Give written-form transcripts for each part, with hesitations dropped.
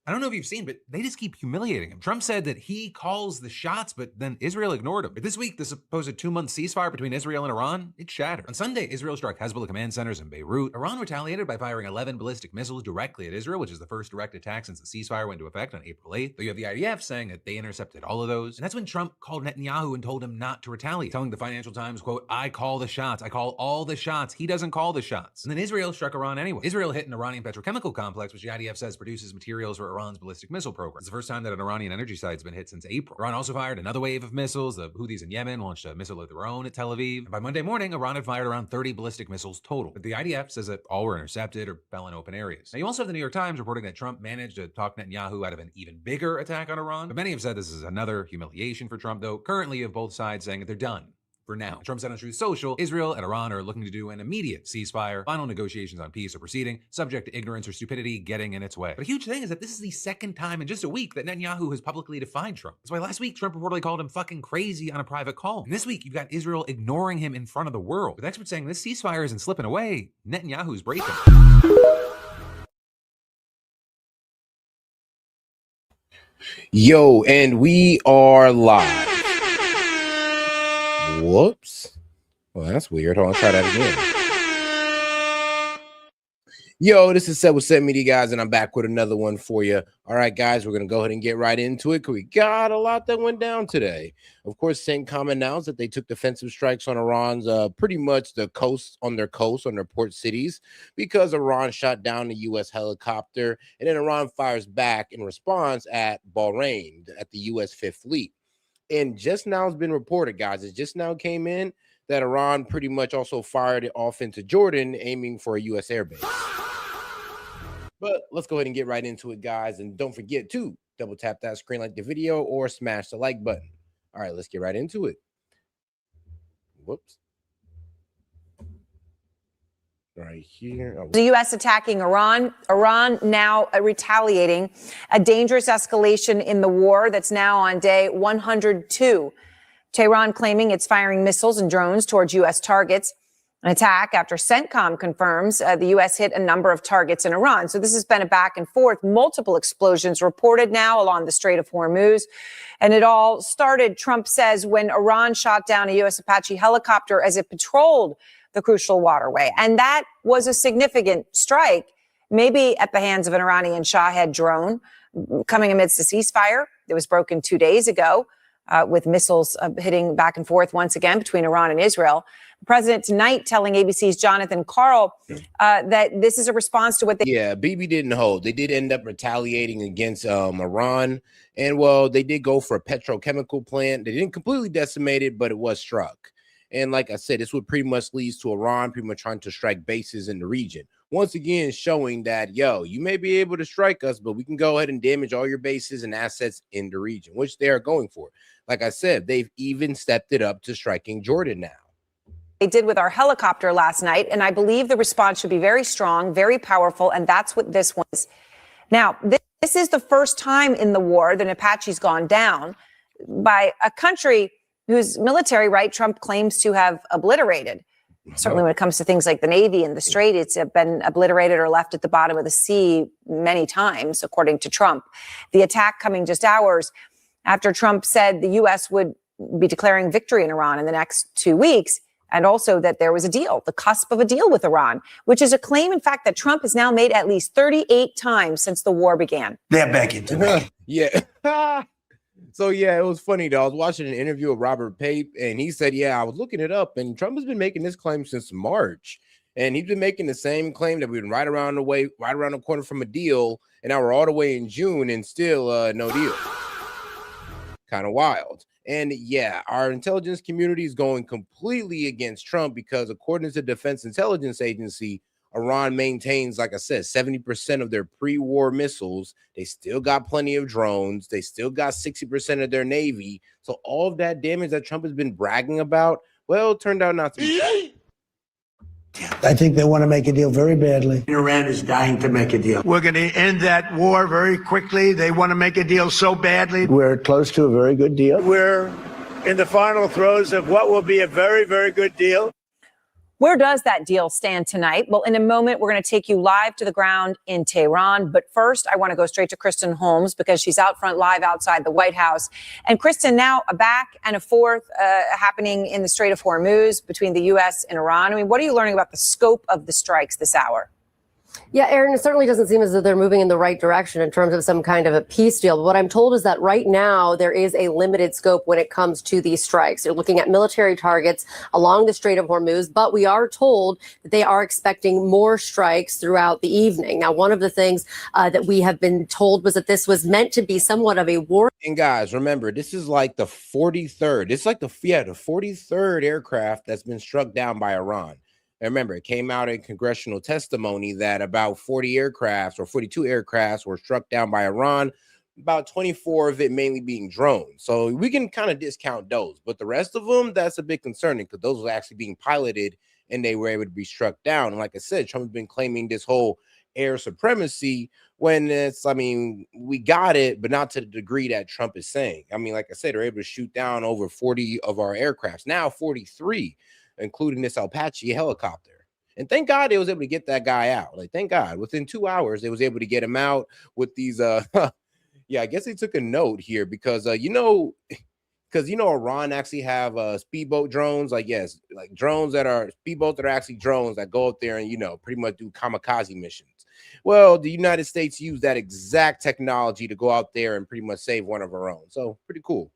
I don't know if you've seen, but they just keep humiliating him. Trump said that he calls the shots, but then Israel ignored him. But this week, the supposed 2-month ceasefire between Israel and Iran, it shattered. On Sunday, Israel struck Hezbollah command centers in Beirut. Iran retaliated by firing 11 ballistic missiles directly at Israel, which is the first direct attack since the ceasefire went into effect on April 8th. Though you have the IDF saying that they intercepted all of those. And that's when Trump called Netanyahu and told him not to retaliate, telling the Financial Times, quote, "I call the shots. I call all the shots. He doesn't call the shots." And then Israel struck Iran anyway. Israel hit an Iranian petrochemical complex, which the IDF says produces materials for Iran's ballistic missile program. It's the first time that an Iranian energy site's been hit since April. Iran also fired another wave of missiles. The Houthis in Yemen launched a missile of their own at Tel Aviv. And by Monday morning, Iran had fired around 30 ballistic missiles total. But the IDF says that all were intercepted or fell in open areas. Now, you also have the New York Times reporting that Trump managed to talk Netanyahu out of an even bigger attack on Iran. But many have said this is another humiliation for Trump, though currently you have both sides saying that they're done. For now. Trump said on Truth Social, Israel and Iran are looking to do an immediate ceasefire. Final negotiations on peace are proceeding, subject to ignorance or stupidity getting in its way. But a huge thing is that this is the second time in just a week that Netanyahu has publicly defied Trump. That's why last week Trump reportedly called him fucking crazy on a private call. And this week you've got Israel ignoring him in front of the world. With experts saying this ceasefire isn't slipping away, Netanyahu's breaking. Yo, and we are live. Whoops. Well, that's weird. Hold on, try that again. Yo, this is S.E.T with S.E.T Media, guys, and I'm back with another one for you. All right, guys, we're going to go ahead and get right into it because we got a lot that went down today. Of course, CENTCOM announced that they took defensive strikes on Iran's pretty much the coast, on their port cities, because Iran shot down a U.S. helicopter, and then Iran fires back in response at Bahrain, at the U.S. Fifth Fleet. And just now it's been reported, guys, it just now came in that Iran pretty much also fired it off into Jordan, aiming for a U.S. airbase. But let's go ahead and get right into it, guys. And don't forget to double tap that screen, like the video, or smash the like button. All right, let's get right into it. Whoops. Right here. Oh. The U.S. attacking Iran. Iran now retaliating. A dangerous escalation in the war that's now on day 102. Tehran claiming it's firing missiles and drones towards U.S. targets. An attack after CENTCOM confirms the U.S. hit a number of targets in Iran. So this has been a back and forth, multiple explosions reported now along the Strait of Hormuz. And it all started, Trump says, when Iran shot down a U.S. Apache helicopter as it patrolled the crucial waterway. And that was a significant strike, maybe at the hands of an Iranian Shahed drone, coming amidst a ceasefire that was broken 2 days ago, with missiles hitting back and forth once again between Iran and Israel. The president tonight telling ABC's Jonathan Karl that this is a response to what they... Yeah, Bibi didn't hold. They did end up retaliating against Iran. And, well, they did go for a petrochemical plant. They didn't completely decimate it, but it was struck. And like I said, this would pretty much lead to Iran pretty much trying to strike bases in the region. Once again, showing that, yo, you may be able to strike us, but we can go ahead and damage all your bases and assets in the region, which they are going for. Like I said, they've even stepped it up to striking Jordan now. They did with our helicopter last night, and I believe the response should be very strong, very powerful, and that's what this was. Now, this is the first time in the war that an Apache's gone down by a country whose military, right, Trump claims to have obliterated. Certainly when it comes to things like the Navy and the Strait, it's been obliterated or left at the bottom of the sea many times, according to Trump. The attack coming just hours after Trump said the U.S. would be declaring victory in Iran in the next 2 weeks, and also that there was a deal, the cusp of a deal with Iran, which is a claim, in fact, that Trump has now made at least 38 times since the war began. They're begging to me. Yeah. So, yeah, it was funny, though. I was watching an interview with Robert Pape, and he said, yeah, I was looking it up, and Trump has been making this claim since March. And he's been making the same claim that we've been right around the corner from a deal, and now we're all the way in June and still no deal. Kind of wild. And, yeah, our intelligence community is going completely against Trump because, according to the Defense Intelligence Agency, Iran maintains, like I said, 70% of their pre-war missiles. They still got plenty of drones. They still got 60% of their Navy. So all of that damage that Trump has been bragging about, well, it turned out not to be. I think they want to make a deal very badly. Iran is dying to make a deal. We're going to end that war very quickly. They want to make a deal so badly. We're close to a very good deal. We're in the final throes of what will be a very, very good deal. Where does that deal stand tonight? Well, in a moment, we're going to take you live to the ground in Tehran. But first, I want to go straight to Kristen Holmes because she's out front live outside the White House. And Kristen, now a back and a forth happening in the Strait of Hormuz between the U.S. and Iran. I mean, what are you learning about the scope of the strikes this hour? Yeah, Aaron, it certainly doesn't seem as though they're moving in the right direction in terms of some kind of a peace deal. But what I'm told is that right now there is a limited scope when it comes to these strikes. They're looking at military targets along the Strait of Hormuz, but we are told that they are expecting more strikes throughout the evening. Now, one of the things that we have been told was that this was meant to be somewhat of a war. And guys, remember, this is like the 43rd. It's like the 43rd aircraft that's been struck down by Iran. And remember, it came out in congressional testimony that about 40 aircrafts or 42 aircrafts were struck down by Iran, about 24 of it mainly being drones. So we can kind of discount those. But the rest of them, that's a bit concerning because those were actually being piloted and they were able to be struck down. And like I said, Trump's been claiming this whole air supremacy when it's, I mean, we got it, but not to the degree that Trump is saying. I mean, like I said, they're able to shoot down over 40 of our aircrafts, now 43. Including this Apache helicopter. And thank God they was able to get that guy out. Like, thank God, within 2 hours, they was able to get him out with these, yeah, I guess they took a note here because, Iran actually have speedboat drones, like, yes, like drones that are speedboats that are actually drones that go up there and, pretty much do kamikaze missions. Well, the United States used that exact technology to go out there and pretty much save one of our own. So pretty cool.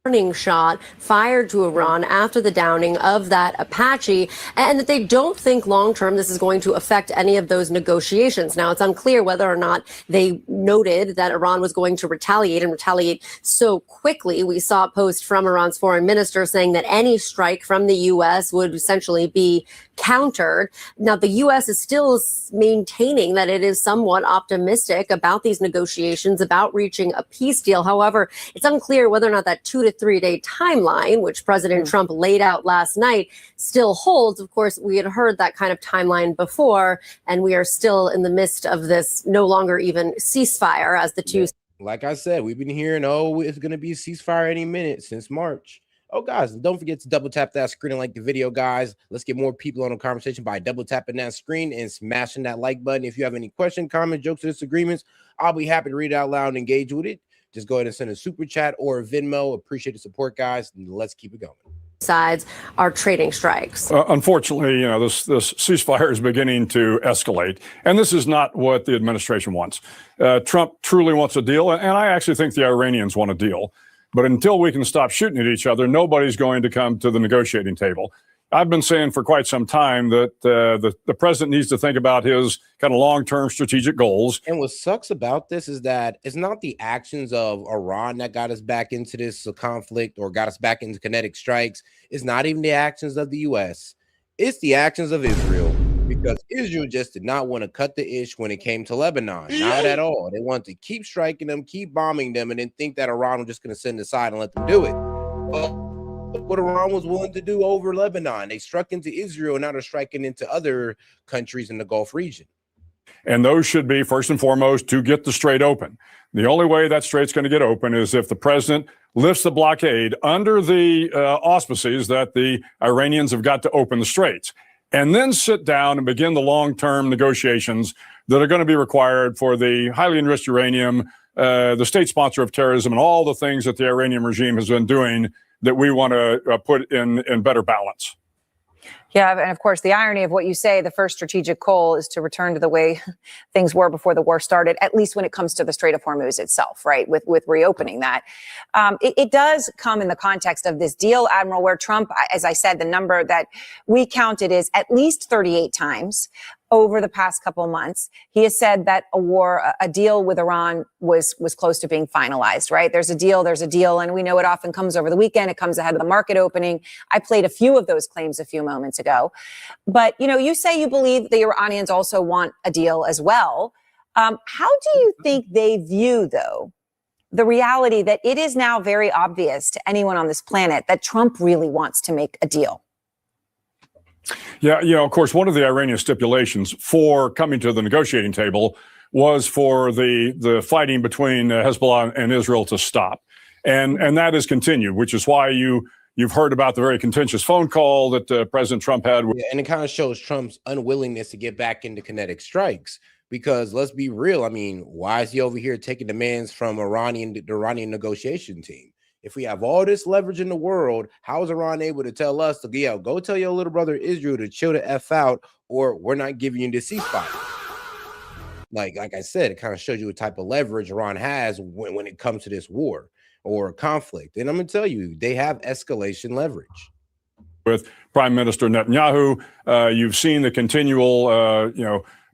Warning shot fired to Iran after the downing of that Apache, and that they don't think long term this is going to affect any of those negotiations. Now, it's unclear whether or not they noted that Iran was going to retaliate and retaliate so quickly. We saw a post from Iran's foreign minister saying that any strike from the U.S. would essentially be countered. Now, the U.S. is still maintaining that it is somewhat optimistic about these negotiations, about reaching a peace deal. However, it's unclear whether or not that 2 to 3 day timeline, which President Trump laid out last night, still holds. Of course, we had heard that kind of timeline before, and we are still in the midst of this no longer even ceasefire as the two. Like I said, we've been hearing, oh, it's going to be a ceasefire any minute since March. Oh, guys, don't forget to double tap that screen and like the video, guys. Let's get more people on the conversation by double tapping that screen and smashing that like button. If you have any questions, comments, jokes, or disagreements, I'll be happy to read it out loud and engage with it. Just go ahead and send a super chat or a Venmo. Appreciate the support, guys. And let's keep it going. Sides are trading strikes. Unfortunately, this ceasefire is beginning to escalate, and this is not what the administration wants. Trump truly wants a deal, and I actually think the Iranians want a deal. But until we can stop shooting at each other, nobody's going to come to the negotiating table. I've been saying for quite some time that the president needs to think about his kind of long-term strategic goals. And what sucks about this is that it's not the actions of Iran that got us back into this conflict or got us back into kinetic strikes. It's not even the actions of the U.S. It's the actions of Israel, because Israel just did not want to cut the ish when it came to Lebanon. Not at all. They wanted to keep striking them, keep bombing them, and then think that Iran was just going to sit aside and let them do it. Well, what Iran was willing to do over Lebanon. They struck into Israel, and now they're striking into other countries in the Gulf region. And those should be, first and foremost, to get the strait open. The only way that strait's going to get open is if the president lifts the blockade under the auspices that the Iranians have got to open the straits, and then sit down and begin the long-term negotiations that are going to be required for the highly enriched uranium, the state sponsor of terrorism, and all the things that the Iranian regime has been doing that we want to put in better balance. Yeah, and of course, the irony of what you say, the first strategic goal is to return to the way things were before the war started, at least when it comes to the Strait of Hormuz itself, right, with reopening that. It does come in the context of this deal, Admiral, where Trump, as I said, the number that we counted is at least 38 times over the past couple of months. He has said that a deal with Iran was close to being finalized, right? There's a deal. And we know it often comes over the weekend. It comes ahead of the market opening. I played a few of those claims a few moments ago. But, you say you believe the Iranians also want a deal as well. How do you think they view, though, the reality that it is now very obvious to anyone on this planet that Trump really wants to make a deal? Yeah, of course, one of the Iranian stipulations for coming to the negotiating table was for the fighting between Hezbollah and Israel to stop. And that has continued, which is why you You've heard about the very contentious phone call that President Trump had. Yeah, and it kind of shows Trump's unwillingness to get back into kinetic strikes. Because let's be real, I mean, why is he over here taking demands from the Iranian negotiation team? If we have all this leverage in the world, how is Iran able to tell us to go tell your little brother Israel to chill the F out, or we're not giving you the ceasefire? Like I said, it kind of shows you what type of leverage Iran has when it comes to this war or conflict. And I'm going to tell you, they have escalation leverage. With Prime Minister Netanyahu, you've seen the continual,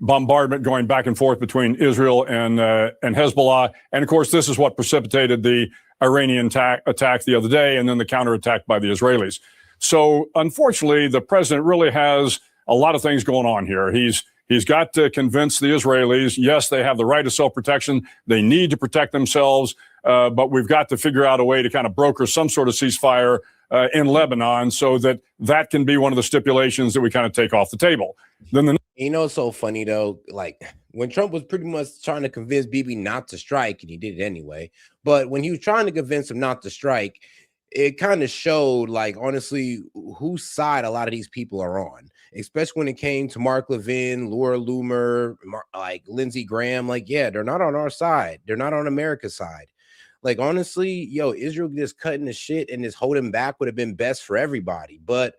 bombardment going back and forth between Israel and Hezbollah. And of course, this is what precipitated the Iranian attack the other day, and then the counterattack by the Israelis. So unfortunately, the president really has a lot of things going on here. He's got to convince the Israelis, yes, they have the right of self-protection. They need to protect themselves, but we've got to figure out a way to kind of broker some sort of ceasefire in Lebanon so that can be one of the stipulations that we kind of take off the table. Then it's so funny though, like when Trump was pretty much trying to convince Bibi not to strike, and he did it anyway, but when he was trying to convince him not to strike, it kind of showed, like, honestly, whose side a lot of these people are on, especially when it came to Mark Levin, Laura Loomer, like Lindsey Graham. Like, yeah, they're not on our side. They're not on America's side. Like, honestly, Israel just cutting the shit and just holding back would have been best for everybody. But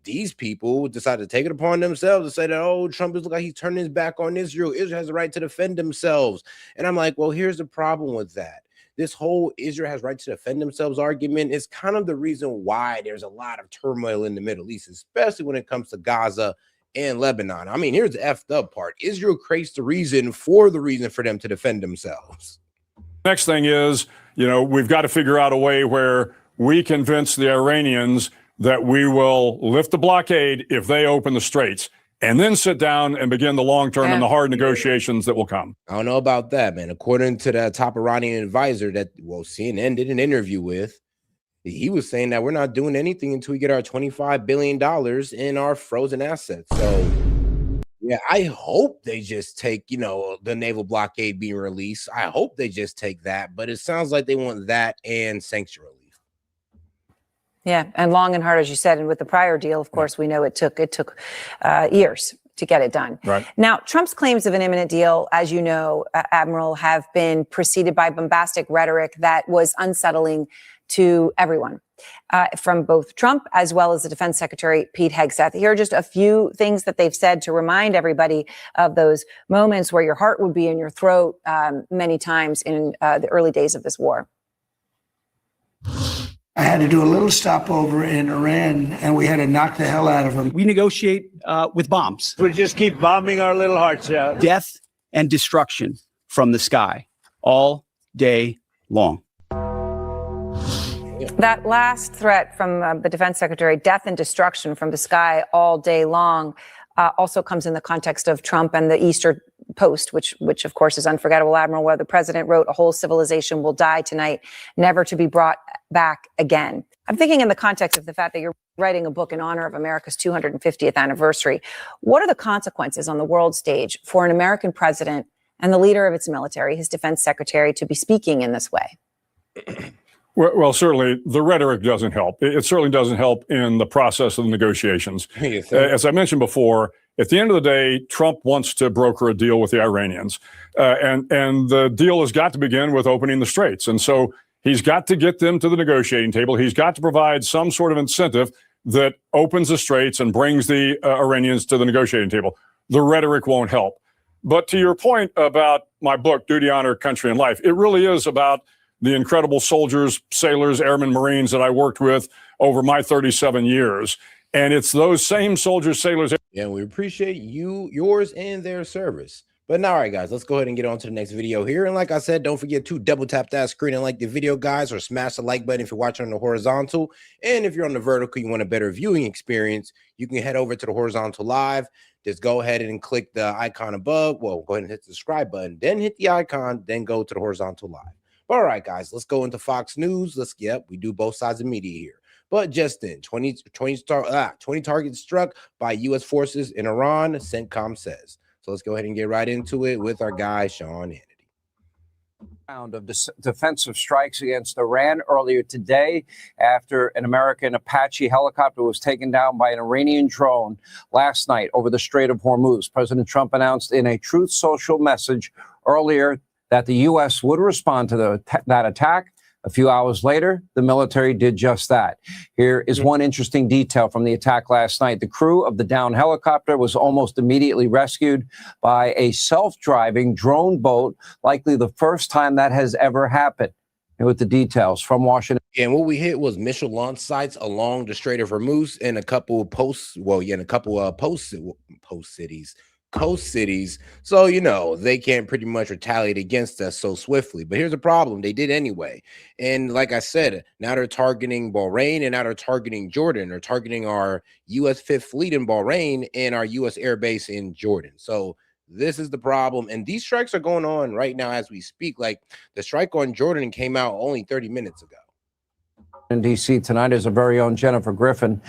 these people decided to take it upon themselves to say that, oh, Trump is like he's turning his back on Israel. Israel has the right to defend themselves. And I'm like, well, here's the problem with that. This whole Israel has right to defend themselves argument is kind of the reason why there's a lot of turmoil in the Middle East, especially when it comes to Gaza and Lebanon. I mean, here's the effed up part. Israel creates the reason for them to defend themselves. Next thing is, we've got to figure out a way where we convince the Iranians that we will lift the blockade if they open the straits, and then sit down and begin the long-term and the hard negotiations that will come. I don't know about that, man. According to the top Iranian advisor that, CNN did an interview with, he was saying that we're not doing anything until we get our $25 billion in our frozen assets. So, yeah, I hope they just take, the naval blockade being released. I hope they just take that, but it sounds like they want that and sanction relief. Yeah, and long and hard, as you said, and with the prior deal, of course, we know it took years to get it done. Right. Now, Trump's claims of an imminent deal, as you know, Admiral, have been preceded by bombastic rhetoric that was unsettling to everyone, from both Trump as well as the Defense Secretary, Pete Hegseth. Here are just a few things that they've said to remind everybody of those moments where your heart would be in your throat many times in the early days of this war. I had to do a little stopover in Iran, and we had to knock the hell out of them. We negotiate with bombs. We just keep bombing our little hearts out. Death and destruction from the sky all day long. That last threat from the Defense Secretary, death and destruction from the sky all day long, also comes in the context of Trump and the Easter Post, which of course is unforgettable, Admiral, where the president wrote, "A whole civilization will die tonight, never to be brought back again." I'm thinking in the context of the fact that you're writing a book in honor of America's 250th anniversary. What are the consequences on the world stage for an American president and the leader of its military, his defense secretary, to be speaking in this way? Well, certainly the rhetoric doesn't help. It certainly doesn't help in the process of the negotiations. As I mentioned before, at the end of the day, Trump wants to broker a deal with the Iranians. And the deal has got to begin with opening the straits. And so he's got to get them to the negotiating table. He's got to provide some sort of incentive that opens the straits and brings the Iranians to the negotiating table. The rhetoric won't help. But to your point about my book, Duty, Honor, Country, and Life, it really is about the incredible soldiers, sailors, airmen, Marines that I worked with over my 37 years. And it's those same soldiers, sailors. Yeah, we appreciate yours and their service. But now, all right, guys, let's go ahead and get on to the next video here. And like I said, don't forget to double tap that screen and like the video, guys, or smash the like button if you're watching on the horizontal. And if you're on the vertical, you want a better viewing experience, you can head over to the horizontal live. Just go ahead and click the icon above. Well, go ahead and hit the subscribe button, then hit the icon, then go to the horizontal live. All right, guys, let's go into Fox News. We do both sides of media here. But just in 20 targets struck by U.S. forces in Iran, CENTCOM says. So let's go ahead and get right into it with our guy, Sean Hannity. Round of defensive strikes against Iran earlier today after an American Apache helicopter was taken down by an Iranian drone last night over the Strait of Hormuz. President Trump announced in a Truth Social message earlier that the U.S. would respond to that attack. A few hours later, the military did just that. Here is one interesting detail from the attack last night. The crew of the downed helicopter was almost immediately rescued by a self-driving drone boat, likely the first time that has ever happened. And with the details from Washington. And what we hit was missile launch sites along the Strait of Hormuz and a couple of post cities. Coast cities, so they can't pretty much retaliate against us so swiftly. But here's the problem: they did anyway. And like I said, now they're targeting Bahrain, and now they're targeting Jordan. They're targeting our U.S. Fifth Fleet in Bahrain and our U.S. Air Base in Jordan. So this is the problem, and these strikes are going on right now as we speak. Like the strike on Jordan came out only 30 minutes ago. In D.C. tonight is our very own Jennifer Griffin.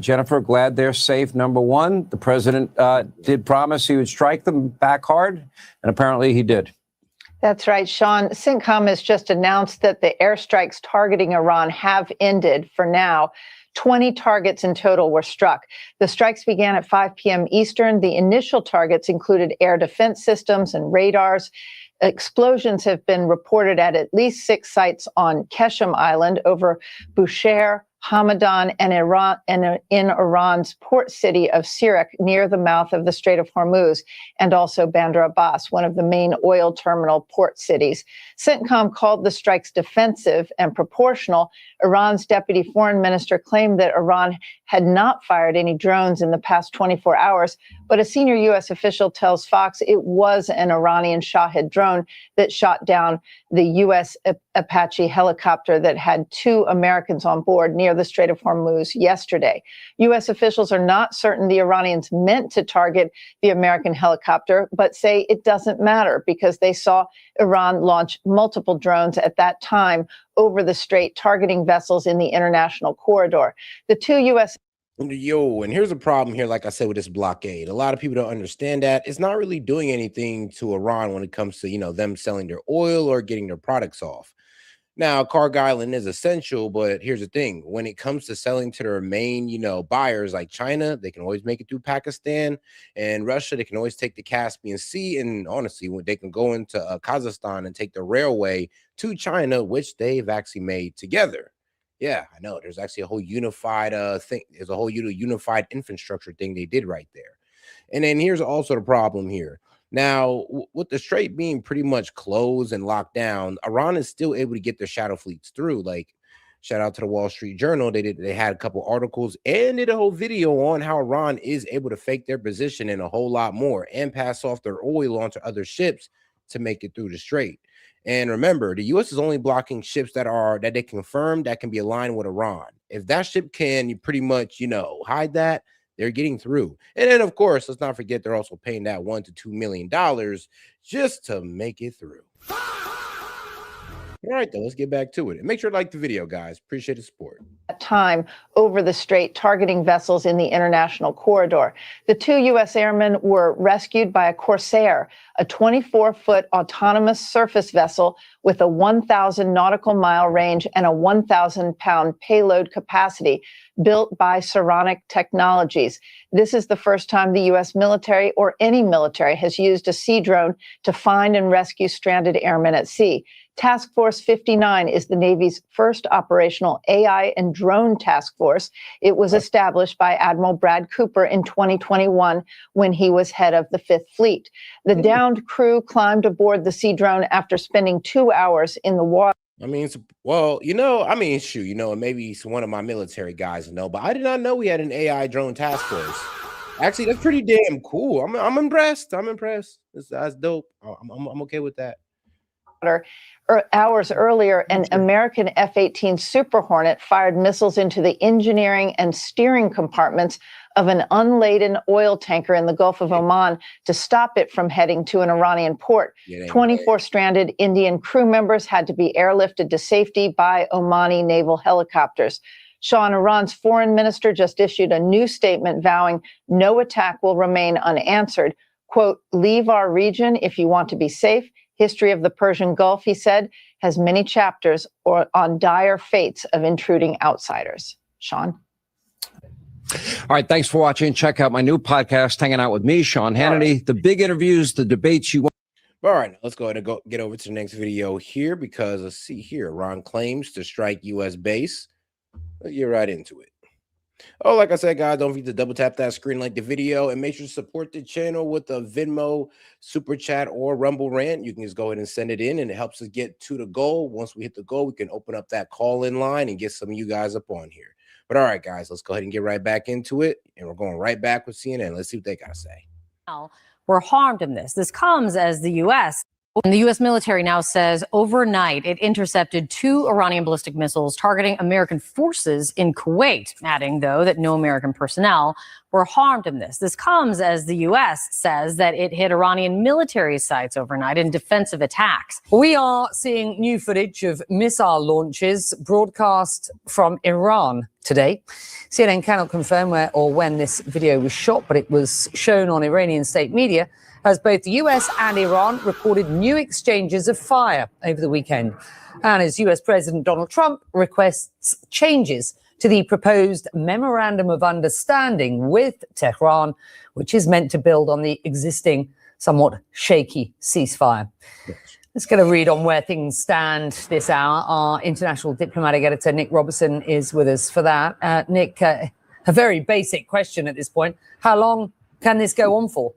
Jennifer, glad they're safe. Number one, the president did promise he would strike them back hard, and apparently he did. That's right, Sean. CENTCOM has just announced that the airstrikes targeting Iran have ended for now. 20 targets in total were struck. The strikes began at 5 p.m. Eastern. The initial targets included air defense systems and radars. Explosions have been reported at least 6 sites on Qeshm Island, over Bushehr, Hamadan, and in Iran's port city of Sirak, near the mouth of the Strait of Hormuz, and also Bandar Abbas, one of the main oil terminal port cities. CENTCOM called the strikes defensive and proportional. Iran's deputy foreign minister claimed that Iran had not fired any drones in the past 24 hours, but a senior U.S. official tells Fox it was an Iranian Shahed drone that shot down the U.S. Apache helicopter that had 2 Americans on board near the Strait of Hormuz yesterday. U.S. officials are not certain the Iranians meant to target the American helicopter, but say it doesn't matter because they saw Iran launch multiple drones at that time over the strait, targeting vessels in the international corridor. The 2 U.S. And here's a problem here, like I said, with this blockade. A lot of people don't understand that it's not really doing anything to Iran when it comes to, them selling their oil or getting their products off. Now, cargo island is essential, but here's the thing. When it comes to selling to their main, buyers like China, they can always make it through Pakistan, and Russia, they can always take the Caspian Sea. And honestly, they can go into Kazakhstan and take the railway to China, which they've actually made together. Yeah, I know. There's actually a whole unified thing. There's a whole unified infrastructure thing they did right there. And then here's also the problem here. Now, with the strait being pretty much closed and locked down, Iran is still able to get their shadow fleets through. Like, shout out to the Wall Street Journal. They had a couple articles and did a whole video on how Iran is able to fake their position and a whole lot more and pass off their oil onto other ships to make it through the strait. And remember, the U.S. is only blocking ships that they confirm that can be aligned with Iran. If that ship can pretty much, hide that, they're getting through. And then, of course, let's not forget they're also paying that $1 to $2 million just to make it through. All right, though, let's get back to it. And make sure to like the video, guys. Appreciate the support. Time over the strait, targeting vessels in the international corridor. The 2 U.S. airmen were rescued by a Corsair, a 24-foot autonomous surface vessel with a 1,000 nautical mile range and a 1,000-pound payload capacity, built by Saronic Technologies. This is the first time the U.S. military or any military has used a sea drone to find and rescue stranded airmen at sea. Task Force 59 is the Navy's first operational AI and drone task force. It was established by Admiral Brad Cooper in 2021 when he was head of the Fifth Fleet. The downed crew climbed aboard the sea drone after spending 2 hours in the water. Shoot, maybe one of my military guys know, but I did not know we had an AI drone task force. Actually, that's pretty damn cool. I'm impressed. That's dope. I'm okay with that. Hours earlier, an American F-18 Super Hornet fired missiles into the engineering and steering compartments of an unladen oil tanker in the Gulf of Oman to stop it from heading to an Iranian port. 24 stranded Indian crew members had to be airlifted to safety by Omani naval helicopters. Sean, Iran's foreign minister just issued a new statement vowing no attack will remain unanswered. Quote, leave our region if you want to be safe. History of the Persian Gulf, he said, has many chapters on dire fates of intruding outsiders. Sean? All right, thanks for watching. Check out my new podcast, Hanging Out with me, Sean Hannity. The big interviews, the debates you want. All right, let's go ahead and get over to the next video here, because let's see here. Iran claims to strike U.S. base. Let's get right into it. Oh, like I said, guys, don't forget to double tap that screen, like the video, and make sure to support the channel with a Venmo, Super Chat, or Rumble Rant. You can just go ahead and send it in, and it helps us get to the goal. Once we hit the goal, we can open up that call-in line and get some of you guys up on here. But all right, guys, let's go ahead and get right back into it, and we're going right back with CNN. Let's see what they got to say. Were harmed in this. This comes as the U.S. And the U.S. military now says overnight it intercepted 2 Iranian ballistic missiles targeting American forces in Kuwait, adding, though, that no American personnel were harmed in this. This comes as the U.S. says that it hit Iranian military sites overnight in defensive attacks. We are seeing new footage of missile launches broadcast from Iran today. CNN cannot confirm where or when this video was shot, but it was shown on Iranian state media as both the US and Iran reported new exchanges of fire over the weekend. And as US President Donald Trump requests changes to the proposed memorandum of understanding with Tehran, which is meant to build on the existing somewhat shaky ceasefire. Let's get a read on where things stand this hour. Our international diplomatic editor, Nick Robertson, is with us for that. Nick, a very basic question at this point. How long can this go on for?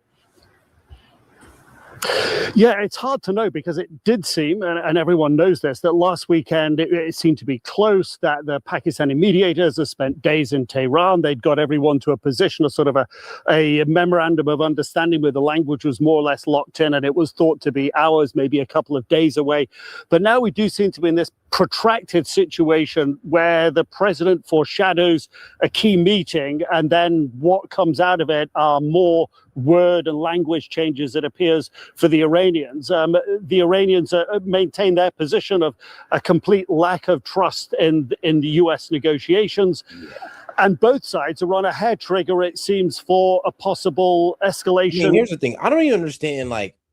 Yeah, it's hard to know, because it did seem, and everyone knows this, that last weekend it seemed to be close, that the Pakistani mediators have spent days in Tehran. They'd got everyone to a position of sort of a memorandum of understanding where the language was more or less locked in, and it was thought to be hours, maybe a couple of days away. But now we do seem to be in this protracted situation where the president foreshadows a key meeting, and then what comes out of it are more word and language changes, it appears, for the Iranians. The Iranians maintain their position of a complete lack of trust in the U.S. negotiations. And both sides are on a hair trigger, it seems, for a possible escalation. Yeah, here's the thing. I don't even understand,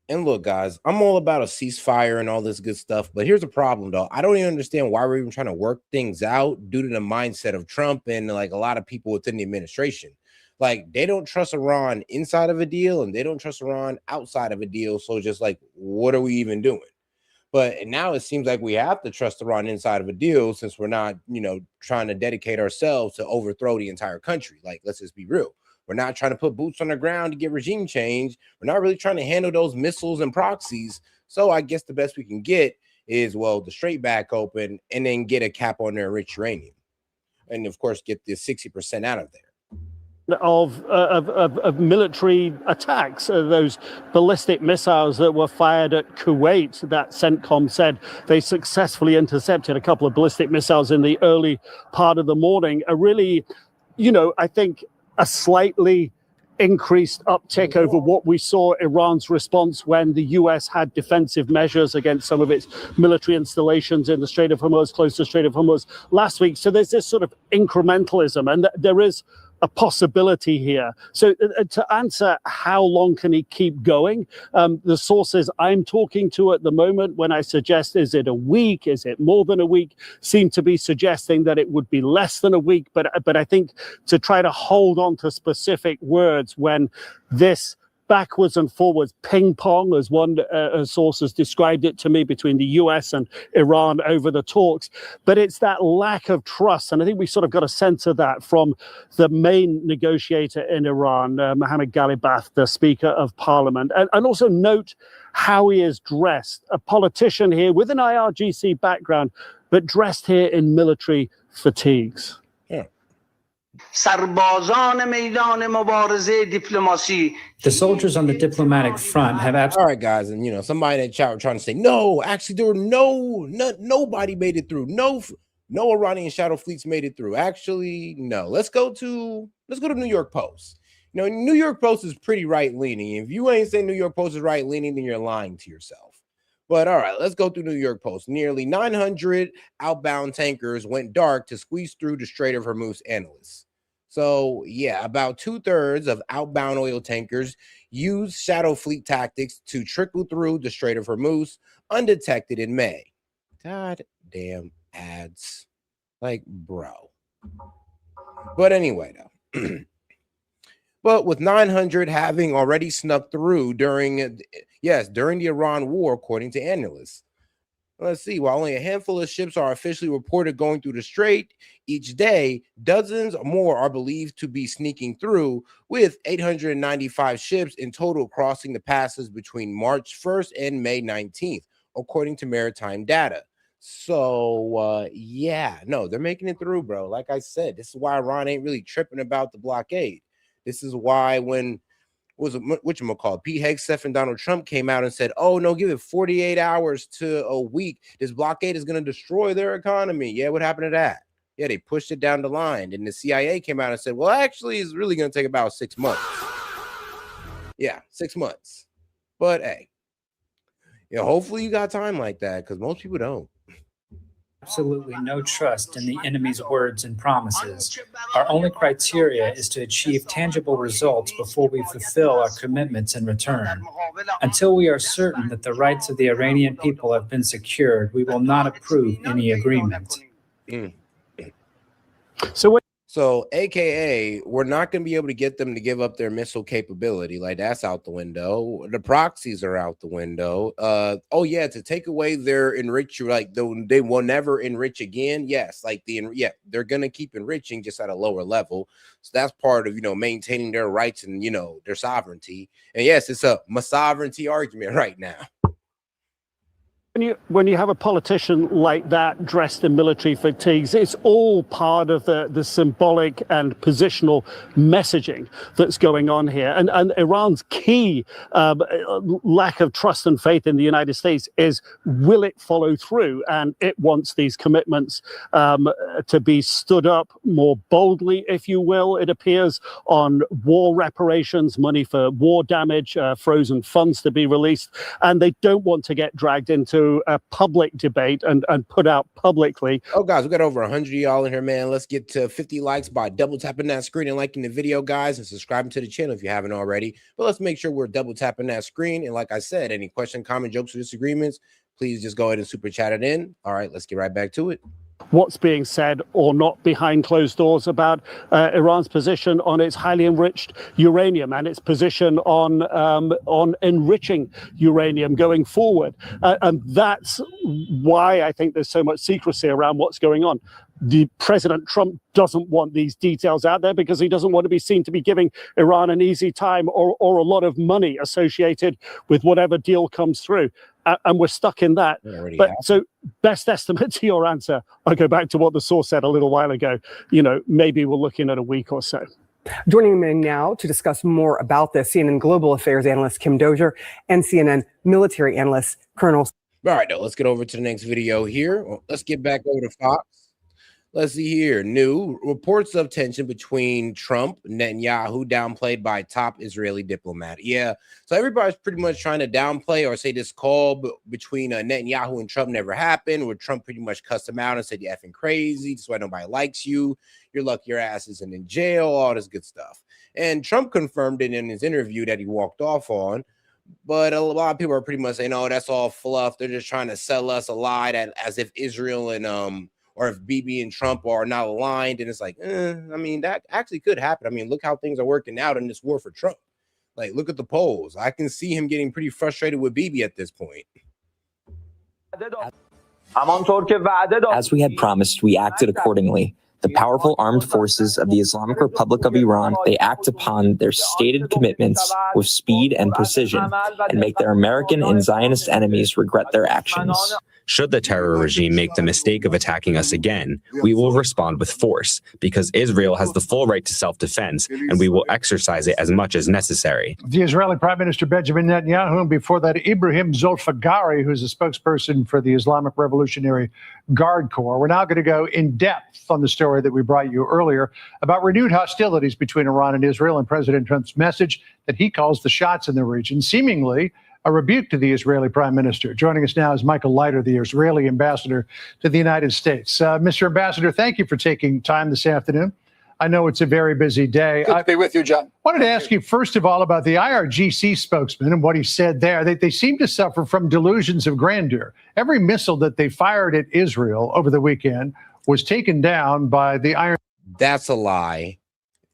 and look, guys, I'm all about a ceasefire and all this good stuff, but here's the problem, though. I don't even understand why we're even trying to work things out due to the mindset of Trump and a lot of people within the administration. They don't trust Iran inside of a deal, and they don't trust Iran outside of a deal. So just what are we even doing? But now it seems like we have to trust Iran inside of a deal, since we're not, trying to dedicate ourselves to overthrow the entire country. Let's just be real. We're not trying to put boots on the ground to get regime change. We're not really trying to handle those missiles and proxies. So I guess the best we can get is, the straight back open, and then get a cap on their enriched uranium. And of course, get the 60% out of there. Of military attacks, those ballistic missiles that were fired at Kuwait, that CENTCOM said they successfully intercepted a couple of ballistic missiles in the early part of the morning. A really, I think a slightly increased uptick over what we saw Iran's response when the US had defensive measures against some of its military installations in the Strait of Hormuz, close to the Strait of Hormuz last week. So there's this sort of incrementalism, and there is a possibility here. So to answer how long can he keep going, the sources I'm talking to at the moment, when I suggest is it a week, is it more than a week, seem to be suggesting that it would be less than a week. But I think to try to hold on to specific words when this backwards and forwards ping pong, as one source has described it to me, between the US and Iran over the talks. But it's that lack of trust. And I think we sort of got a sense of that from the main negotiator in Iran, Mohammad Ghalibaf, the Speaker of Parliament. And also note how he is dressed. A politician here with an IRGC background, but dressed here in military fatigues. The soldiers on the diplomatic front have all right, guys, and somebody in the chat were trying to say no. Actually, there were nobody made it through. No Iranian shadow fleets made it through. Actually, no. Let's go to New York Post. New York Post is pretty right leaning. If you ain't saying New York Post is right leaning, then you're lying to yourself. But all right, let's go through New York Post. Nearly 900 outbound tankers went dark to squeeze through the Strait of Hormuz, analysts. So, yeah, about 2/3 of outbound oil tankers used shadow fleet tactics to trickle through the Strait of Hormuz undetected in May. God damn ads. Like, bro. But anyway, though. But with 900 having already snuck through during the Iran war, according to analysts. Let's see, while only a handful of ships are officially reported going through the strait each day, dozens more are believed to be sneaking through, with 895 ships in total crossing the passes between March 1st and May 19th, according to maritime data. So, yeah, no, they're making it through, bro. Like I said, this is why Iran ain't really tripping about the blockade. This is why when whatchamacallit, Pete Hegseth and Donald Trump came out and said, oh, no, give it 48 hours to a week. This blockade is going to destroy their economy. Yeah, what happened to that? Yeah, they pushed it down the line. And the CIA came out and said, well, actually, it's really going to take about 6 months. Yeah, 6 months. But, hey, hopefully you got time like that, because most people don't. Absolutely no trust in the enemy's words and promises. Our only criteria is to achieve tangible results before we fulfill our commitments in return. Until we are certain that the rights of the Iranian people have been secured, we will not approve any agreement. So, AKA, we're not going to be able to get them to give up their missile capability. Like, that's out the window. The proxies are out the window. Oh, yeah, to take away their enrich, like, they will never enrich again. Yes, like, they're going to keep enriching just at a lower level. So that's part of, maintaining their rights and, their sovereignty. And yes, it's a sovereignty argument right now. When you have a politician like that dressed in military fatigues, it's all part of the symbolic and positional messaging that's going on here. And Iran's key lack of trust and faith in the United States is, will it follow through? And it wants these commitments to be stood up more boldly, if you will. It appears on war reparations, money for war damage, frozen funds to be released. And they don't want to get dragged into a public debate and put out publicly. Oh, guys, we got over 100 of y'all in here, man. Let's get to 50 likes by double tapping that screen and liking the video, guys, and subscribing to the channel if you haven't already. But let's make sure we're double tapping that screen. And like I said, any question, comment, jokes, or disagreements, please just go ahead and super chat it in. All right, let's get right back to it. What's being said or not behind closed doors about Iran's position on its highly enriched uranium and its position on enriching uranium going forward. And that's why I think there's so much secrecy around what's going on. The President Trump doesn't want these details out there because he doesn't want to be seen to be giving Iran an easy time or a lot of money associated with whatever deal comes through. And we're stuck in that. But so best estimate to your answer, I'll go back to what the source said a little while ago. Maybe we're looking at a week or so. Joining me now to discuss more about this, CNN Global Affairs analyst Kim Dozier and CNN military analyst Colonel. All right, let's get over to the next video here. Let's get back over to Fox. Let's see here. New reports of tension between Trump and Netanyahu downplayed by top Israeli diplomat. Yeah, so everybody's pretty much trying to downplay or say this call between Netanyahu and Trump never happened, where Trump pretty much cussed him out and said, you're effing crazy. That's why nobody likes you. You're lucky your ass isn't in jail, all this good stuff. And Trump confirmed it in his interview that he walked off on. But a lot of people are pretty much saying, oh, that's all fluff. They're just trying to sell us a lie that as if Israel and or if Bibi and Trump are not aligned. And it's like, I mean, that actually could happen. I mean, look how things are working out in this war for Trump. Like, look at the polls. I can see him getting pretty frustrated with Bibi at this point. As we had promised, we acted accordingly. The powerful armed forces of the Islamic Republic of Iran, they act upon their stated commitments with speed and precision and make their American and Zionist enemies regret their actions. Should the terror regime make the mistake of attacking us again, we will respond with force because Israel has the full right to self-defense and we will exercise it as much as necessary. The Israeli Prime Minister Benjamin Netanyahu, and before that, Ibrahim Zolfagari, who's a spokesperson for the Islamic Revolutionary Guard Corps. We're now going to go in depth on the story that we brought you earlier about renewed hostilities between Iran and Israel and President Trump's message that he calls the shots in the region, seemingly a rebuke to the Israeli Prime Minister. Joining us now is Michael Leiter, the Israeli ambassador to the United States. Mr. Ambassador, thank you for taking time this afternoon. I know it's a very busy day. Good to be with you, John. Wanted to ask you, first of all, about the IRGC spokesman and what he said there. They seem to suffer from delusions of grandeur. Every missile that they fired at Israel over the weekend was taken down by the Iron. That's a lie.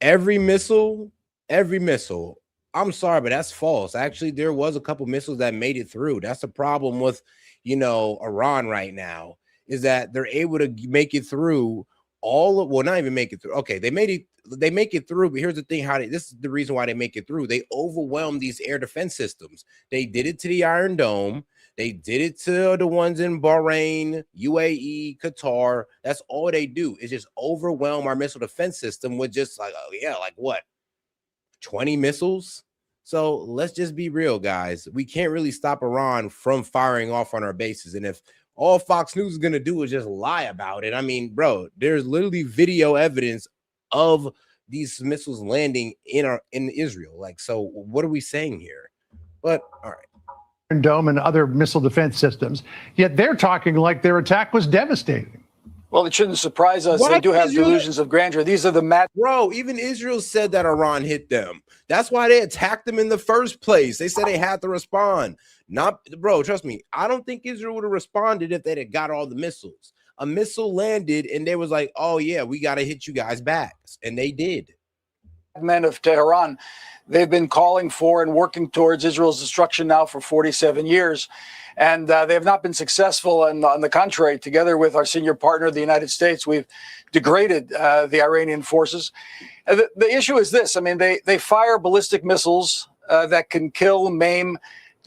Every missile. I'm sorry, but that's false. Actually, there was a couple missiles that made it through. That's the problem with, Iran right now, is that they're able to make it through not even make it through. Okay, they make it through, but here's the thing, this is the reason why they make it through. They overwhelm these air defense systems. They did it to the Iron Dome. They did it to the ones in Bahrain, UAE, Qatar. That's all they do is just overwhelm our missile defense system with just like 20 missiles. So let's just be real, guys. We can't really stop Iran from firing off on our bases. And if all Fox News is going to do is just lie about it, I mean, bro, there's literally video evidence of these missiles landing in Israel. Like, so what are we saying here? But all right. Dome and other missile defense systems, yet they're talking like their attack was devastating. Well, it shouldn't surprise us. They do have delusions of grandeur. These are the Bro, even Israel said that Iran hit them. That's why they attacked them in the first place. They said they had to respond. Bro, trust me, I don't think Israel would have responded if they'd have got all the missiles. A missile landed and they was like, oh yeah, we got to hit you guys back. And they did. Men of Tehran, they've been calling for and working towards Israel's destruction now for 47 years. And they have not been successful. And on the contrary, together with our senior partner, the United States, we've degraded the Iranian forces. The issue is this. I mean, they fire ballistic missiles that can kill, maim,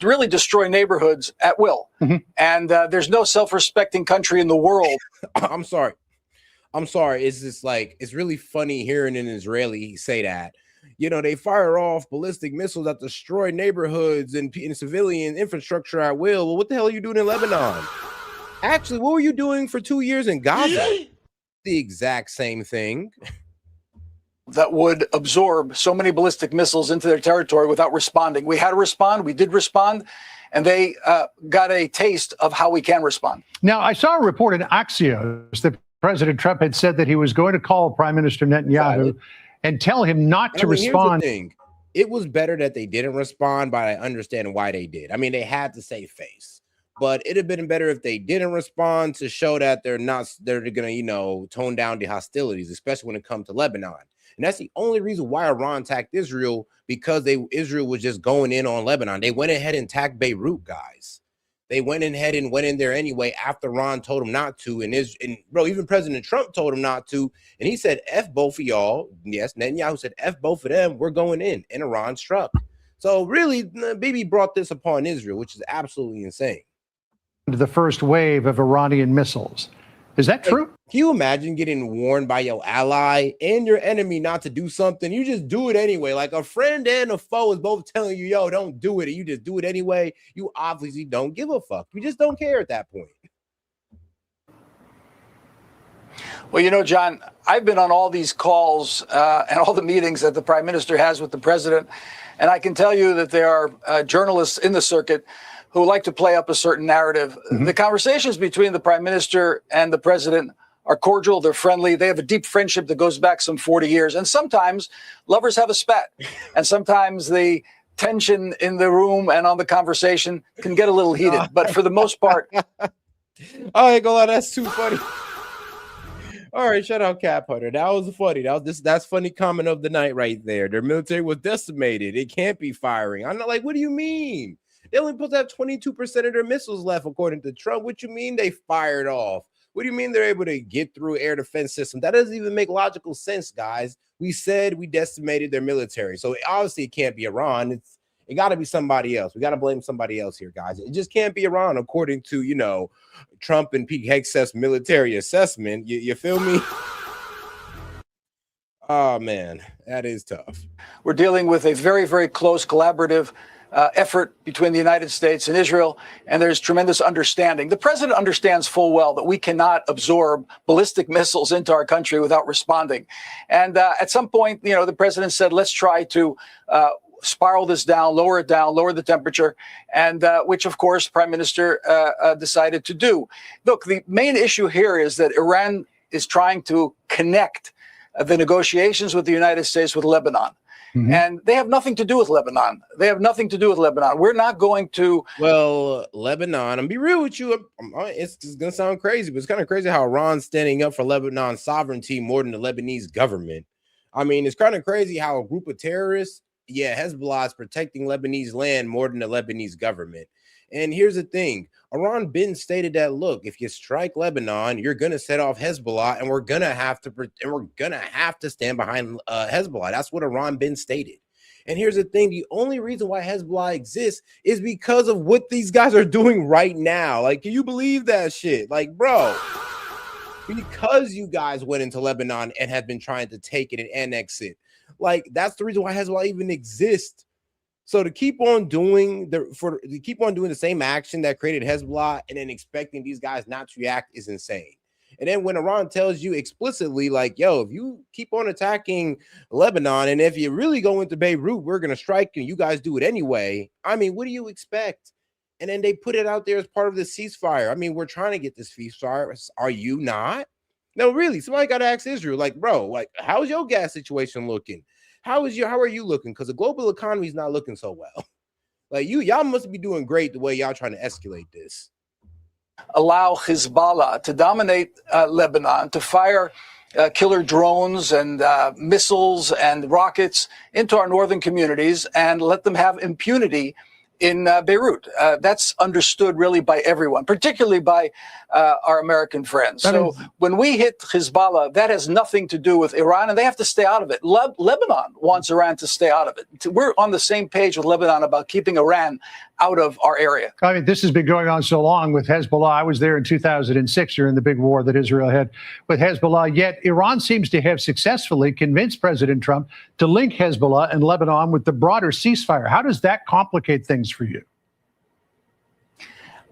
really destroy neighborhoods at will. Mm-hmm. And there's no self-respecting country in the world. I'm sorry. It's just like, it's really funny hearing an Israeli say that. They fire off ballistic missiles that destroy neighborhoods and civilian infrastructure at will. Well, what the hell are you doing in Lebanon? Actually, what were you doing for 2 years in Gaza? The exact same thing. That would absorb so many ballistic missiles into their territory without responding. We had to respond. We did respond. And they got a taste of how we can respond. Now, I saw a report in Axios that President Trump had said that he was going to call Prime Minister Netanyahu and tell him not to respond. Here's the thing. It was better that they didn't respond, but I understand why they did. I mean, they had to save face, but it'd have been better if they didn't respond to show that they're going to, tone down the hostilities, especially when it comes to Lebanon. And that's the only reason why Iran attacked Israel, because Israel was just going in on Lebanon. They went ahead and attacked Beirut, guys. They went ahead and went in there anyway after Iran told them not to. And bro, even President Trump told him not to. And he said, F both of y'all. Yes, Netanyahu said, F both of them. We're going in. And Iran struck. So really, Bibi brought this upon Israel, which is absolutely insane. The first wave of Iranian missiles. Is that true? Can you imagine getting warned by your ally and your enemy not to do something? You just do it anyway. Like a friend and a foe is both telling you, yo, don't do it. And you just do it anyway. You obviously don't give a fuck. You just don't care at that point. Well, John, I've been on all these calls and all the meetings that the prime minister has with the president. And I can tell you that there are journalists in the circuit who like to play up a certain narrative. Mm-hmm. The conversations between the prime minister and the president are cordial. They're friendly. They have a deep friendship that goes back some 40 years. And sometimes lovers have a spat. And sometimes the tension in the room and on the conversation can get a little heated. But for the most part. I ain't gonna lie, that's too funny. All right, shout out Cap Hunter. That was funny. That's funny comment of the night right there. Their military was decimated. It can't be firing. I'm not like, what do you mean? They only supposed to have 22% of their missiles left, according to Trump. What you mean they fired off? What do you mean they're able to get through air defense system? That doesn't even make logical sense, guys. We said we decimated their military. So obviously it can't be Iran. It got to be somebody else. We got to blame somebody else here, guys. It just can't be Iran, according to, Trump and Pete Hegseth's military assessment. You feel me? Oh, man, that is tough. We're dealing with a very, very close collaborative effort between the United States and Israel, and there's tremendous understanding. The president understands full well that we cannot absorb ballistic missiles into our country without responding. And at some point, the president said, let's try to spiral this down, lower the temperature, and which, of course, Prime Minister decided to do. Look, the main issue here is that Iran is trying to connect the negotiations with the United States with Lebanon. And they have nothing to do with Lebanon. They have nothing to do with Lebanon. We're not going to. Well, Lebanon, I'm be real with you. It's going to sound crazy, but it's kind of crazy how Iran's standing up for Lebanon's sovereignty more than the Lebanese government. I mean, it's kind of crazy how a group of terrorists, Hezbollah is protecting Lebanese land more than the Lebanese government. And here's the thing. Iran been stated that, look, if you strike Lebanon, you're going to set off Hezbollah, and we're going to have to stand behind Hezbollah. That's what Iran been stated. And here's the thing. The only reason why Hezbollah exists is because of what these guys are doing right now. Like, can you believe that shit? Like, bro, because you guys went into Lebanon and have been trying to take it and annex it. Like, that's the reason why Hezbollah even exists. So to keep on doing the same action that created Hezbollah and then expecting these guys not to react is insane. And then when Iran tells you explicitly, like, yo, if you keep on attacking Lebanon and if you really go into Beirut, we're going to strike you, you guys do it anyway. I mean, what do you expect? And then they put it out there as part of the ceasefire. I mean, we're trying to get this ceasefire. Are you not? No, really. Somebody got to ask Israel, like, bro, like, how's your gas situation looking? How are you looking? Because the global economy is not looking so well. Like, y'all must be doing great the way y'all trying to escalate this. Allow Hezbollah to dominate Lebanon, to fire killer drones and missiles and rockets into our northern communities and let them have impunity in Beirut. That's understood really by everyone, particularly by our American friends. So when we hit Hezbollah, that has nothing to do with Iran, and they have to stay out of it. Lebanon wants Iran to stay out of it. We're on the same page with Lebanon about keeping Iran out of our area. I mean, this has been going on so long with Hezbollah. I was there in 2006 during the big war that Israel had with Hezbollah. Yet Iran seems to have successfully convinced President Trump to link Hezbollah and Lebanon with the broader ceasefire. How does that complicate things for you?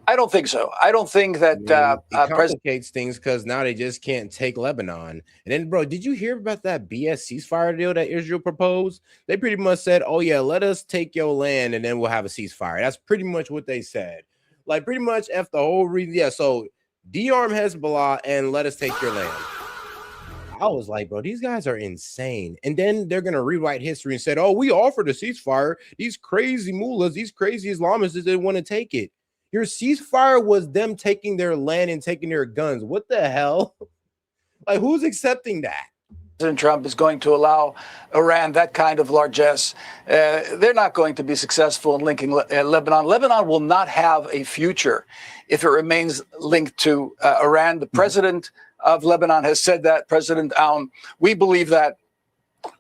I don't think so. I don't think that it complicates things because now they just can't take Lebanon. And then, bro, did you hear about that BS ceasefire deal that Israel proposed? They pretty much said, oh, yeah, let us take your land and then we'll have a ceasefire. That's pretty much what they said. Like, pretty much F the whole reason. Yeah, so de-arm Hezbollah and let us take your land. I was like, bro, these guys are insane. And then they're going to rewrite history and said, oh, we offered a ceasefire. These crazy mullahs, these crazy Islamists didn't want to take it. Your ceasefire was them taking their land and taking their guns. What the hell? Like, who's accepting that? President Trump is going to allow Iran that kind of largesse. They're not going to be successful in linking Lebanon. Lebanon will not have a future if it remains linked to Iran. The president of Lebanon has said that, President Aoun. We believe that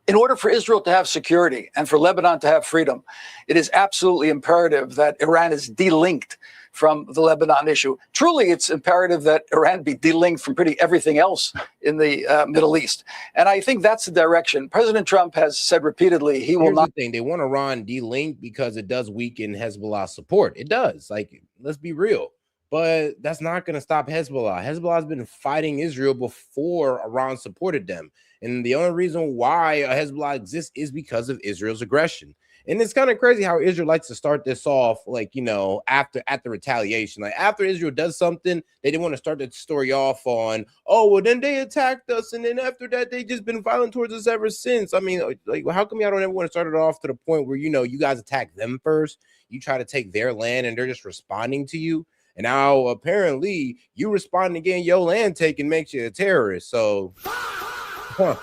in order for Israel to have security and for Lebanon to have freedom, it is absolutely imperative that Iran is delinked from the Lebanon issue. Truly, it's imperative that Iran be delinked from pretty everything else in the Middle East. And I think that's the direction. President Trump has said repeatedly he will not. They want Iran delinked because it does weaken Hezbollah support. It does. Like, let's be real. But that's not going to stop Hezbollah. Hezbollah has been fighting Israel before Iran supported them. And the only reason why Hezbollah exists is because of Israel's aggression. And it's kind of crazy how Israel likes to start this off, like, you know, after retaliation. Like, after Israel does something, they didn't want to start the story off on, oh, well, then they attacked us. And then after that, they just been violent towards us ever since. I mean, like, how come y'all don't ever want to start it off to the point where, you know, you guys attack them first, you try to take their land, and they're just responding to you? And now, apparently, you responding again, your land taken makes you a terrorist. So, not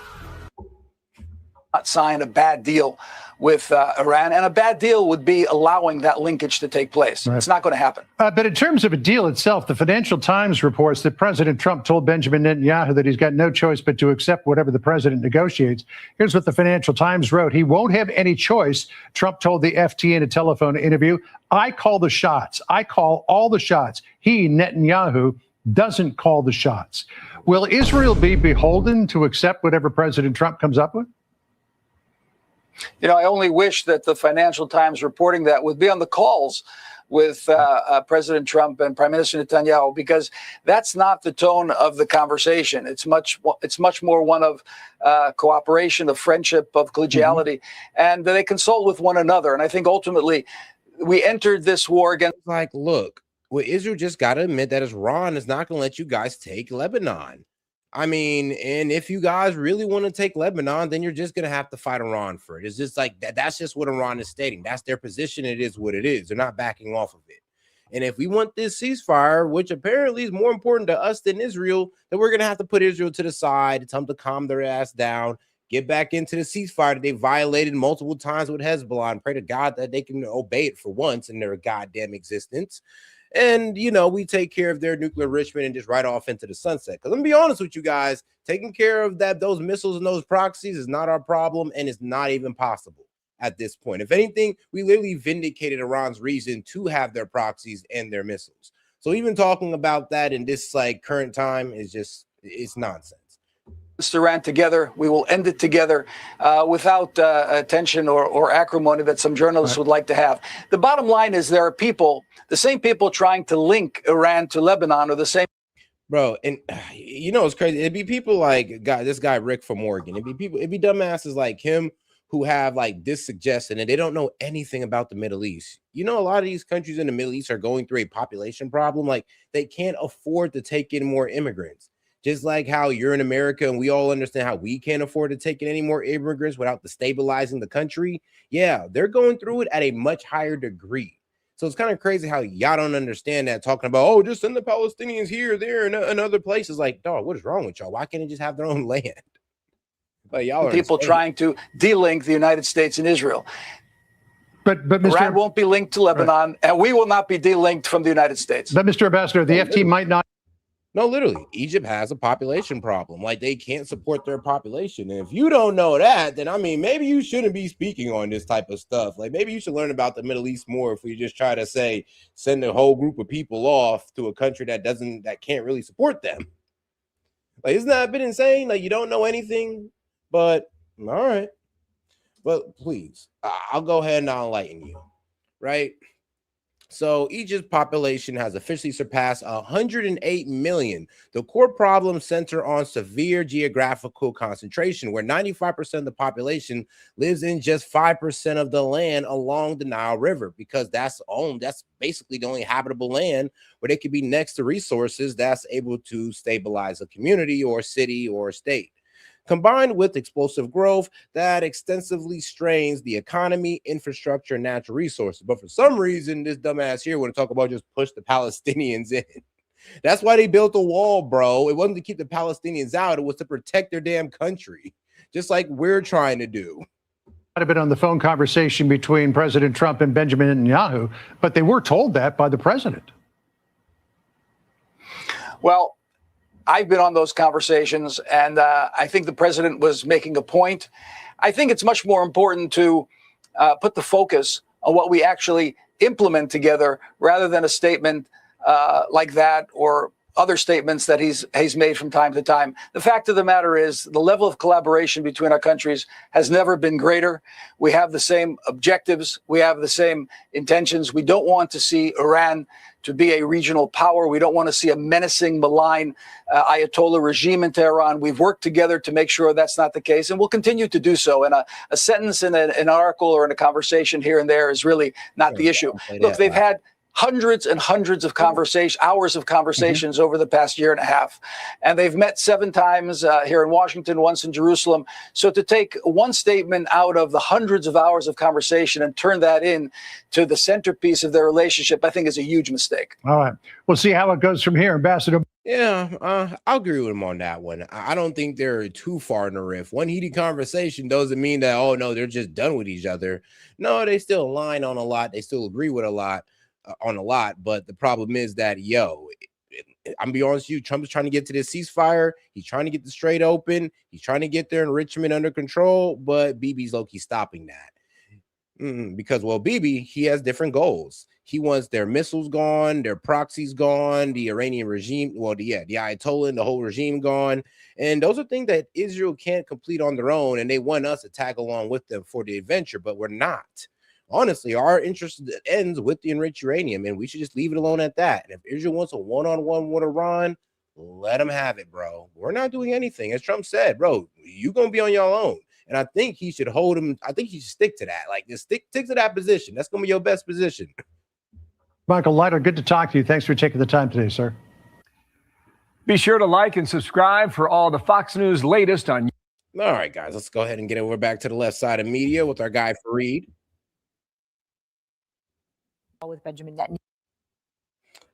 sign a bad deal with Iran, and a bad deal would be allowing that linkage to take place. Right. It's not going to happen. But in terms of a deal itself, the Financial Times reports that President Trump told Benjamin Netanyahu that he's got no choice but to accept whatever the president negotiates. Here's what the Financial Times wrote. He won't have any choice, Trump told the FT in a telephone interview. I call the shots. I call all the shots. He, Netanyahu, doesn't call the shots. Will Israel be beholden to accept whatever President Trump comes up with? You know, I only wish that the Financial Times reporting that would be on the calls with President Trump and Prime Minister Netanyahu, because that's not the tone of the conversation. It's much more one of cooperation, of friendship, of collegiality, and they consult with one another. And I think ultimately we entered this war against. Like, look, well, Israel just got to admit that Iran is not going to let you guys take Lebanon. I mean, and if you guys really want to take Lebanon, then you're just going to have to fight Iran for it. It's just like that. That's just what Iran is stating. That's their position. It is what it is. They're not backing off of it. And if we want this ceasefire, which apparently is more important to us than Israel, then we're going to have to put Israel to the side, tell them to calm their ass down, get back into the ceasefire that they violated multiple times with Hezbollah, and pray to God that they can obey it for once in their goddamn existence. And, you know, we take care of their nuclear enrichment and just ride off into the sunset. Because let me be honest with you guys, taking care of those missiles and those proxies is not our problem, and it's not even possible at this point. If anything, we literally vindicated Iran's reason to have their proxies and their missiles. So even talking about that in this like current time is just, it's nonsense. Iran together. We will end it together without tension or acrimony that some journalists would like to have. The bottom line is there are people, the same people trying to link Iran to Lebanon, or the same. Bro, and you know, it's crazy. It'd be people like this guy Rick from Oregon. It'd be dumbasses like him who have like this suggestion and they don't know anything about the Middle East. You know, a lot of these countries in the Middle East are going through a population problem. Like they can't afford to take in more immigrants. Just like how you're in America and we all understand how we can't afford to take in any more immigrants without destabilizing the country. Yeah, they're going through it at a much higher degree. So it's kind of crazy how y'all don't understand that, talking about, oh, just send the Palestinians here, there, and other places. Like, dog, what is wrong with y'all? Why can't they just have their own land? But y'all are people trying to de-link the United States and Israel. But Iran won't be linked to Lebanon, and we will not be de-linked from the United States. But Mr. Ambassador, the FT might not. No, literally, Egypt has a population problem. Like they can't support their population. And if you don't know that, then I mean, maybe you shouldn't be speaking on this type of stuff. Like maybe you should learn about the Middle East more if we just try to say send a whole group of people off to a country that can't really support them. Like, isn't that a bit insane? Like you don't know anything, but all right. But please, I'll go ahead and I'll enlighten you, right? So Egypt's population has officially surpassed 108 million. The core problems center on severe geographical concentration, where 95% of the population lives in just 5% of the land along the Nile River, because that's basically the only habitable land where they could be next to resources that's able to stabilize a community or city or state. Combined with explosive growth that extensively strains the economy, infrastructure, and natural resources. But for some reason, this dumbass here want to talk about just push the Palestinians in. That's why they built a wall, bro. It wasn't to keep the Palestinians out. It was to protect their damn country, just like we're trying to do. Might have been on the phone conversation between President Trump and Benjamin Netanyahu, but they were told that by the president. Well, I've been on those conversations, and I think the president was making a point. I think it's much more important to put the focus on what we actually implement together rather than a statement like that or other statements that he's made from time to time. The fact of the matter is the level of collaboration between our countries has never been greater. We have the same objectives. We have the same intentions. We don't want to see Iran to be a regional power. We don't want to see a menacing, malign Ayatollah regime in Tehran. We've worked together to make sure that's not the case, and we'll continue to do so. And a sentence in an article or in a conversation here and there is really not the issue. Look, they've had hundreds and hundreds of hours of conversations over the past year and a half. And they've met 7 times here in Washington, once in Jerusalem. So to take one statement out of the hundreds of hours of conversation and turn that in to the centerpiece of their relationship, I think is a huge mistake. All right. We'll see how it goes from here, Ambassador. Yeah, I'll agree with him on that one. I don't think they're too far in the rift. One heated conversation doesn't mean that, oh, no, they're just done with each other. No, they still align on a lot. They still agree with a lot. But the problem is that, I'm be honest with you, Trump is trying to get to this ceasefire. He's trying to get the Strait open. He's trying to get their enrichment under control, but Bibi's low-key stopping that. Because, well, Bibi, he has different goals. He wants their missiles gone, their proxies gone, the Iranian regime, the Ayatollah and the whole regime gone. And those are things that Israel can't complete on their own, and they want us to tag along with them for the adventure, but we're not. Honestly, our interest ends with the enriched uranium, and we should just leave it alone at that. And if Israel wants a one-on-one with Iran, let them have it, bro. We're not doing anything. As Trump said, bro, you're going to be on your own. And I think he should hold him. I think he should stick to that. Like, just stick to that position. That's going to be your best position. Michael Leiter, good to talk to you. Thanks for taking the time today, sir. Be sure to like and subscribe for all the Fox News latest on. All right, guys, let's go ahead and get over back to the left side of media with our guy Fareed. With Benjamin Netanyahu.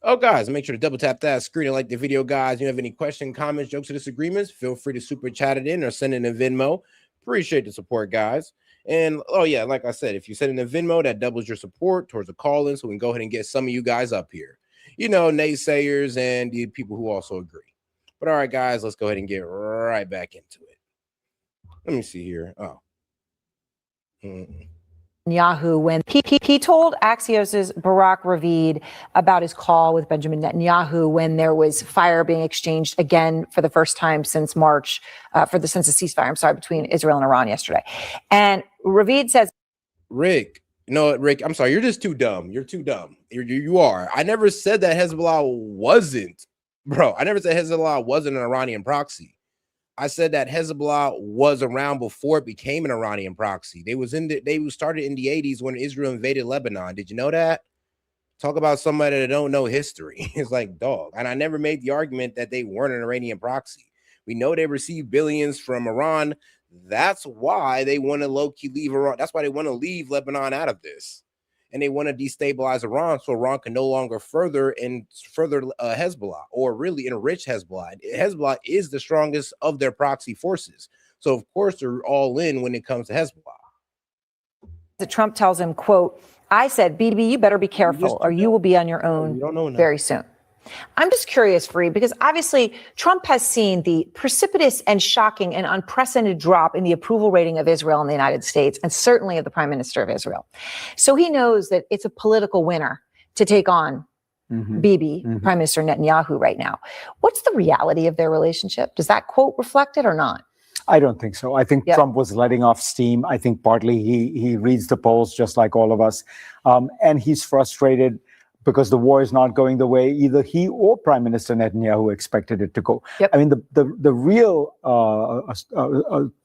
Oh, guys, make sure to double tap that screen and like the video, guys. You have any questions, comments, jokes, or disagreements? Feel free to super chat it in or send it in Venmo. Appreciate the support, guys. And oh yeah, like I said, if you send it in Venmo, that doubles your support towards the call-in, so we can go ahead and get some of you guys up here. You know, naysayers and the people who also agree. But all right, guys, let's go ahead and get right back into it. Let me see here. Oh. Netanyahu when he told Axios's Barak Ravid about his call with Benjamin Netanyahu when there was fire being exchanged again for the first time since March, since the ceasefire, I'm sorry, between Israel and Iran yesterday. And Ravid says, Rick, you know what, Rick, I'm sorry, you're just too dumb. You're too dumb. You are. I never said that Hezbollah wasn't, bro. I never said Hezbollah wasn't an Iranian proxy. I said that Hezbollah was around before it became an Iranian proxy. They started in the 80s when Israel invaded Lebanon. Did you know that? Talk about somebody that don't know history. It's like, dog. And I never made the argument that they weren't an Iranian proxy. We know they received billions from Iran. That's why they want to low-key leave Iran. That's why they want to leave Lebanon out of this. And they want to destabilize Iran so Iran can no longer further Hezbollah, or really enrich Hezbollah. Hezbollah is the strongest of their proxy forces. So, of course, they're all in when it comes to Hezbollah. Trump tells him, quote, I said, BB, you better be careful or you will be on your own very soon. I'm just curious, Fareed, because obviously Trump has seen the precipitous and shocking and unprecedented drop in the approval rating of Israel in the United States, and certainly of the Prime Minister of Israel. So he knows that it's a political winner to take on Bibi, Prime Minister Netanyahu right now. What's the reality of their relationship? Does that quote reflect it or not? I don't think so. I think Trump was letting off steam. I think partly he reads the polls just like all of us. And he's frustrated because the war is not going the way either he or Prime Minister Netanyahu expected it to go. I mean, the real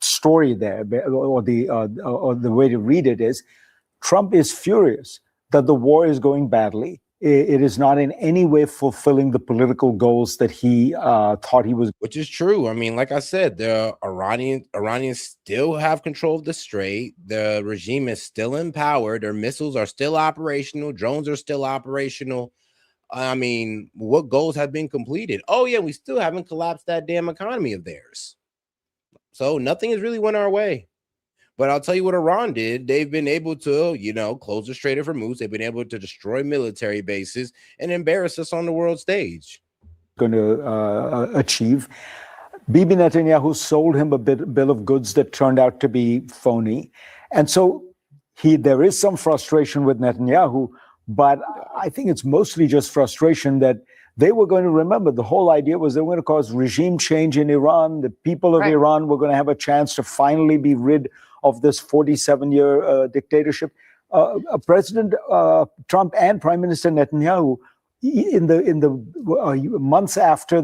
story there, or the way to read it is, Trump is furious that the war is going badly. It is not in any way fulfilling the political goals that he thought he was. Which is true. I mean, like I said, the Iranians still have control of the Strait. The regime is still in power. Their missiles are still operational. Drones are still operational. I mean, what goals have been completed? Oh, yeah, we still haven't collapsed that damn economy of theirs. So nothing has really went our way. But I'll tell you what Iran did. They've been able to, close the Strait of Hormuz. They've been able to destroy military bases and embarrass us on the world stage. Going to achieve. Bibi Netanyahu sold him a bill of goods that turned out to be phony. And so there is some frustration with Netanyahu, but I think it's mostly just frustration that they were going to remember. The whole idea was they were going to cause regime change in Iran. The people of Iran were going to have a chance to finally be rid of this 47-year dictatorship. President Trump and Prime Minister Netanyahu, in the months after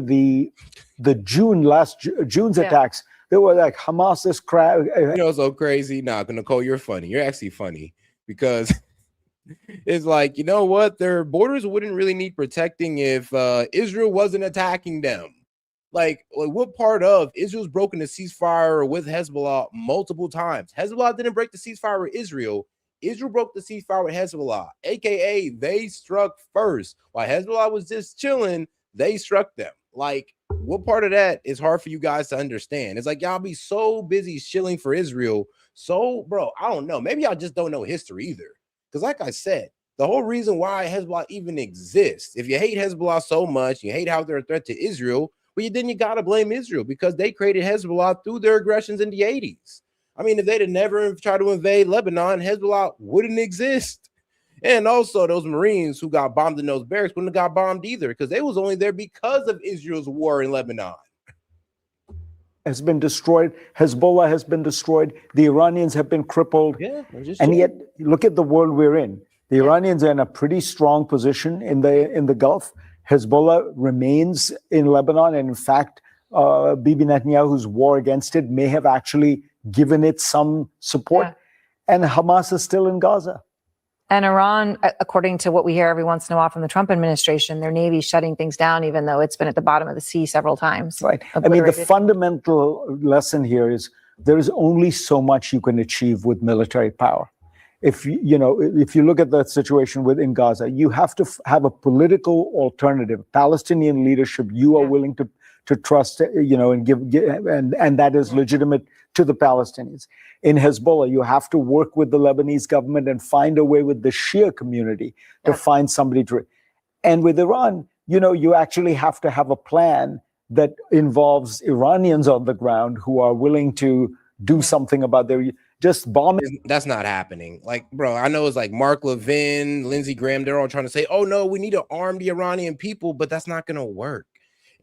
June's attacks, they were like, Hamas is crap. So crazy. Nah, Nicole, you're funny. You're actually funny because it's like, you know what? Their borders wouldn't really need protecting if Israel wasn't attacking them. Like, what part of Israel's broken the ceasefire with Hezbollah multiple times? Hezbollah didn't break the ceasefire with Israel. Israel broke the ceasefire with Hezbollah, aka they struck first. While Hezbollah was just chilling, they struck them. Like, what part of that is hard for you guys to understand? It's like y'all be so busy chilling for Israel. So, bro, I don't know. Maybe y'all just don't know history either. Because like I said, the whole reason why Hezbollah even exists, if you hate Hezbollah so much, you hate how they're a threat to Israel, well, then you got to blame Israel because they created Hezbollah through their aggressions in the 80s. I mean, if they'd have never tried to invade Lebanon, Hezbollah wouldn't exist. And also those Marines who got bombed in those barracks wouldn't have got bombed either because they was only there because of Israel's war in Lebanon. Has been destroyed. Hezbollah has been destroyed. The Iranians have been crippled. And yet, look at the world we're in. The Iranians are in a pretty strong position in the Gulf. Hezbollah remains in Lebanon, and in fact, Bibi Netanyahu's war against it may have actually given it some support. And Hamas is still in Gaza. And Iran, according to what we hear every once in a while from the Trump administration, their Navy's shutting things down, even though it's been at the bottom of the sea several times. Right. I mean, the fundamental lesson here is there is only so much you can achieve with military power. If you look at the situation within Gaza, you have to have a political alternative, Palestinian leadership you are willing to trust, and give and that is legitimate to the Palestinians. In Hezbollah, you have to work with the Lebanese government and find a way with the Shia community to find somebody to. And with Iran, you actually have to have a plan that involves Iranians on the ground who are willing to do something about their just bombing. That's not happening. Like, bro, I know it's like Mark Levin, Lindsey Graham, they're all trying to say, oh no, we need to arm the Iranian people, but that's not going to work.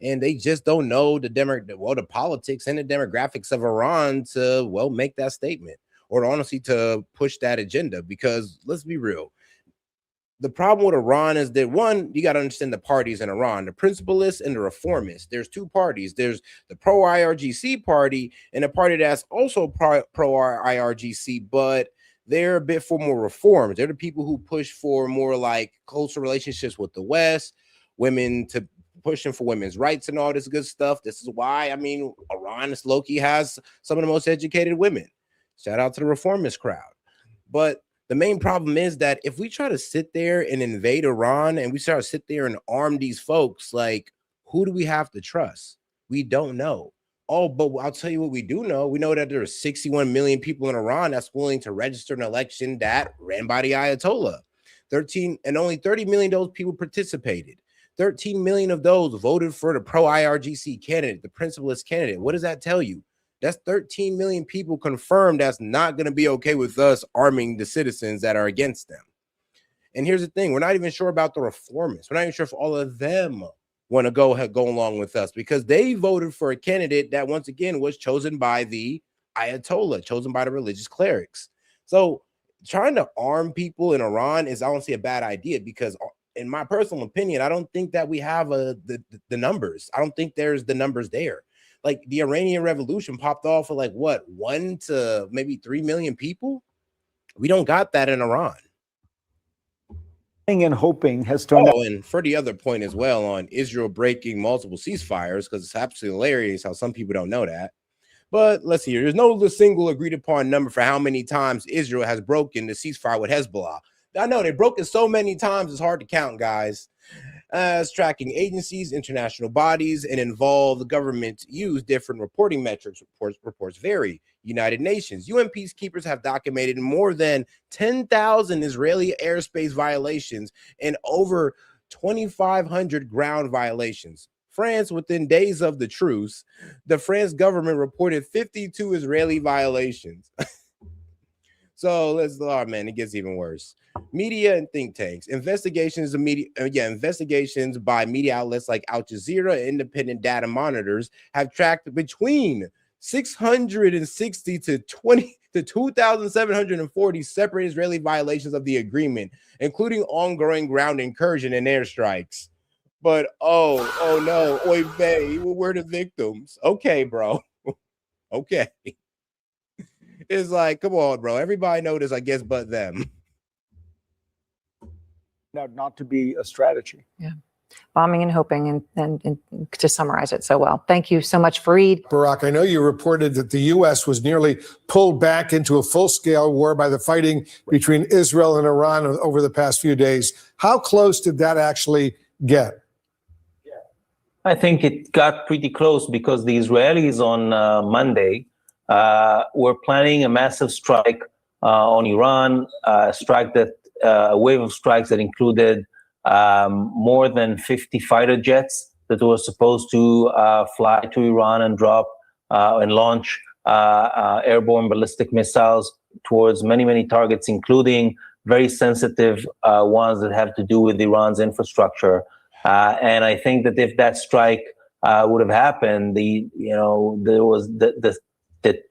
And they just don't know the politics and the demographics of Iran to, make that statement or honestly to push that agenda. Because let's be real. The problem with Iran is that, one, you got to understand the parties in Iran, the principalists and the reformists. There's two parties. There's the pro-IRGC party and a party that's also pro-IRGC, but they're a bit for more reforms. They're the people who push for more like closer relationships with the West, pushing for women's rights and all this good stuff. This is why, Iran, low-key has some of the most educated women. Shout out to the reformist crowd. But the main problem is that if we try to sit there and invade Iran and we start to sit there and arm these folks, like, who do we have to trust? We don't know. Oh, but I'll tell you what we do know. We know that there are 61 million people in Iran that's willing to register an election that ran by the Ayatollah. Only 30 million of those people participated. 13 million of those voted for the pro-IRGC candidate, the principalist candidate. What does that tell you? That's 13 million people confirmed that's not going to be okay with us arming the citizens that are against them. And here's the thing. We're not even sure about the reformists. We're not even sure if all of them want to go along with us because they voted for a candidate that, once again, was chosen by the Ayatollah, chosen by the religious clerics. So trying to arm people in Iran is honestly a bad idea because, in my personal opinion, I don't think that we have the numbers. I don't think there's the numbers there. Like the Iranian Revolution popped off of 1 to maybe 3 million people. We don't got that in Iran. And hoping has turned out. And for the other point as well on Israel breaking multiple ceasefires, because it's absolutely hilarious how some people don't know that. But let's see here. There's no single agreed upon number for how many times Israel has broken the ceasefire with Hezbollah. I know they broke it so many times, it's hard to count, guys. As tracking agencies, international bodies, and involved governments use different reporting metrics. Reports vary. United Nations, UN peacekeepers have documented more than 10,000 Israeli airspace violations and over 2,500 ground violations. France, within days of the truce, the French government reported 52 Israeli violations. So it gets even worse. Media and think tanks, investigations by media outlets like Al Jazeera and independent data monitors have tracked between 660 to 2,740 separate Israeli violations of the agreement, including ongoing ground incursion and airstrikes. But oh no, oy vey, we're the victims. Okay, bro. Okay. It's like, come on, bro. Everybody know this, I guess, but them. Not to be a strategy. Yeah. Bombing and hoping, and to summarize it so well. Thank you so much, Fareed. Barack, I know you reported that the U.S. was nearly pulled back into a full-scale war by the fighting between Israel and Iran over the past few days. How close did that actually get? I think it got pretty close because the Israelis on Monday were planning a massive strike on Iran, a wave of strikes that included more than 50 fighter jets that were supposed to fly to Iran and drop and launch airborne ballistic missiles towards many, many targets, including very sensitive ones that have to do with Iran's infrastructure. And I think that if that strike would have happened, there was the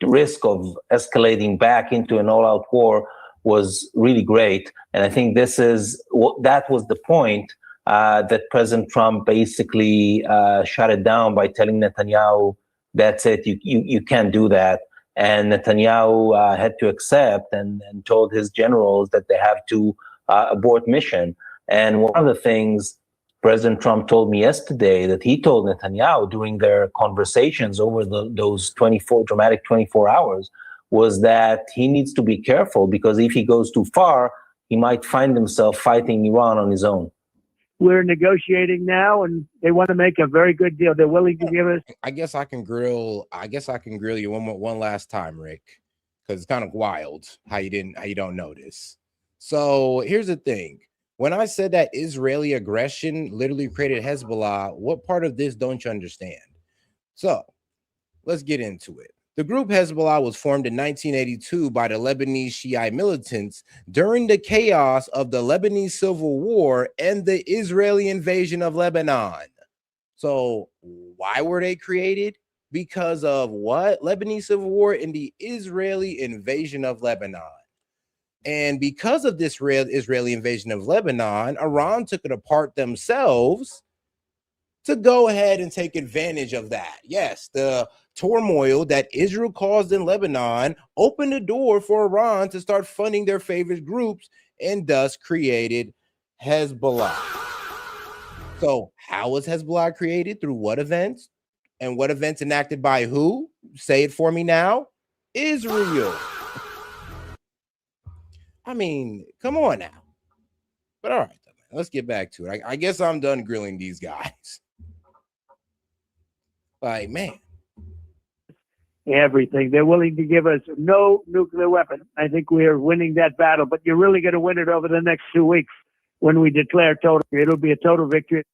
risk of escalating back into an all-out war was really great. And I think that was the point that President Trump basically shut it down by telling Netanyahu, that's it, you can't do that. And Netanyahu had to accept and told his generals that they have to abort mission. And one of the things President Trump told me yesterday that he told Netanyahu during their conversations over those dramatic 24 hours was that he needs to be careful, because if he goes too far, he might find himself fighting Iran on his own. We're negotiating now, and they want to make a very good deal. They're willing to give us. I guess I can grill you one last time, Rick, because it's kind of wild how you don't know this. So here's the thing. When I said that Israeli aggression literally created Hezbollah, what part of this don't you understand? So let's get into it. The group Hezbollah was formed in 1982 by the Lebanese Shiite militants during the chaos of the Lebanese Civil War and the Israeli invasion of Lebanon. So why were they created? Because of what? Lebanese Civil War and the Israeli invasion of Lebanon. And because of this Israeli invasion of Lebanon, Iran took it apart themselves to go ahead and take advantage of that. Yes, the turmoil that Israel caused in Lebanon opened the door for Iran to start funding their favorite groups and thus created Hezbollah. So how was Hezbollah created? Through what events? And what events enacted by who? Say it for me now. Israel. I mean, come on now. But all right, let's get back to it. I guess I'm done grilling these guys. Like, man. Everything. They're willing to give us no nuclear weapon. I think we are winning that battle, but you're really going to win it over the next 2 weeks when we declare total. It'll be a total victory.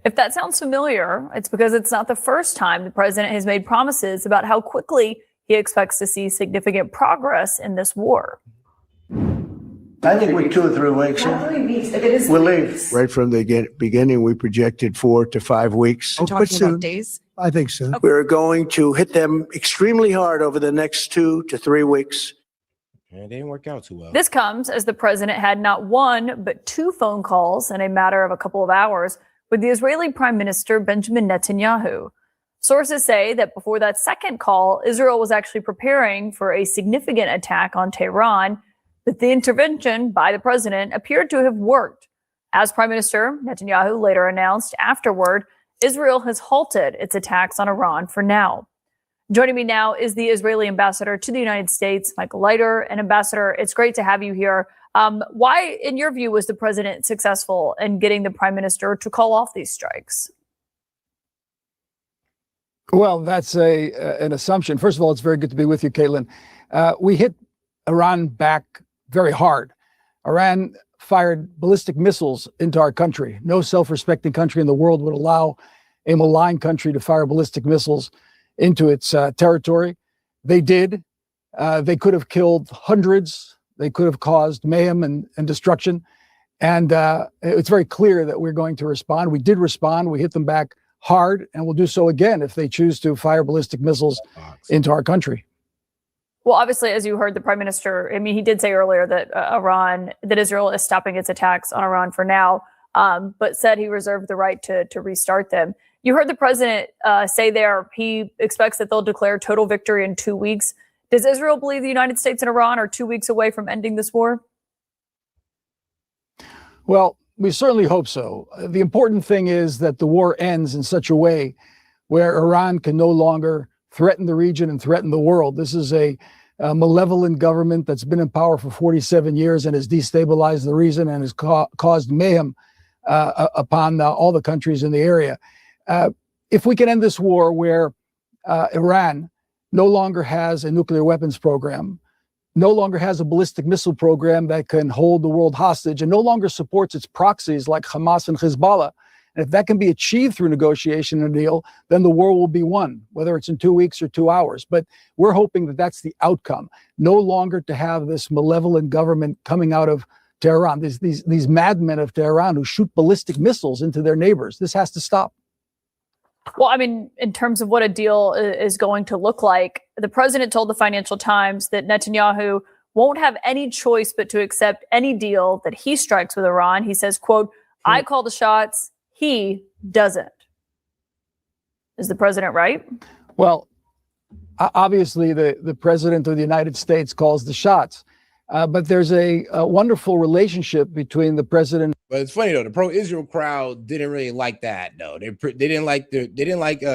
If that sounds familiar, it's because it's not the first time the president has made promises about how quickly he expects to see significant progress in this war. I think we're 2 or 3 weeks. We'll leave. Right from the beginning, we projected 4 to 5 weeks. I'm talking about days? I think so. Okay. We're going to hit them extremely hard over the next 2 to 3 weeks. And it didn't work out too well. This comes as the president had not 1, but 2 phone calls in a matter of a couple of hours with the Israeli Prime Minister Benjamin Netanyahu. Sources say that before that second call, Israel was actually preparing for a significant attack on Tehran, but the intervention by the president appeared to have worked. As Prime Minister Netanyahu later announced afterward, Israel has halted its attacks on Iran for now. Joining me now is the Israeli ambassador to the United States, Michael Leiter. And Ambassador, it's great to have you here. Why, in your view, was the president successful in getting the prime minister to call off these strikes? Well, that's an assumption. First of all, it's very good to be with you, Caitlin. We hit Iran back very hard. Iran fired ballistic missiles into our country. No self-respecting country in the world would allow a malign country to fire ballistic missiles into its territory. They did. They could have killed hundreds. They could have caused mayhem and destruction. And it's very clear that we're going to respond. We did respond. We hit them back hard, and we'll do so again if they choose to fire ballistic missiles into our country. Well, obviously, as you heard the prime minister, I mean, he did say earlier that that Israel is stopping its attacks on Iran for now, but said he reserved the right to restart them. You heard the president say there he expects that they'll declare total victory in 2 weeks. Does Israel believe the United States and Iran are 2 weeks away from ending this war? Well, we certainly hope so. The important thing is that the war ends in such a way where Iran can no longer threaten the region and threaten the world. This is a malevolent government that's been in power for 47 years and has destabilized the region and has caused mayhem upon all the countries in the area. If we can end this war where Iran no longer has a nuclear weapons program, no longer has a ballistic missile program that can hold the world hostage, and no longer supports its proxies like Hamas and Hezbollah. And if that can be achieved through negotiation and a deal, then the war will be won, whether it's in 2 weeks or 2 hours. But we're hoping that that's the outcome. No longer to have this malevolent government coming out of Tehran, these madmen of Tehran who shoot ballistic missiles into their neighbors. This has to stop. Well, I mean, in terms of what a deal is going to look like, the president told the Financial Times that Netanyahu won't have any choice but to accept any deal that he strikes with Iran. He says, quote, I call the shots, he doesn't. Is the president right? Well, obviously, the president of the United States calls the shots. But there's a wonderful relationship between the president. But it's funny though, the pro-Israel crowd didn't really like that though. They didn't like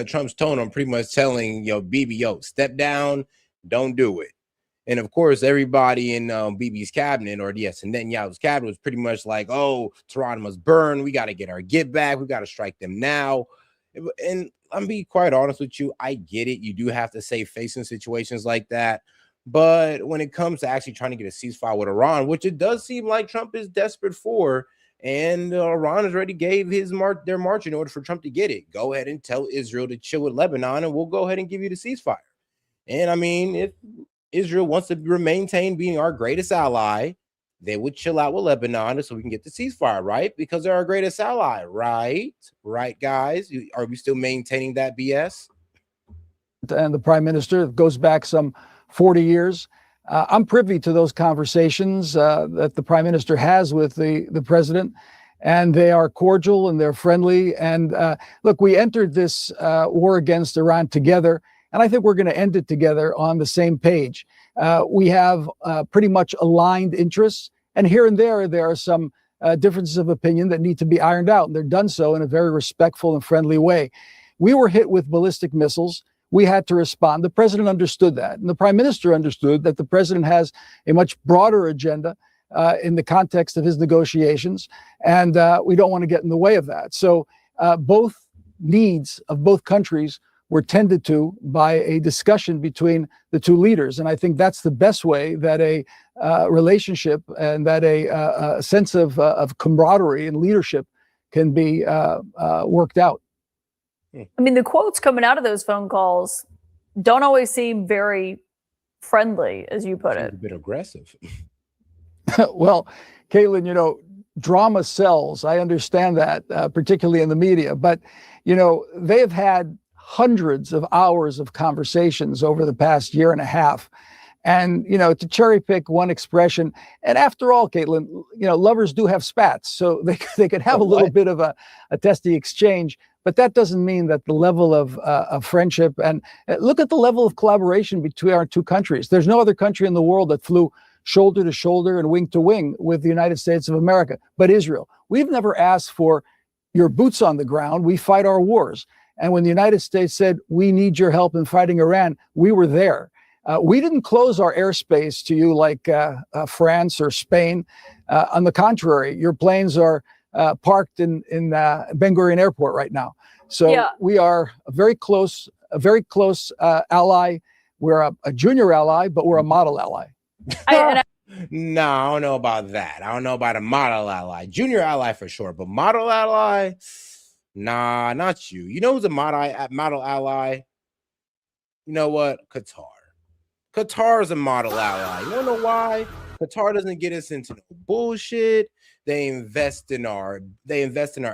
Trump's tone on pretty much telling Bibi, step down, don't do it. And of course, everybody in Bibi's cabinet, or yes, Netanyahu's cabinet, was pretty much like, "Oh, Tehran must burn. We got to get our get back. We got to strike them now." And I'm being quite honest with you. I get it. You do have to save face in situations like that. But when it comes to actually trying to get a ceasefire with Iran, which it does seem like Trump is desperate for, and Iran has already gave their march in order for Trump to get it. Go ahead and tell Israel to chill with Lebanon, and we'll go ahead and give you the ceasefire. And I mean, if Israel wants to maintain being our greatest ally, they would chill out with Lebanon so we can get the ceasefire, right? Because they're our greatest ally, right? Right, guys? Are we still maintaining that BS? And the prime minister goes back some 40 years. I'm privy to those conversations that the prime minister has with the president, and they are cordial and they're friendly. And look, we entered this war against Iran together, and I think we're going to end it together on the same page. We have pretty much aligned interests, and here and there are some differences of opinion that need to be ironed out, and they're done so in a very respectful and friendly way. We were hit with ballistic missiles. We had to respond. The president understood that, and the prime minister understood that the president has a much broader agenda in the context of his negotiations, and we don't want to get in the way of that. So both needs of both countries were tended to by a discussion between the two leaders, and I think that's the best way that a relationship and that a sense of camaraderie and leadership can be worked out. I mean, the quotes coming out of those phone calls don't always seem very friendly, as you put it. A bit aggressive. Well, Caitlin, drama sells. I understand that, particularly in the media. But, they have had hundreds of hours of conversations over the past year and a half. And, to cherry pick one expression, and after all, Caitlin, lovers do have spats. So they could have a little bit of a testy exchange. But that doesn't mean that the level of friendship, and look at the level of collaboration between our two countries. There's no other country in the world that flew shoulder to shoulder and wing to wing with the United States of America, but Israel. We've never asked for your boots on the ground. We fight our wars. And when the United States said, we need your help in fighting Iran, we were there. We didn't close our airspace to you like France or Spain. On the contrary, your planes are parked in Ben Gurion Airport right now. So we are a very close ally. We're a junior ally, but we're a model ally. No, I don't know about that. I don't know about a model ally. Junior ally for sure, but model ally? Nah, not you. You know who's a model ally? You know what? Qatar. Qatar is a model ally. You don't know why? Qatar doesn't get us into no bullshit. They invest in our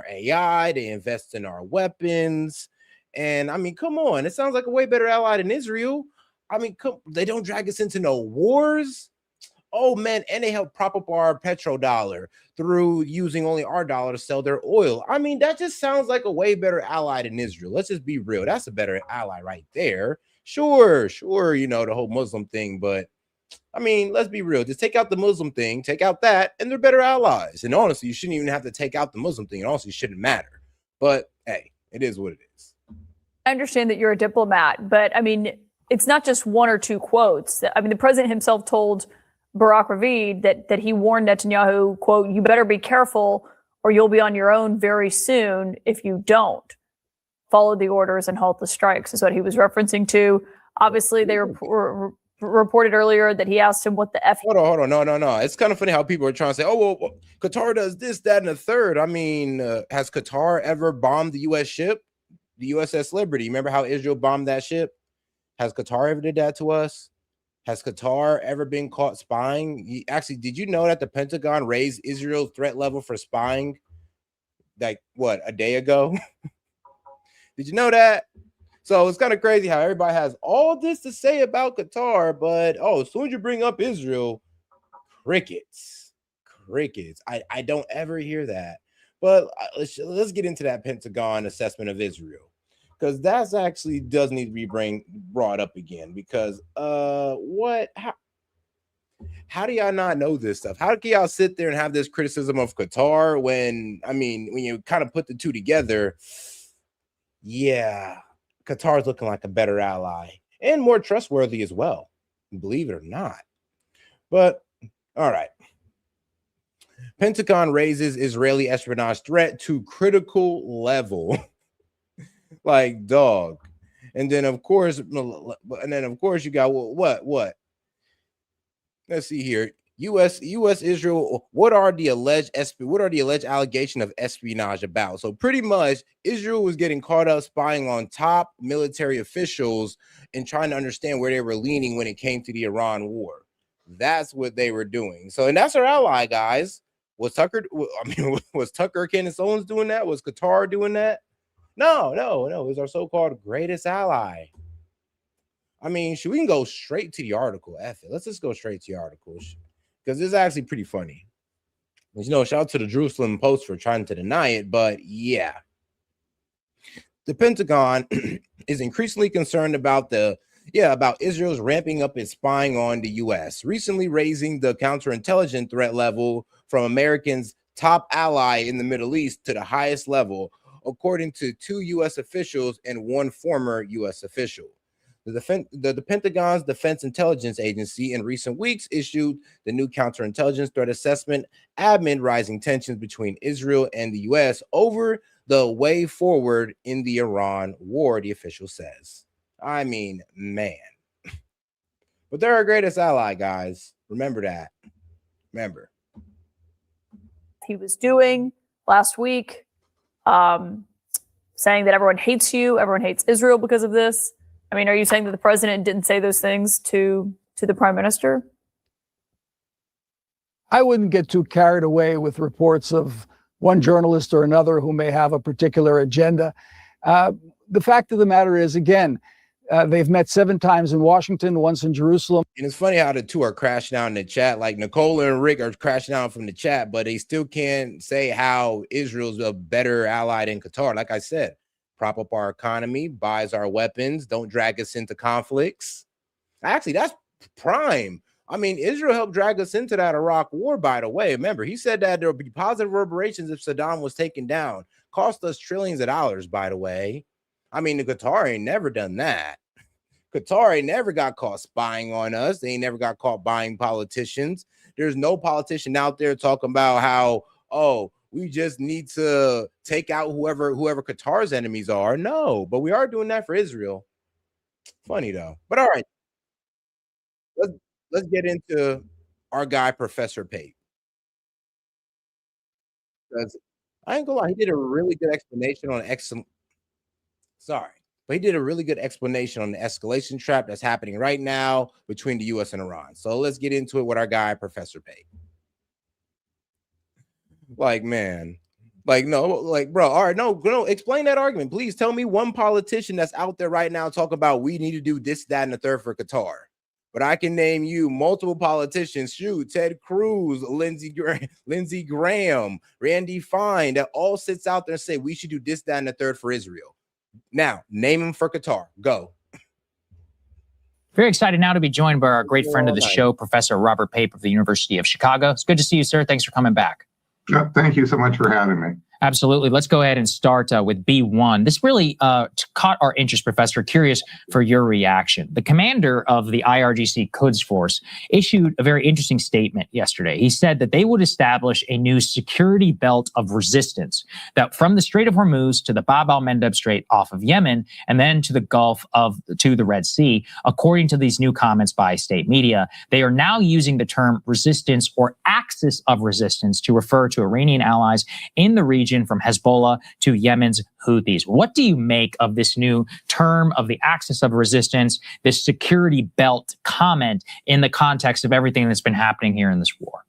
AI, they invest in our weapons. And I mean, come on, it sounds like a way better ally than Israel. I mean, they don't drag us into no wars. Oh man, and they help prop up our petrodollar through using only our dollar to sell their oil. I mean, that just sounds like a way better ally than Israel. Let's just be real. That's a better ally right there. Sure, the whole Muslim thing, but I mean, let's be real. Just take out the Muslim thing, take out that, and they're better allies. And honestly, you shouldn't even have to take out the Muslim thing. It honestly shouldn't matter. But hey, it is what it is. I understand that you're a diplomat, but I mean, it's not just one or two quotes. I mean, the president himself told Barack Ravid that he warned Netanyahu, quote, "You better be careful or you'll be on your own very soon if you don't follow the orders and halt the strikes," is what he was referencing to. Obviously, they reported earlier that he asked him what the F. Hold on. No. It's kind of funny how people are trying to say, oh, well, Qatar does this, that, and the third. I mean, has Qatar ever bombed the U.S. ship? The USS Liberty. Remember how Israel bombed that ship? Has Qatar ever did that to us? Has Qatar ever been caught spying? Actually, did you know that the Pentagon raised Israel's threat level for spying like, a day ago? Did you know that? So it's kind of crazy how everybody has all this to say about Qatar, but as soon as you bring up Israel, crickets. I don't ever hear that. But let's get into that Pentagon assessment of Israel, because that's actually does need to be brought up again. Because How do y'all not know this stuff? How can y'all sit there and have this criticism of Qatar when, I mean, when you kind of put the two together, yeah, Qatar's looking like a better ally and more trustworthy as well, believe it or not. But all right. Pentagon raises Israeli espionage threat to critical level. Like, dog. And then of course you got what? Let's see here. U.S. Israel. What are the alleged allegation of espionage about? So pretty much Israel was getting caught up spying on top military officials and trying to understand where they were leaning when it came to the Iran war. That's what they were doing. So, and that's our ally, guys. Was Tucker Candace Owens doing that? Was Qatar doing that? No. It was our so-called greatest ally. I mean, we can go straight to the article. F it. Let's just go straight to the article because it's actually pretty funny. You know, shout out to the Jerusalem Post for trying to deny it, but yeah. The Pentagon is increasingly concerned about Israel's ramping up its spying on the U.S., recently raising the counterintelligence threat level from Americans' top ally in the Middle East to the highest level, according to 2 U.S. officials and 1 former U.S. official. The Pentagon's Defense Intelligence Agency in recent weeks issued the new counterintelligence threat assessment amid rising tensions between Israel and the U.S. over the way forward in the Iran war, the official says. I mean, man. But they're our greatest ally, guys. Remember that. Remember. He was doing last week, saying that everyone hates you, everyone hates Israel because of this. I mean, are you saying that the president didn't say those things to the prime minister? I wouldn't get too carried away with reports of one journalist or another who may have a particular agenda. The fact of the matter is, again, they've met 7 times in Washington, once in Jerusalem. And it's funny how the two are crashing out in the chat. Like Nicole and Rick are crashing out from the chat, but they still can't say how Israel's a better ally than Qatar. Like I said, prop up our economy, buys our weapons, don't drag us into conflicts. Actually, that's prime. I mean, Israel helped drag us into that Iraq war, by the way. Remember, he said that there would be positive reverberations if Saddam was taken down. Cost us trillions of dollars, by the way. I mean, the Qatar ain't never done that. Qatar ain't never got caught spying on us. They ain't never got caught buying politicians. There's no politician out there talking about how, oh, we just need to take out whoever Qatar's enemies are. No, but we are doing that for Israel. Funny though. But all right, let's get into our guy, Professor Pate. Because I ain't gonna lie, he did a really good explanation on but he did a really good explanation on the escalation trap that's happening right now between the U.S. and Iran. So let's get into it with our guy, Professor Pate. Like, man, like, no, like, bro, all right, no, explain that argument. Please tell me one politician that's out there right now talking about we need to do this, that, and the third for Qatar. But I can name you multiple politicians, shoot, Ted Cruz, Lindsey Graham, Randy Fine, that all sits out there and say we should do this, that, and the third for Israel. Now, name him for Qatar. Go. Very excited now to be joined by our great friend of the show, Professor Robert Pape of the University of Chicago. It's good to see you, sir. Thanks for coming back. Thank you so much for having me. Absolutely. Let's go ahead and start with B1. This really caught our interest, Professor. Curious for your reaction. The commander of the IRGC Quds Force issued a very interesting statement yesterday. He said that they would establish a new security belt of resistance that from the Strait of Hormuz to the Bab al-Mandeb Strait off of Yemen, and then to the Gulf to the Red Sea. According to these new comments by state media, they are now using the term resistance or axis of resistance to refer to Iranian allies in the region from Hezbollah to Yemen's Houthis. What do you make of this new term of the axis of resistance, this security belt comment in the context of everything that's been happening here in this war?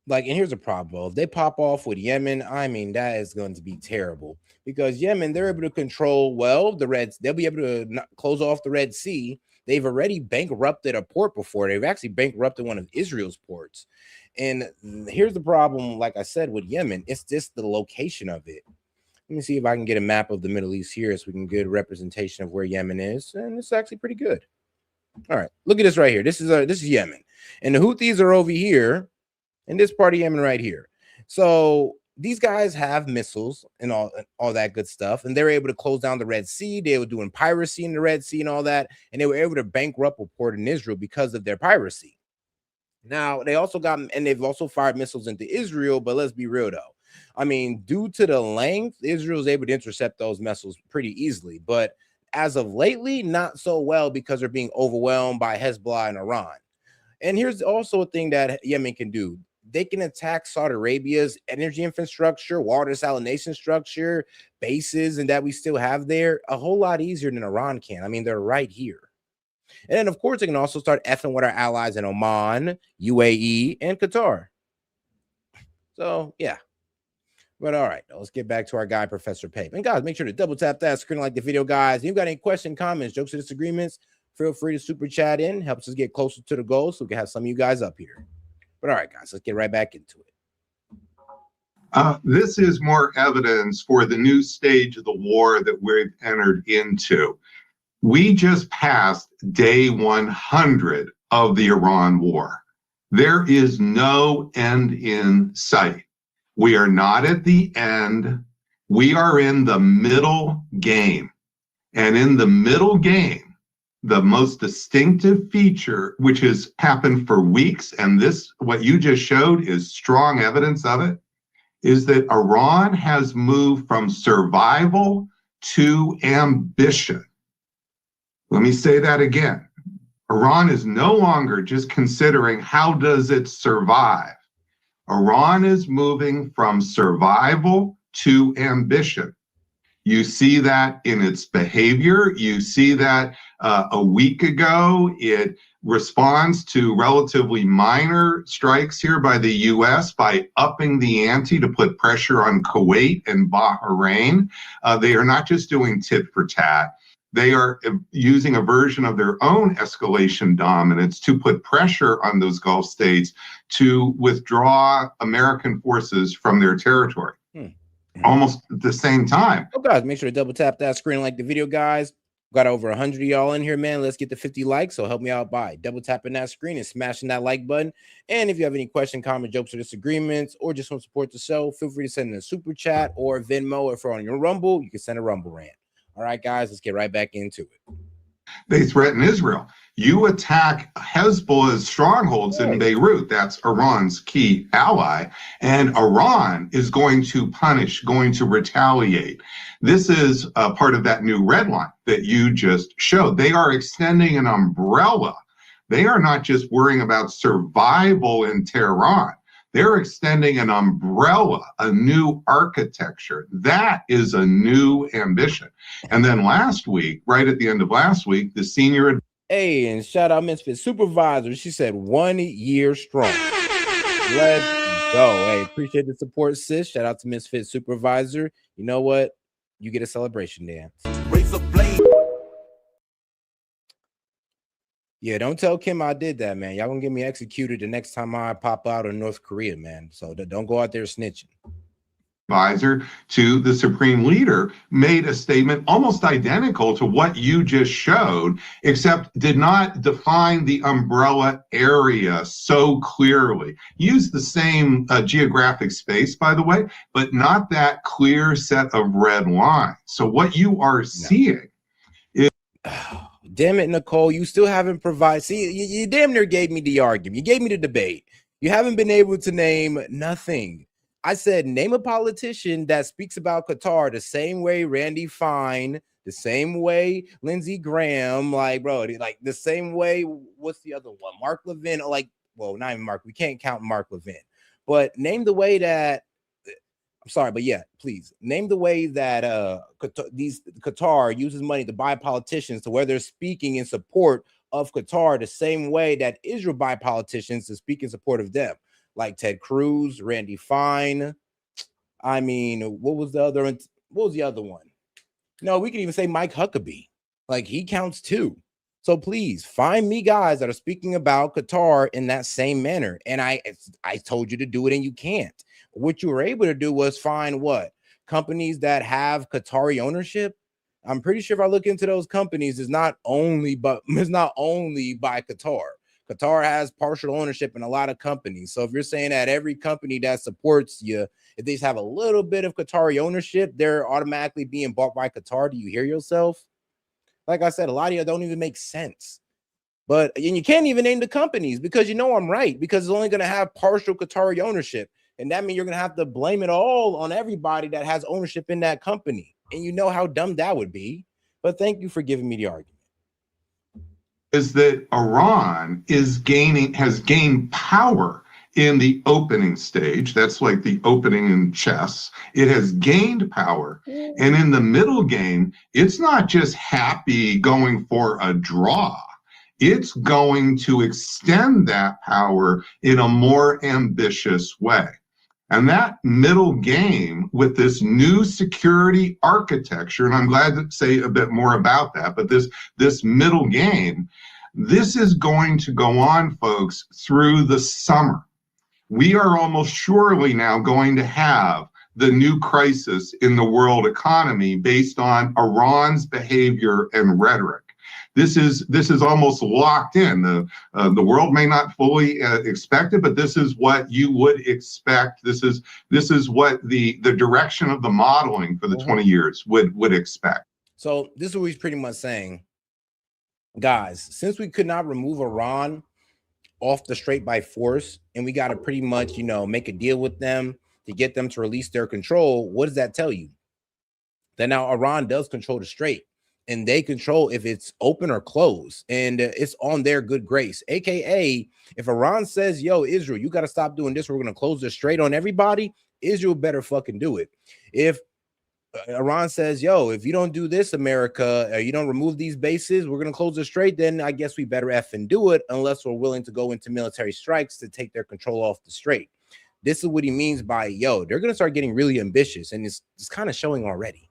Like, and here's a problem. If they pop off with Yemen, I mean, that is going to be terrible because Yemen, they're able to control, well, they'll be able to close off the Red Sea. They've already bankrupted a port before. They've actually bankrupted one of Israel's ports. And here's the problem, like I said, with Yemen, it's just the location of it. Let me see if I can get a map of the Middle East here so we can get a representation of where Yemen is. And it's actually pretty good. All right, look at this right here. This is Yemen, and the Houthis are over here in this part of Yemen right here. So these guys have missiles and all that good stuff, and they're able to close down the Red Sea. They were doing piracy in the Red Sea and all that, and they were able to bankrupt a port in Israel because of their piracy. Now they also they've also fired missiles into Israel, but let's be real though. I mean, due to the length, Israel is able to intercept those missiles pretty easily, but as of lately, not so well because they're being overwhelmed by Hezbollah and Iran. And here's also a thing that Yemen can do. They can attack Saudi Arabia's energy infrastructure, water desalination structure, bases, and that we still have there a whole lot easier than Iran can. I mean, they're right here. And then, of course, they can also start effing with our allies in Oman, UAE, and Qatar. So, yeah. But all right, let's get back to our guy, Professor Pape. And guys, make sure to double tap that screen, like the video, guys. If you've got any questions, comments, jokes, or disagreements, feel free to super chat in. Helps us get closer to the goal so we can have some of you guys up here. But all right, guys, let's get right back into it. This is more evidence for the new stage of the war that we've entered into. We just passed day 100 of the Iran war. There is no end in sight. We are not at the end. We are in the middle game. And in the middle game, the most distinctive feature, which has happened for weeks, and this, what you just showed is strong evidence of it, is that Iran has moved from survival to ambition. Let me say that again. Iran is no longer just considering how does it survive. Iran is moving from survival to ambition. You see that in its behavior. You see that a week ago, it responds to relatively minor strikes here by the U.S. by upping the ante to put pressure on Kuwait and Bahrain. They are not just doing tit for tat. They are using a version of their own escalation dominance to put pressure on those Gulf states to withdraw American forces from their territory. Almost at the same time. Oh, guys, make sure to double tap that screen, like the video, guys. Got over 100 of y'all in here, man. Let's get to 50 likes. So help me out by double tapping that screen and smashing that like button. And if you have any question, comment, jokes, or disagreements, or just want to support the show, feel free to send in a super chat or Venmo. If you're on your Rumble, you can send a Rumble rant. All right, guys, let's get right back into it. They threaten Israel. You attack Hezbollah's strongholds in Beirut. That's Iran's key ally. And Iran is going to punish, going to retaliate. This is part of that new red line that you just showed. They are extending an umbrella. They are not just worrying about survival in Tehran. They're extending an umbrella, a new architecture. That is a new ambition. And then last week, right at the end of last week, the senior... Hey, and shout out Misfit Supervisor. She said 1 year strong. Let's go. Hey, appreciate the support, sis. Shout out to Misfit Supervisor. You know what? You get a celebration dance. Raise a blade. Yeah, don't tell Kim I did that, man. Y'all gonna get me executed the next time I pop out in North Korea, man. So don't go out there snitching. Advisor to the supreme leader made a statement almost identical to what you just showed, except did not define the umbrella area so clearly. Used the same geographic space, by the way, but not that clear set of red lines. So what you are seeing is... Damn it, Nicole, you still haven't provided. See, you damn near gave me the argument. You gave me the debate. You haven't been able to name nothing. I said, name a politician that speaks about Qatar the same way Randy Fine, the same way Lindsey Graham, like, bro, like the same way. What's the other one? Mark Levin, like, well, not even Mark. We can't count Mark Levin, but name the way that. I'm sorry, but yeah, please name the way that Qatar uses money to buy politicians to where they're speaking in support of Qatar the same way that Israel buy politicians to speak in support of them, like Ted Cruz, Randy Fine. I mean, what was the other one? No, we can even say Mike Huckabee. Like, he counts too. So please find me guys that are speaking about Qatar in that same manner. And I told you to do it and you can't. What you were able to do was find what? Companies that have Qatari ownership. I'm pretty sure if I look into those companies, it's not only by Qatar. Qatar has partial ownership in a lot of companies. So if you're saying that every company that supports you, if they just have a little bit of Qatari ownership, they're automatically being bought by Qatar. Do you hear yourself? Like I said, a lot of you don't even make sense. And you can't even name the companies because you know I'm right, because it's only going to have partial Qatari ownership. And that means you're going to have to blame it all on everybody that has ownership in that company. And you know how dumb that would be. But thank you for giving me the argument. Is that Iran has gained power in the opening stage. That's like the opening in chess. It has gained power. And in the middle game, it's not just happy going for a draw. It's going to extend that power in a more ambitious way. And that middle game with this new security architecture, and I'm glad to say a bit more about that, but this middle game, this is going to go on, folks, through the summer. We are almost surely now going to have the new crisis in the world economy based on Iran's behavior and rhetoric. This is almost locked in. The world may not fully expect it, but this is what you would expect. This is what the direction of the modeling for the 20 years would expect. So this is what he's pretty much saying. Guys, since we could not remove Iran off the Strait by force, and we got to pretty much, make a deal with them to get them to release their control, what does that tell you? That now Iran does control the Strait. And they control if it's open or closed, and it's on their good grace. AKA, if Iran says, yo, Israel, you got to stop doing this, we're going to close the Strait on everybody, Israel better fucking do it. If Iran says, yo, if you don't do this, America, you don't remove these bases, we're going to close the Strait, then I guess we better effing do it, unless we're willing to go into military strikes to take their control off the Strait. This is what he means by, yo, they're going to start getting really ambitious, and it's kind of showing already.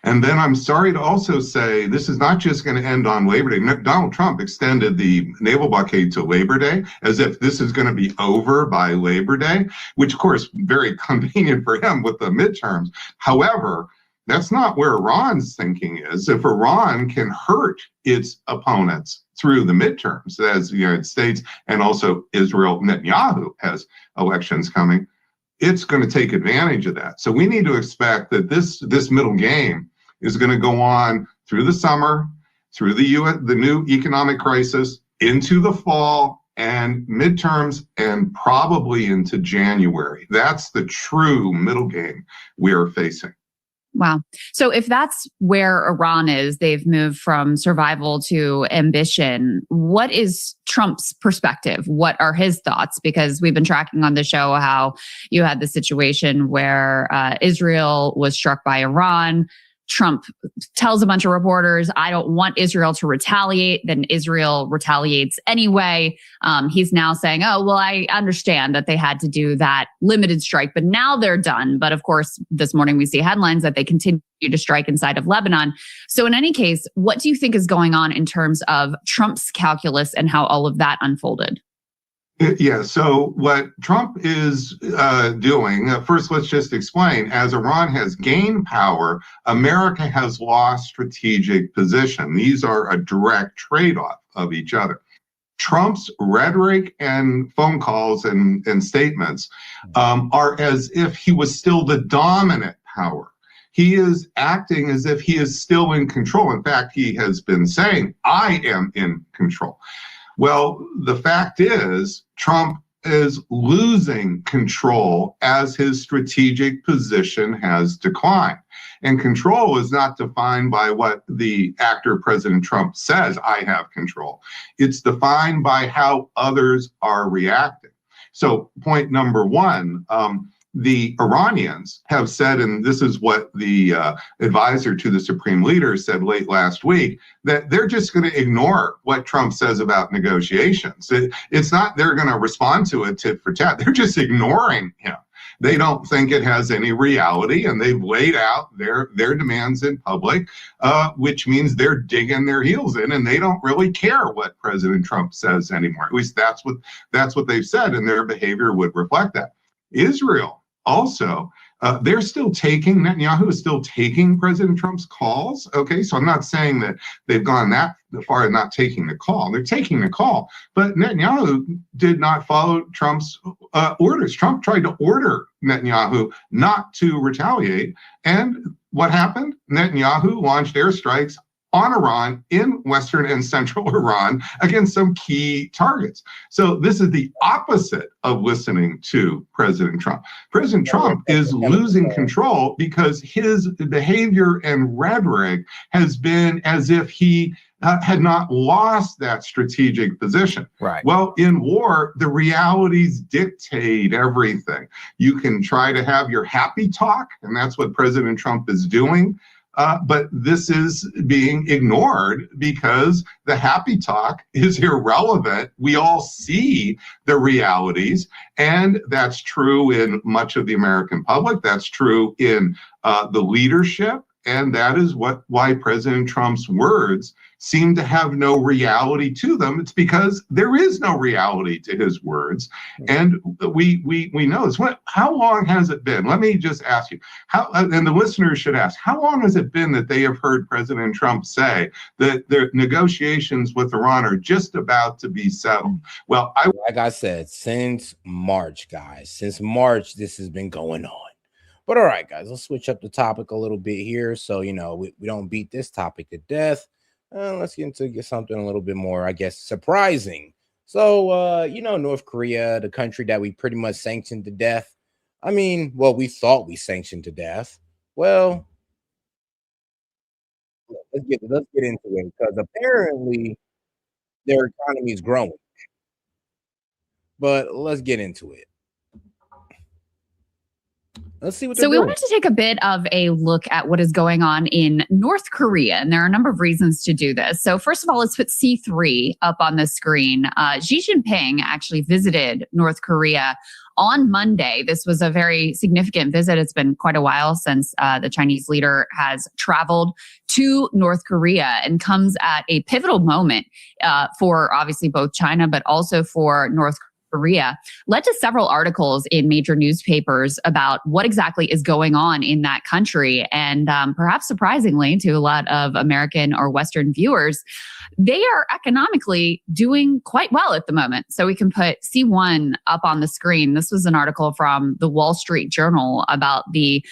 And then I'm sorry to also say this is not just going to end on Labor Day. Donald Trump extended the naval blockade to Labor Day as if this is going to be over by Labor Day, which, of course, very convenient for him with the midterms. However, that's not where Iran's thinking is. If Iran can hurt its opponents through the midterms, as the United States and also Israel, Netanyahu has elections coming, it's going to take advantage of that. So we need to expect that this middle game is going to go on through the summer, through the new economic crisis, into the fall and midterms, and probably into January. That's the true middle game we are facing. Wow. So if that's where Iran is, they've moved from survival to ambition. What is Trump's perspective? What are his thoughts? Because we've been tracking on the show how you had the situation where Israel was struck by Iran. Trump tells a bunch of reporters, I don't want Israel to retaliate. Then Israel retaliates anyway. He's now saying, oh, well, I understand that they had to do that limited strike, but now they're done. But of course, this morning we see headlines that they continue to strike inside of Lebanon. So in any case, what do you think is going on in terms of Trump's calculus and how all of that unfolded? Yeah, so what Trump is doing, first let's just explain, as Iran has gained power, America has lost strategic position. These are a direct trade-off of each other. Trump's rhetoric and phone calls and statements are as if he was still the dominant power. He is acting as if he is still in control. In fact, he has been saying, I am in control. Well, the fact is, Trump is losing control as his strategic position has declined. And control is not defined by what the actor President Trump says, I have control. It's defined by how others are reacting. So point number one, the Iranians have said, and this is what the advisor to the Supreme Leader said late last week, that they're just going to ignore what Trump says about negotiations. It's not they're going to respond to it tit for tat. They're just ignoring him. They don't think it has any reality, and they've laid out their demands in public, which means they're digging their heels in, and they don't really care what President Trump says anymore. At least that's what they've said, and their behavior would reflect that. Israel also they're still taking, Netanyahu is still taking President Trump's calls. Okay, so I'm not saying that they've gone that far as not taking the call. They're taking the call, but Netanyahu did not follow Trump's orders. Trump tried to order Netanyahu not to retaliate, and what happened? Netanyahu launched airstrikes on Iran in Western and Central Iran against some key targets. So this is the opposite of listening to President Trump. President Trump is losing control because his behavior and rhetoric has been as if he had not lost that strategic position. Right. Well, in war, the realities dictate everything. You can try to have your happy talk, and that's what President Trump is doing. But this is being ignored because the happy talk is irrelevant. We all see the realities, and that's true in much of the American public. That's true in the leadership, and that is why President Trump's words seem to have no reality to them. It's because there is no reality to his words, and we know this. How long has it been? Let me just ask you, and the listeners should ask, how long has it been that they have heard President Trump say that the negotiations with Iran are just about to be settled? Well, like I said, since March, guys, since March, this has been going on. But all right, guys, let's switch up the topic a little bit here, so we don't beat this topic to death. Let's get into something a little bit more, I guess, surprising. So, North Korea, the country that we pretty much sanctioned to death. I mean, well, we thought we sanctioned to death. Well, let's get into it, because apparently their economy is growing. But let's get into it. Let's see what so we wanted to take a bit of a look at what is going on in North Korea, and there are a number of reasons to do this. So first of all, let's put C3 up on the screen. Xi Jinping actually visited North Korea on Monday. This was a very significant visit. It's been quite a while since the Chinese leader has traveled to North Korea, and comes at a pivotal moment for obviously both China, but also for North Korea, led to several articles in major newspapers about what exactly is going on in that country. And perhaps surprisingly to a lot of American or Western viewers, they are economically doing quite well at the moment. So we can put C1 up on the screen. This was an article from the Wall Street Journal about the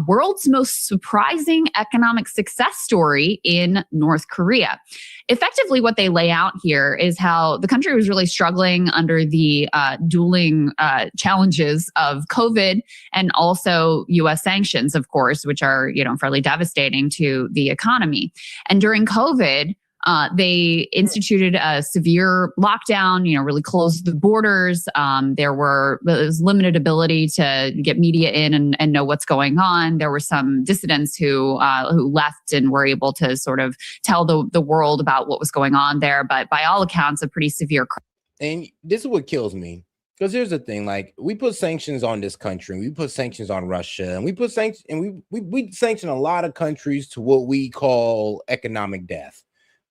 world's most surprising economic success story in North Korea. Effectively, what they lay out here is how the country was really struggling under the dueling challenges of COVID and also U.S. sanctions, of course, which are fairly devastating to the economy. And during COVID, they instituted a severe lockdown, really closed the borders. There was limited ability to get media in and know what's going on. There were some dissidents who left and were able to sort of tell the world about what was going on there. But by all accounts, a pretty severe. And this is what kills me. Because here's the thing, like, we put sanctions on this country, and we put sanctions on Russia, and we put sanctions, and we sanction a lot of countries to what we call economic death.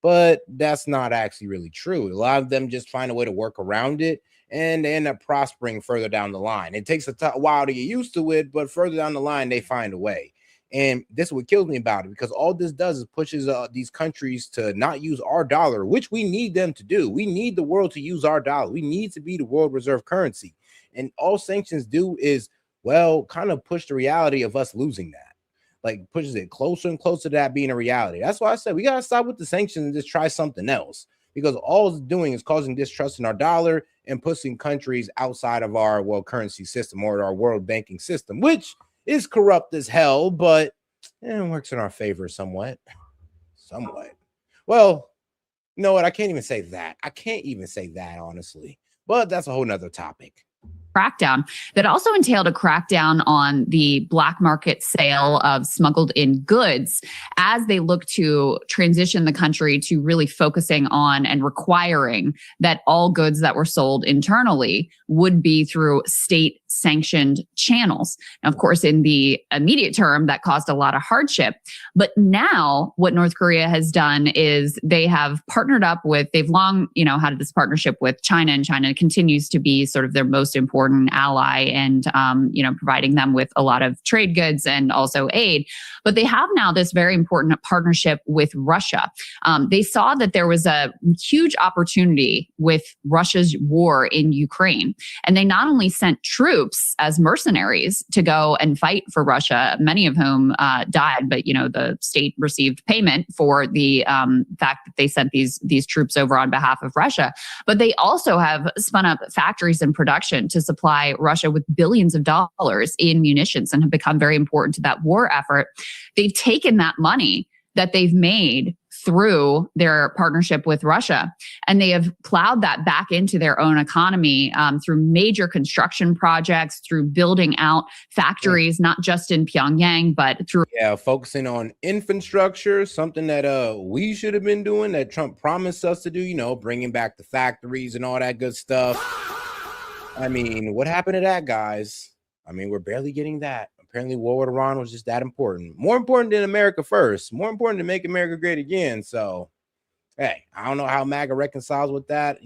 But that's not actually really true. A lot of them just find a way to work around it, and they end up prospering further down the line. It takes a while to get used to it, but further down the line, they find a way. And this is what kills me about it, because all this does is pushes these countries to not use our dollar, which we need them to do. We need the world to use our dollar. We need to be the world reserve currency. And all sanctions do is, well, kind of push the reality of us losing that. Like, pushes it closer and closer to that being a reality. That's why I said we got to stop with the sanctions and just try something else, because all it's doing is causing distrust in our dollar and pushing countries outside of our world currency system or our world banking system, which is corrupt as hell, but it works in our favor somewhat. Well, you know what? I can't even say that. Honestly. But that's a whole nother topic. Crackdown that also entailed a crackdown on the black market sale of smuggled in goods as they look to transition the country to really focusing on and requiring that all goods that were sold internally would be through state sanctioned channels. Now, of course, in the immediate term, that caused a lot of hardship. But now what North Korea has done is they have partnered up with, they've long, had this partnership with China, and China continues to be sort of their most important ally and, providing them with a lot of trade goods and also aid. But they have now this very important partnership with Russia. They saw that there was a huge opportunity with Russia's war in Ukraine. And they not only sent troops as mercenaries to go and fight for Russia, many of whom died, but the state received payment for the fact that they sent these troops over on behalf of Russia. But they also have spun up factories and production to supply Russia with billions of dollars in munitions and have become very important to that war effort. They've taken that money that they've made through their partnership with Russia, and they have plowed that back into their own economy through major construction projects, through building out factories, not just in Pyongyang, but through focusing on infrastructure, something that we should have been doing, that Trump promised us to do, bringing back the factories and all that good stuff. I mean, what happened to that, guys? I mean, we're barely getting that. Apparently, war with Iran was just that important. More important than America first. More important to make America great again. So, hey, I don't know how MAGA reconciles with that.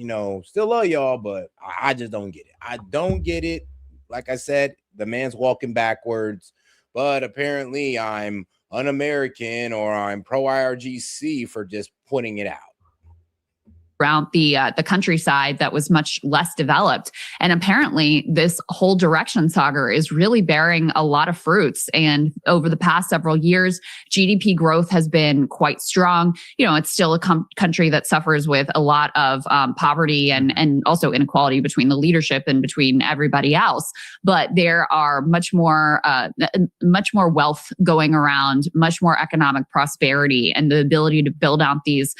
Still love y'all, but I just don't get it. I don't get it. Like I said, the man's walking backwards. But apparently, I'm un-American or I'm pro-IRGC for just pointing it out. Around the countryside that was much less developed. And apparently this whole direction saga is really bearing a lot of fruits. And over the past several years, GDP growth has been quite strong. It's still a country that suffers with a lot of poverty and also inequality between the leadership and between everybody else. But there are much more wealth going around, much more economic prosperity, and the ability to build out these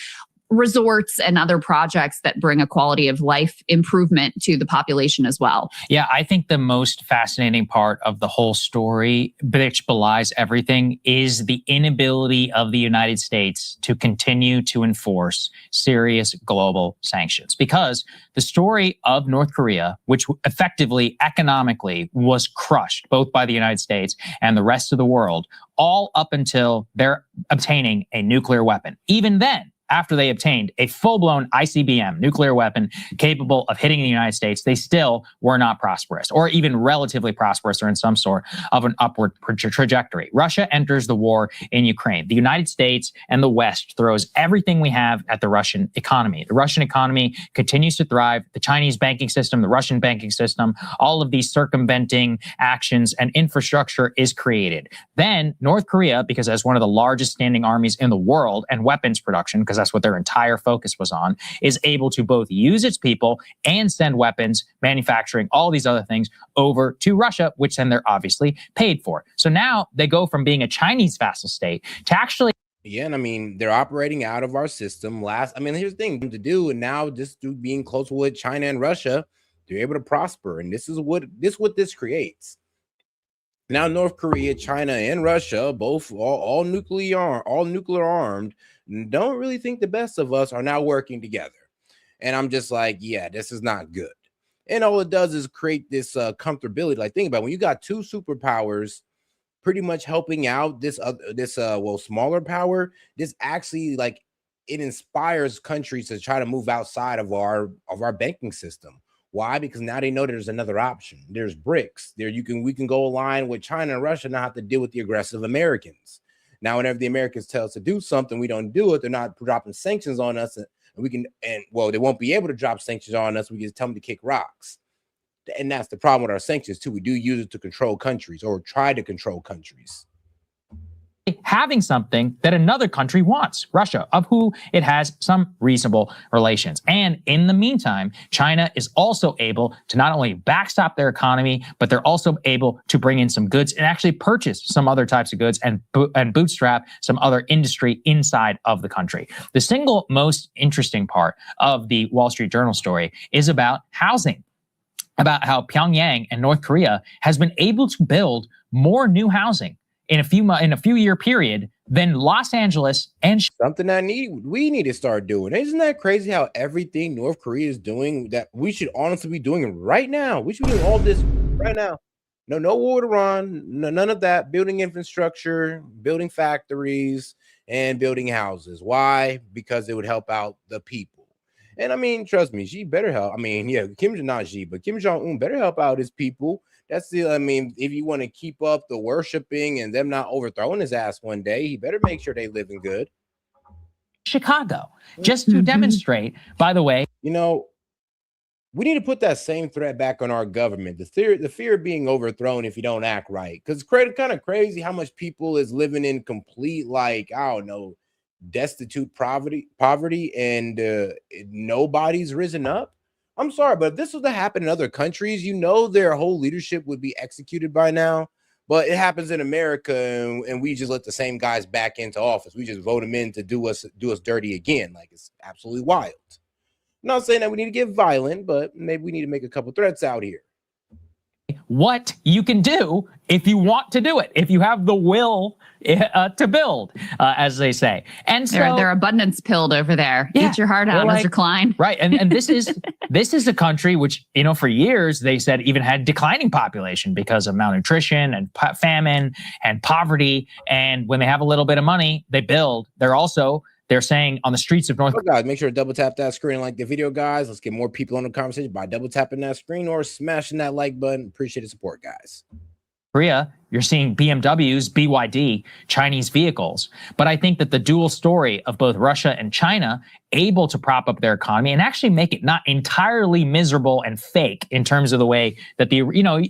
resorts and other projects that bring a quality of life improvement to the population as well. Yeah, I think the most fascinating part of the whole story, which belies everything, is the inability of the United States to continue to enforce serious global sanctions. Because the story of North Korea, which effectively economically was crushed both by the United States and the rest of the world, all up until they're obtaining a nuclear weapon. Even then, after they obtained a full-blown ICBM nuclear weapon capable of hitting the United States, they still were not prosperous, or even relatively prosperous, or in some sort of an upward trajectory. Russia enters the war in Ukraine. The United States and the West throws everything we have at the Russian economy. The Russian economy continues to thrive. The Chinese banking system, the Russian banking system, all of these circumventing actions and infrastructure is created. Then North Korea, because as one of the largest standing armies in the world and weapons production, because that's what their entire focus was on, is able to both use its people and send weapons, manufacturing, all these other things over to Russia, which then they're obviously paid for. So now they go from being a Chinese vassal state to actually... Yeah, and I mean, they're operating out of our system. Here's the thing to do, and now just through being close with China and Russia, they're able to prosper, and this is what this creates. Now, North Korea, China, and Russia, both all nuclear armed, don't really think the best of us, are now working together. And I'm just like, yeah, this is not good. And all it does is create this comfortability. Like, think about it, when you got two superpowers pretty much helping out this smaller power, this actually, like, it inspires countries to try to move outside of our banking system. Why? Because now they know there's another option. There's BRICS. We can go align with China and Russia, not have to deal with the aggressive Americans. Now, whenever the Americans tell us to do something, we don't do it. They're not dropping sanctions on us, and they won't be able to drop sanctions on us. We just tell them to kick rocks. And that's the problem with our sanctions too. We do use it to control countries, or try to control countries. Having something that another country wants, Russia, of who it has some reasonable relations. And in the meantime, China is also able to not only backstop their economy, but they're also able to bring in some goods and actually purchase some other types of goods and bootstrap some other industry inside of the country. The single most interesting part of the Wall Street Journal story is about housing, about how Pyongyang and North Korea has been able to build more new housing in a few year period than Los Angeles and something that we need to start doing. Isn't that crazy how everything North Korea is doing that we should honestly be doing right now? We should be doing all this right now. No war with Iran, none of that. Building infrastructure, building factories, and building houses. Why? Because it would help out the people. And I mean, trust me, Xi better help. I mean, yeah, not Xi, but Kim Jong-un better help out his people. That's the, I mean, if you want to keep up the worshiping and them not overthrowing his ass one day, he better make sure they living good. Chicago, just to demonstrate, by the way. You know, we need to put that same threat back on our government. The fear of being overthrown if you don't act right. Because it's kind of crazy how much people is living in complete, like, I don't know, destitute poverty, and nobody's risen up. I'm sorry, but if this was to happen in other countries, you know, their whole leadership would be executed by now. But it happens in America, and we just let the same guys back into office. We just vote them in to do us dirty again. Like, it's absolutely wild. I'm not saying that we need to get violent, but maybe we need to make a couple threats out here. What you can do if you want to do it, if you have the will to build, as they say. And so they're abundance pilled over there. Yeah, eat your heart out, Mr. Klein. Right, and this is a country which, you know, for years they said even had declining population because of malnutrition and famine and poverty. And when they have a little bit of money, they build. They're saying on the streets of North. Oh, guys, make sure to double tap that screen and like the video, guys. Let's get more people on the conversation by double tapping that screen or smashing that like button. Appreciate the support, guys. Korea, you're seeing BMWs, BYD, Chinese vehicles. But I think that the dual story of both Russia and China able to prop up their economy and actually make it not entirely miserable and fake in terms of the way that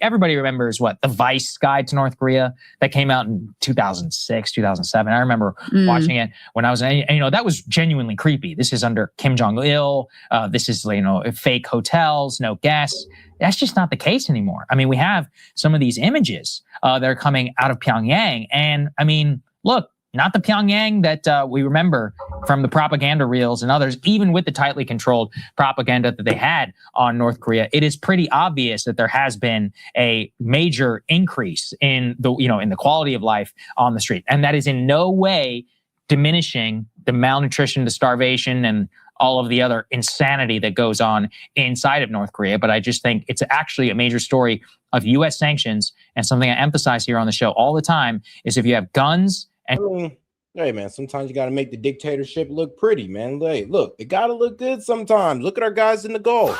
everybody remembers the Vice guide to North Korea that came out in 2006, 2007. I remember watching it when I was, that was genuinely creepy. This is under Kim Jong-il. This is, fake hotels, no guests. That's just not the case anymore. I mean, we have some of these images that are coming out of Pyongyang. And I mean, look, not the Pyongyang that we remember from the propaganda reels and others, even with the tightly controlled propaganda that they had on North Korea. It is pretty obvious that there has been a major increase in the quality of life on the street. And that is in no way diminishing the malnutrition, the starvation, and all of the other insanity that goes on inside of North Korea. But I just think it's actually a major story of U.S. sanctions. And something I emphasize here on the show all the time is if you have guns and... Hey, man, sometimes you got to make the dictatorship look pretty, man. Hey, look, it got to look good sometimes. Look at our guys in the Gulf.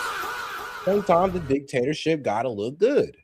Sometimes the dictatorship got to look good.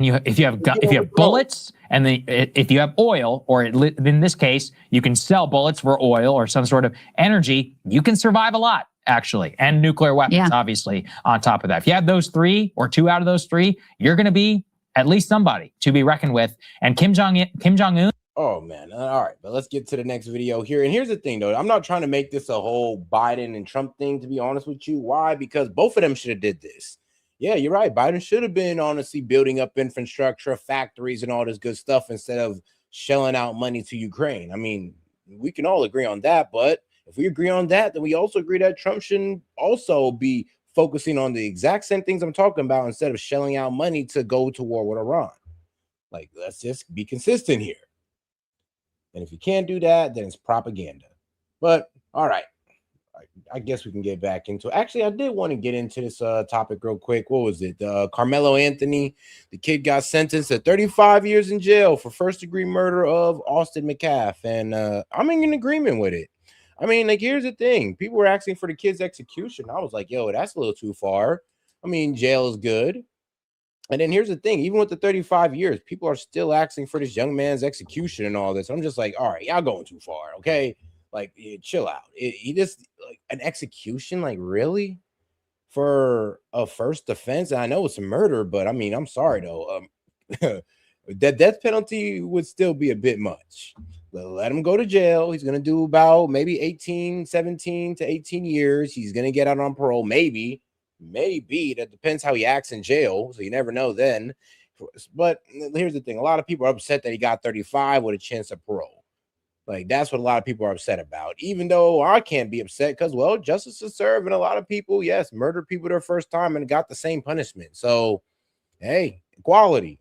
If you have bullets, and if you have oil, or in this case, you can sell bullets for oil or some sort of energy, you can survive a lot, actually, and nuclear weapons, obviously, on top of that. If you have those three, or two out of those three, you're going to be at least somebody to be reckoned with. And Kim Jong-un. Oh, man. All right, but let's get to the next video here. And here's the thing, though. I'm not trying to make this a whole Biden and Trump thing, to be honest with you. Why? Because both of them should have did this. Yeah, you're right. Biden should have been honestly building up infrastructure, factories, and all this good stuff instead of shelling out money to Ukraine. I mean, we can all agree on that. But if we agree on that, then we also agree that Trump shouldn't also be focusing on the exact same things I'm talking about instead of shelling out money to go to war with Iran. Like, let's just be consistent here. And if you can't do that, then it's propaganda. But all right. I guess we can get back into it. Actually, I did want to get into this topic real quick. What was it? Carmelo Anthony, the kid got sentenced to 35 years in jail for first-degree murder of Austin McCaff. And I'm in agreement with it. I mean, like, here's the thing. People were asking for the kid's execution. I was like, yo, that's a little too far. I mean, jail is good. And then here's the thing. Even with the 35 years, people are still asking for this young man's execution and all this. I'm just like, all right, y'all going too far, okay? Like, chill out. He just, like, an execution, like, really? For a first offense? And I know it's a murder, but I mean, I'm sorry, though. That death penalty would still be a bit much. Let him go to jail. He's going to do about maybe 17 to 18 years. He's going to get out on parole. Maybe. That depends how he acts in jail. So you never know then. But here's the thing. A lot of people are upset that he got 35 with a chance of parole. Like, that's what a lot of people are upset about, even though I can't be upset because, well, justice is served. And a lot of people, yes, murdered people their first time and got the same punishment. So, hey, equality.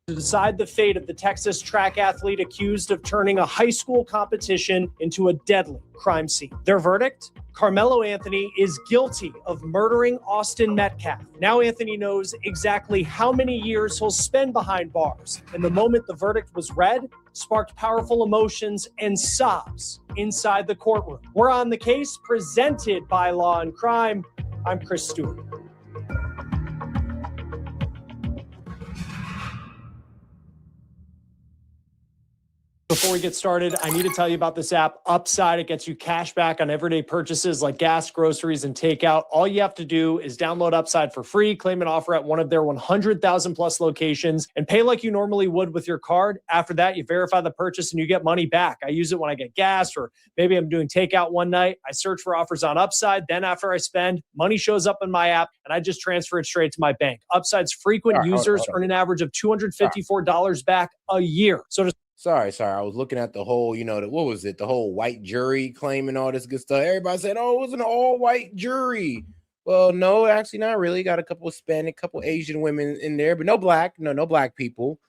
To decide the fate of the Texas track athlete accused of turning a high school competition into a deadly crime scene. Their verdict? Carmelo Anthony is guilty of murdering Austin Metcalf. Now Anthony knows exactly how many years he'll spend behind bars. And the moment the verdict was read, sparked powerful emotions and sobs inside the courtroom. We're on the case presented by Law and Crime. I'm Chris Stewart. Before we get started, I need to tell you about this app, Upside. It gets you cash back on everyday purchases like gas, groceries, and takeout. All you have to do is download Upside for free, claim an offer at one of their 100,000 plus locations, and pay like you normally would with your card. After that, you verify the purchase and you get money back. I use it when I get gas, or maybe I'm doing takeout one night. I search for offers on Upside. Then after I spend, money shows up in my app, and I just transfer it straight to my bank. Upside's frequent users earn an average of $254 back a year. So to Sorry. I was looking at the whole, what was it? The whole white jury claim and all this good stuff. Everybody said, oh, it was an all-white jury. Well, no, actually not really. Got a couple of Hispanic, couple Asian women in there, but no black people.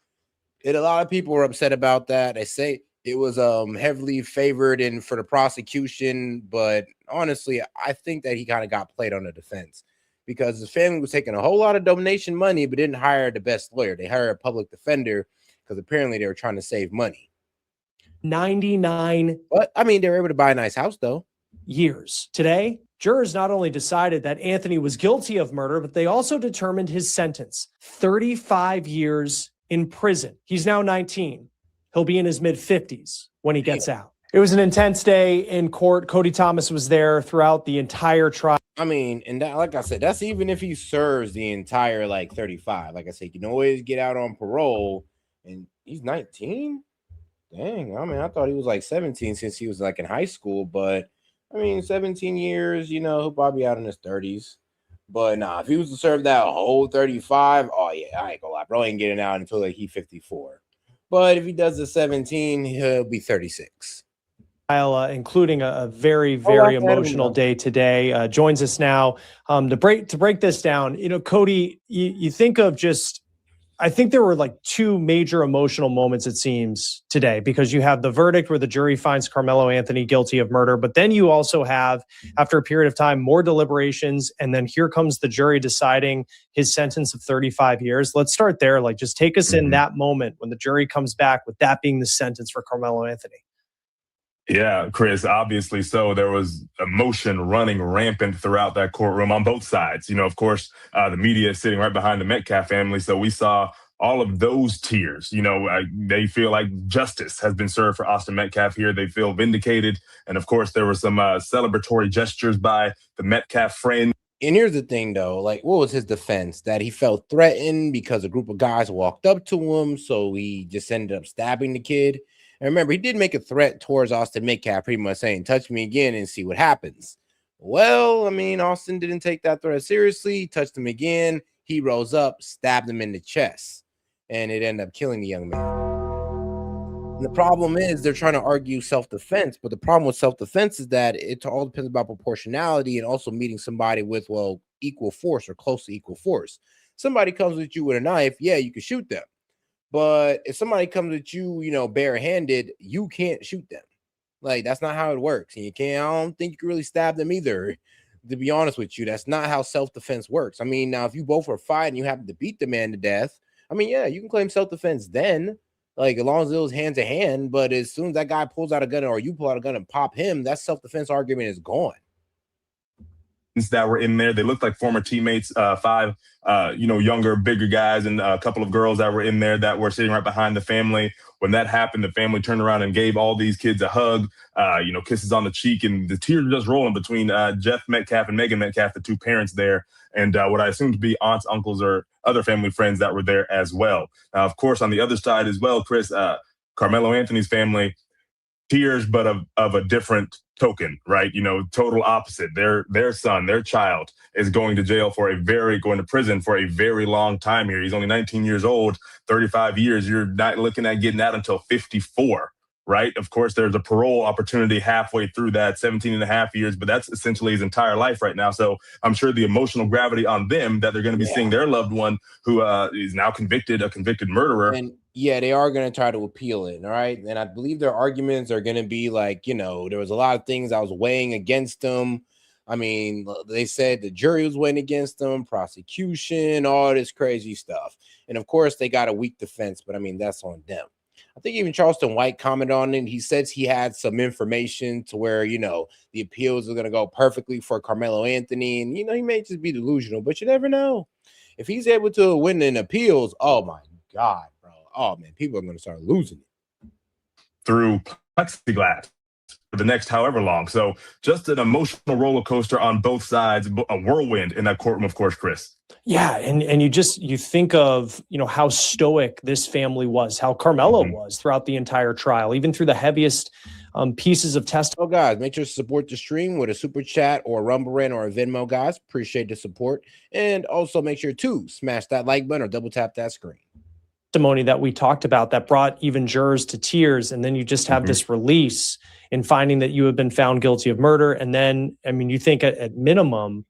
And a lot of people were upset about that. They say it was heavily favored for the prosecution, but honestly, I think that he kind of got played on the defense because his family was taking a whole lot of donation money, but didn't hire the best lawyer. They hired a public defender, because apparently they were trying to save money. 99. But I mean, they were able to buy a nice house, though. Years. Today, jurors not only decided that Anthony was guilty of murder, but they also determined his sentence: 35 years in prison. He's now 19. He'll be in his mid-50s when he gets out. It was an intense day in court. Cody Thomas was there throughout the entire trial. I mean, and that, like I said, that's even if he serves the entire 35. Like I said, you can always get out on parole. And he's 19? Dang, I mean, I thought he was 17 since he was in high school. But, I mean, 17 years, he'll probably be out in his 30s. But, nah, if he was to serve that whole 35, oh, yeah, I ain't gonna lie. Bro ain't getting out until he's 54. But if he does the 17, he'll be 36. Including a very, very emotional day today. Joins us now to break this down. Cody, you think of I think there were two major emotional moments, it seems, today, because you have the verdict where the jury finds Carmelo Anthony guilty of murder, but then you also have, after a period of time, more deliberations, and then here comes the jury deciding his sentence of 35 years. Let's start there. Just take us in that moment when the jury comes back with that being the sentence for Carmelo Anthony. Yeah, Chris, obviously so. There was emotion running rampant throughout that courtroom on both sides. Of course, the media is sitting right behind the Metcalf family. So we saw all of those tears. They feel like justice has been served for Austin Metcalf here. They feel vindicated. And of course, there were some celebratory gestures by the Metcalf friend. And here's the thing, though. What was his defense? That he felt threatened because a group of guys walked up to him. So he just ended up stabbing the kid. And remember, he did make a threat towards Austin Metcalf, pretty much saying, touch me again and see what happens. Well, I mean, Austin didn't take that threat seriously. He touched him again. He rose up, stabbed him in the chest, and it ended up killing the young man. And the problem is they're trying to argue self-defense, but the problem with self-defense is that it all depends about proportionality and also meeting somebody with, equal force or close to equal force. Somebody comes at you with a knife, yeah, you can shoot them. But if somebody comes at you, barehanded, you can't shoot them. That's not how it works. And I don't think you can really stab them either, to be honest with you. That's not how self-defense works. I mean, now, if you both are fighting, you happen to beat the man to death, I mean, yeah, you can claim self-defense then, as long as it was hand to hand. But as soon as that guy pulls out a gun or you pull out a gun and pop him, that self-defense argument is gone. That were in there. They looked like former teammates, 5, younger, bigger guys, and a couple of girls that were in there that were sitting right behind the family. When that happened, the family turned around and gave all these kids a hug, kisses on the cheek, and the tears were just rolling between Jeff Metcalf and Megan Metcalf, the two parents there, and what I assume to be aunts, uncles, or other family friends that were there as well. Now, of course, on the other side as well, Chris, Carmelo Anthony's family, tears, but of a different token, right? Total opposite. Their son, their child is going to prison for a very long time here. He's only 19 years old, 35 years. You're not looking at getting out until 54. right? Of course, there's a parole opportunity halfway through that 17 and a half years, but that's essentially his entire life right now. So I'm sure the emotional gravity on them that they're going to be seeing their loved one who is now a convicted murderer. And yeah, they are going to try to appeal it. All right. And I believe their arguments are going to be like, there was a lot of things I was weighing against them. I mean, they said the jury was weighing against them, prosecution, all this crazy stuff. And of course, they got a weak defense, but I mean, that's on them. I think even Charleston White commented on it. He says he had some information to where, the appeals are going to go perfectly for Carmelo Anthony. And, he may just be delusional, but you never know. If he's able to win in appeals, oh, my God, bro. Oh, man, people are going to start losing it. Through plexiglass for the next however long. So just an emotional roller coaster on both sides, a whirlwind in that courtroom, of course, Chris. Yeah, and you think of, how stoic this family was, how Carmelo was throughout the entire trial, even through the heaviest pieces of testimony. Oh, guys, make sure to support the stream with a super chat or a Rumble Rant or a Venmo, guys. Appreciate the support. And also make sure to smash that like button or double tap that screen. Testimony that we talked about that brought even jurors to tears, and then you just have this release in finding that you have been found guilty of murder. And then, I mean, you think at minimum,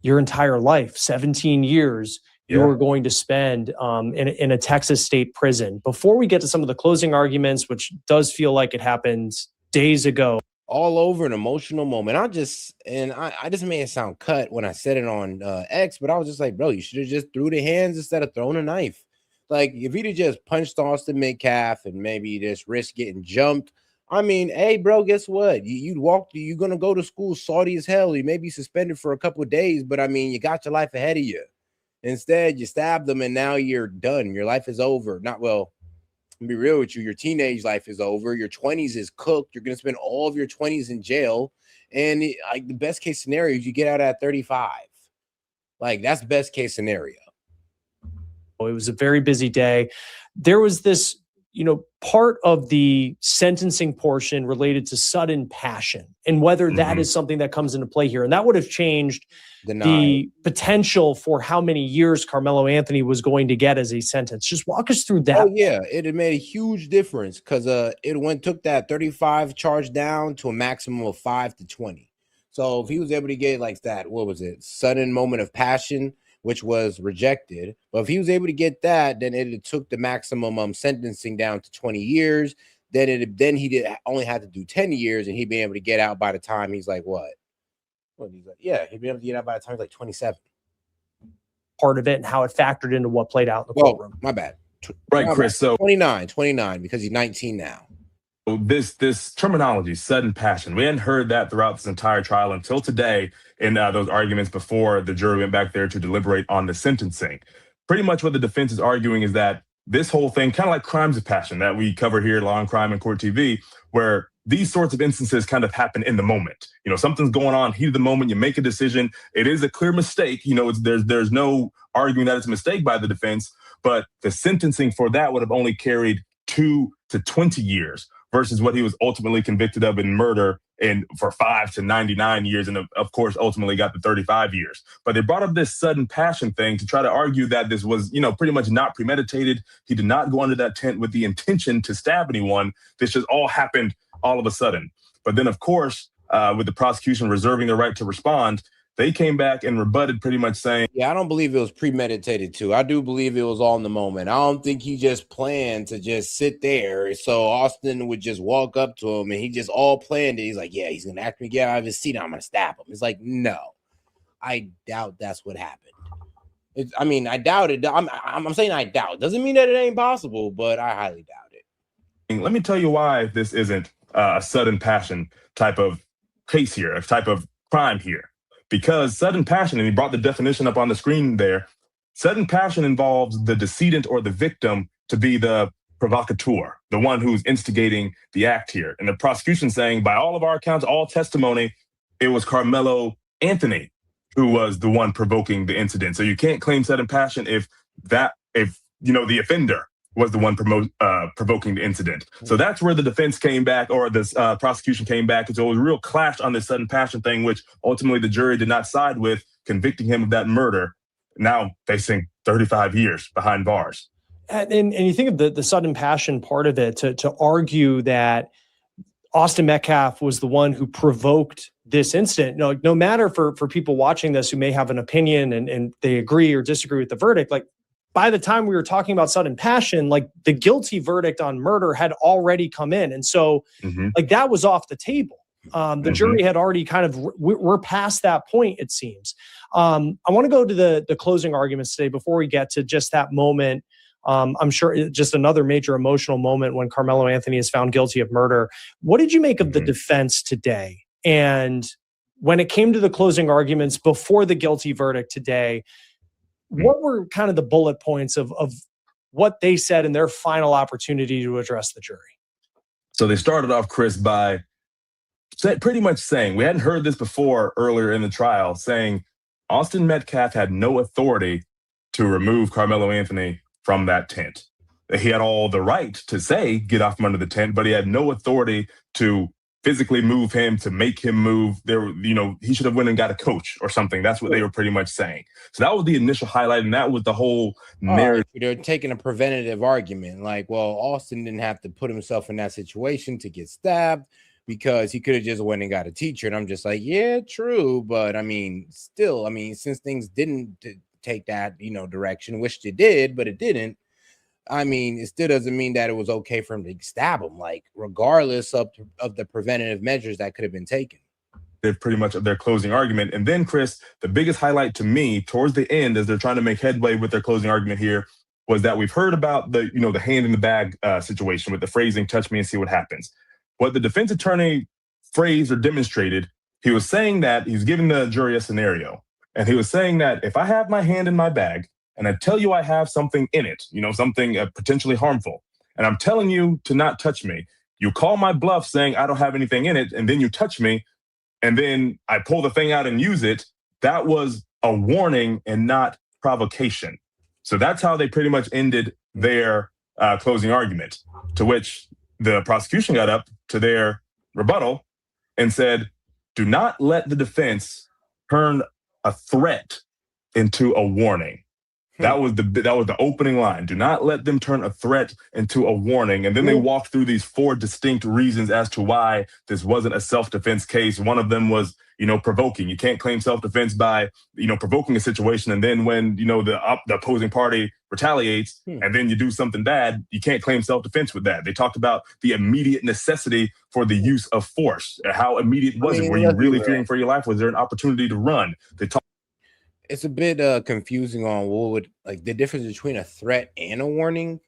your entire life, 17 years, you're going to spend in a Texas state prison. Before we get to some of the closing arguments, which does feel like it happened days ago. All over an emotional moment. I just made it sound cut when I said it on X, but I was just like, bro, you should have just threw the hands instead of throwing a knife. Like, if he'd have just punched Austin Metcalf and maybe just risk getting jumped, I mean, hey, bro, guess what? You're going to go to school salty as hell. You may be suspended for a couple of days, but I mean, you got your life ahead of you. Instead, you stabbed them and now you're done. Your life is over. I'll be real with you. Your teenage life is over. Your 20s is cooked. You're going to spend all of your 20s in jail. And the best case scenario is you get out at 35. Like, that's the best case scenario. It was a very busy day. There was this, part of the sentencing portion related to sudden passion and whether that is something that comes into play here. And that would have changed the potential for how many years Carmelo Anthony was going to get as a sentence. Just walk us through that. Oh, yeah. It had made a huge difference because it took that 35 charge down to a maximum of 5 to 20. So if he was able to get like that, what was it? Sudden moment of passion, which was rejected. But if he was able to get that, then it took the maximum sentencing down to 20 years. Then he only had to do 10 years, and he'd be able to get out by the time he's like, what? He's like, yeah, he'd be able to get out by the time he's like 27. Part of it and how it factored into what played out in the courtroom. My bad. Right, Chris. So 29 because he's 19 now. This terminology, sudden passion, we hadn't heard that throughout this entire trial until today in those arguments before the jury went back there to deliberate on the sentencing. Pretty much what the defense is arguing is that this whole thing, kind of like crimes of passion that we cover here at Law and Crime and Court TV, where these sorts of instances kind of happen in the moment. Something's going on, heat of the moment, you make a decision. It is a clear mistake. There's no arguing that it's a mistake by the defense, but the sentencing for that would have only carried 2 to 20 years. Versus what he was ultimately convicted of in murder and for 5 to 99 years. And of course, ultimately got the 35 years. But they brought up this sudden passion thing to try to argue that this was, pretty much not premeditated. He did not go under that tent with the intention to stab anyone. This just all happened all of a sudden. But then, of course, with the prosecution reserving the right to respond, they came back and rebutted pretty much saying, yeah, I don't believe it was premeditated too. I do believe it was all in the moment. I don't think he just planned to just sit there. So Austin would just walk up to him and he just all planned it. He's like, yeah, he's going to ask me to get out of his seat. I'm going to stab him. It's like, no, I doubt that's what happened. I doubt it. I'm saying I doubt. Doesn't mean that it ain't possible, but I highly doubt it. Let me tell you why this isn't a sudden passion type of case here, a type of crime here. Because sudden passion, and he brought the definition up on the screen there, sudden passion involves the decedent or the victim to be the provocateur, the one who's instigating the act here. And the prosecution saying, by all of our accounts, all testimony, it was Carmelo Anthony who was the one provoking the incident. So you can't claim sudden passion if the offender was the one provoking the incident. So that's where the defense came back, or the prosecution came back. And so it was a real clash on this sudden passion thing, which ultimately the jury did not side with, convicting him of that murder, now facing 35 years behind bars. and you think of the sudden passion part of it to argue that Austin Metcalf was the one who provoked this incident. No matter for people watching this who may have an opinion and they agree or disagree with the verdict, like by the time we were talking about sudden passion, like the guilty verdict on murder had already come in. And so like that was off the table. The jury had already kind of, we're past that point, it seems. I want to go to the closing arguments today before we get to just that moment. I'm sure just another major emotional moment when Carmelo Anthony is found guilty of murder. What did you make of the defense today? And when it came to the closing arguments before the guilty verdict today, what were kind of the bullet points of what they said in their final opportunity to address the jury? So they started off, Chris, by pretty much saying, we hadn't heard this before earlier in the trial, saying Austin Metcalf had no authority to remove Carmelo Anthony from that tent. He had all the right to say, get off from under the tent, but he had no authority to physically move him, to make him move. He should have went and got a coach or something. That's what they were pretty much saying. So that was the initial highlight, and that was the whole narrative. They're taking a preventative argument. Like, well, Austin didn't have to put himself in that situation to get stabbed because he could have just went and got a teacher. And I'm just like, yeah, true. But I mean, still, since things didn't take that, direction, which it did, but it didn't. It still doesn't mean that it was okay for him to stab him, like regardless of the preventative measures that could have been taken. They're pretty much their closing argument. And then, Chris, the biggest highlight to me towards the end, as they're trying to make headway with their closing argument here, was that we've heard about the hand in the bag situation with the phrasing, touch me and see what happens. What the defense attorney phrased or demonstrated, he was saying that he's giving the jury a scenario. And he was saying that if I have my hand in my bag, and I tell you I have something in it, something potentially harmful, and I'm telling you to not touch me, you call my bluff saying I don't have anything in it, and then you touch me, and then I pull the thing out and use it, that was a warning and not provocation. So that's how they pretty much ended their closing argument, to which the prosecution got up to their rebuttal and said, do not let the defense turn a threat into a warning. That was the opening line. Do not let them turn a threat into a warning. And then they walked through these 4 distinct reasons as to why this wasn't a self-defense case. One of them was, provoking. You can't claim self-defense by, provoking a situation. And then when, the opposing party retaliates and then you do something bad, you can't claim self-defense with that. They talked about the immediate necessity for the use of force. How immediate was it? Were you really fearing for your life? Was there an opportunity to run? They talked. It's a bit confusing on what would the difference between a threat and a warning,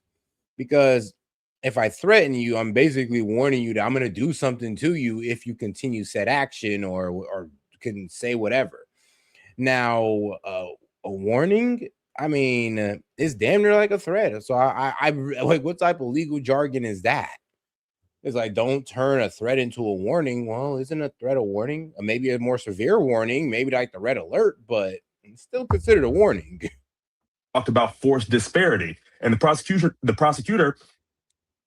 because if I threaten you, I'm basically warning you that I'm going to do something to you if you continue said action or can say whatever. Now, a warning, it's damn near like a threat. So I like, what type of legal jargon is that? It's like, don't turn a threat into a warning. Well, isn't a threat a warning? Maybe a more severe warning, maybe like the red alert, but it's still considered a warning. Talked about force disparity, and the prosecutor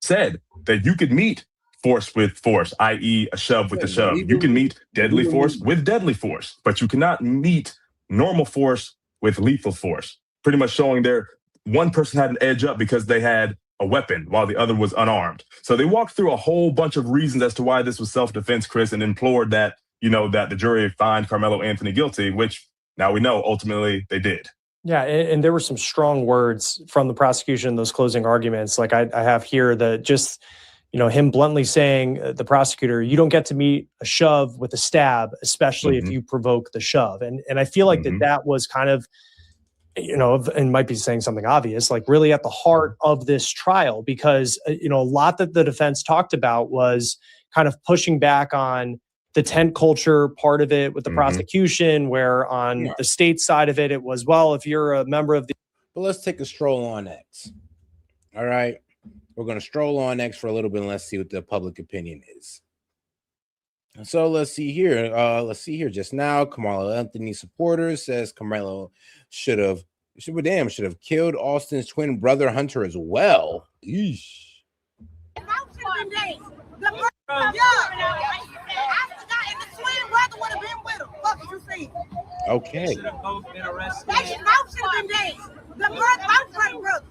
said that you could meet force with force, i.e. a shove with a shove. You can meet deadly force with deadly force, but you cannot meet normal force with lethal force. Pretty much showing one person had an edge up because they had a weapon while the other was unarmed. So they walked through a whole bunch of reasons as to why this was self-defense, Chris, and implored that, that the jury find Carmelo Anthony guilty, which now we know ultimately they did. Yeah, and there were some strong words from the prosecution in those closing arguments. Like I have here that just, him bluntly saying, the prosecutor, you don't get to meet a shove with a stab, especially if you provoke the shove. And I feel like that was kind of, and might be saying something obvious, like really at the heart of this trial, because, a lot that the defense talked about was kind of pushing back on the tent culture part of it with the prosecution, where on the state side of it, it was, well, if you're a member of the... But let's take a stroll on X. All right. We're going to stroll on X for a little bit and let's see what the public opinion is. So let's see here. Just now, Carmelo Anthony supporters says Carmelo should have killed Austin's twin brother Hunter as well. Eesh. Okay. They should both have been dead. The both brothers.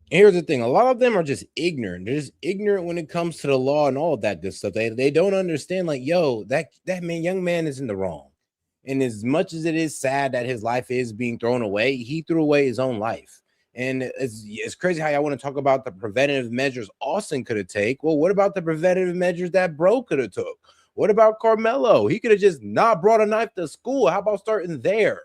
Here's the thing. A lot of them are just ignorant. They're just ignorant when it comes to the law and all of that good stuff. They don't understand, like, yo, that young man is in the wrong. And as much as it is sad that his life is being thrown away, he threw away his own life. And it's crazy how y'all want to talk about the preventative measures Austin could have taken. Well, what about the preventative measures that bro could have took? What about Carmelo? He could have just not brought a knife to school. How about starting there?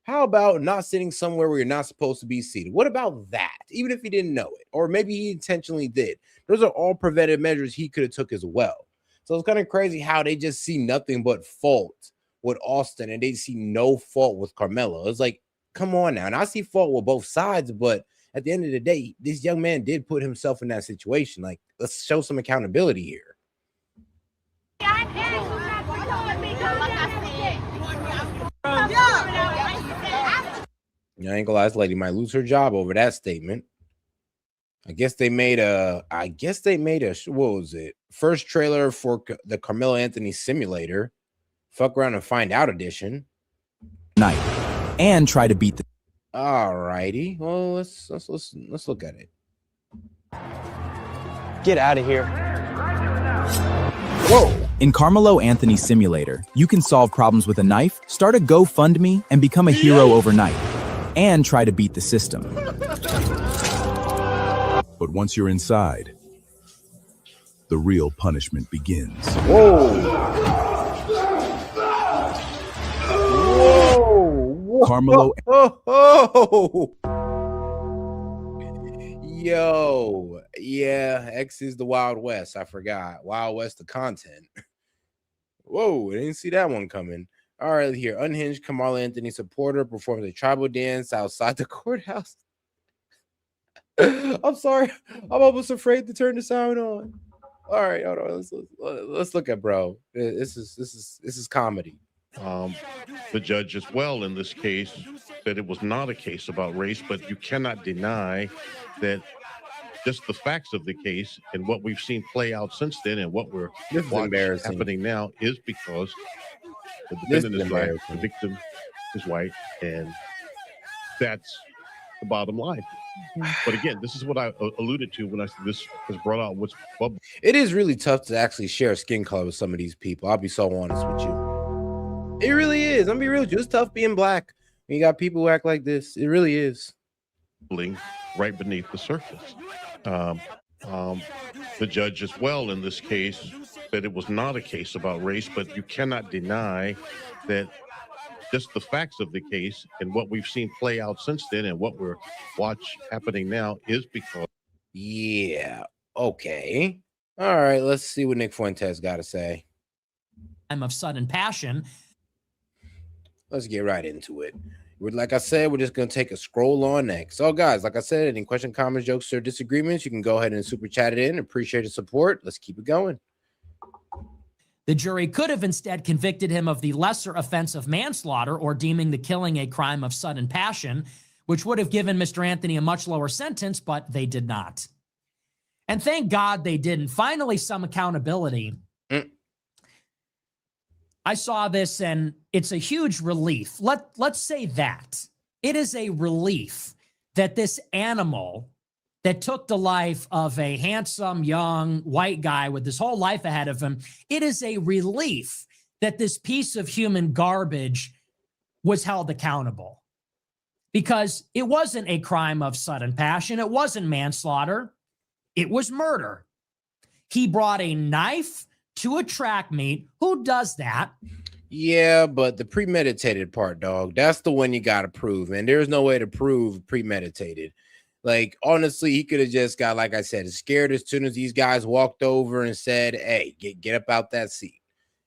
How about not sitting somewhere where you're not supposed to be seated? What about that? Even if he didn't know it, or maybe he intentionally did. Those are all preventive measures he could have took as well. So it's kind of crazy how they just see nothing but fault with Austin and they see no fault with Carmelo. It's like, come on now. And I see fault with both sides, but at the end of the day, this young man did put himself in that situation. Like, let's show some accountability here. I ain't gonna lie, this lady might lose her job over that statement. I guess they made a, what was it? First trailer for the Carmelo Anthony simulator. Fuck around and find out edition. Night. And try to beat the. All righty. Well, let's look at it. Get out of here. Whoa. In Carmelo Anthony Simulator, you can solve problems with a knife, start a GoFundMe, and become a hero overnight. And try to beat the system. But once you're inside, the real punishment begins. Whoa. Carmelo. Yo, yeah, X is the Wild West. I forgot. Wild West, the content. Whoa, I didn't see that one coming. All right, here. Unhinged Carmelo Anthony supporter performs a tribal dance outside the courthouse. I'm sorry. I'm almost afraid to turn the sound on. All right, hold on. Let's look at bro. This is comedy. The judge as well in this case said it was not a case about race, but you cannot deny that just the facts of the case and what we've seen play out since then and what we're watching happening now is because the defendant is black, the victim is white, and that's the bottom line. But again, this is what I alluded to when I said this was brought out. What's it is really tough to actually share skin color with some of these people. I'll be so honest with you. It really is. I'm gonna be real with you. It's tough being black. You got people who act like this. It really is. Right beneath the surface. The judge as well in this case said it was not a case about race, but you cannot deny that just the facts of the case and what we've seen play out since then and what we're happening now is because. Yeah. Okay. All right. Let's see what Nick Fuentes got to say. Time of sudden passion. Let's get right into it. Like I said, we're just going to take a scroll on next. So, guys, like I said, any question, comments, jokes, or disagreements, you can go ahead and super chat it in. Appreciate the support. Let's keep it going. The jury could have instead convicted him of the lesser offense of manslaughter or deeming the killing a crime of sudden passion, which would have given Mr. Anthony a much lower sentence, but they did not. And thank God they didn't. Finally, some accountability. I saw this and it's a huge relief. Let's say that. It is a relief that this animal that took the life of a handsome, young, white guy with his whole life ahead of him, it is a relief that this piece of human garbage was held accountable. Because it wasn't a crime of sudden passion. It wasn't manslaughter. It was murder. He brought a knife to a track meet. Who does that? Yeah, but the premeditated part, dog, that's the one you got to prove. And there's no way to prove premeditated. Like, honestly, he could have just got, like I said, scared as soon as these guys walked over and said, hey, get up out that seat.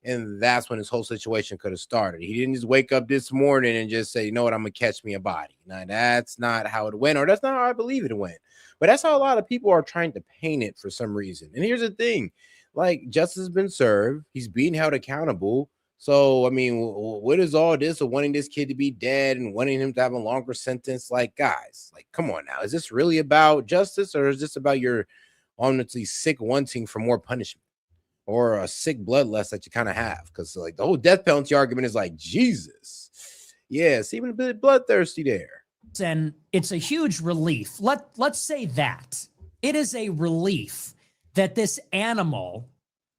And that's when his whole situation could have started. He didn't just wake up this morning and just say, you know what, I'm going to catch me a body. Now, that's not how it went, or that's not how I believe it went. But that's how a lot of people are trying to paint it for some reason. And here's the thing. Like, justice has been served. He's being held accountable. So, I mean, what is all this of wanting this kid to be dead and wanting him to have a longer sentence? Like, guys, like, come on now. Is this really about justice, or is this about your honestly sick wanting for more punishment? or a sick bloodlust that you kind of have, because like the whole death penalty argument is like, Jesus, yeah, seeming a bit bloodthirsty there. And it's a huge relief. Let's say that. It is a relief that this animal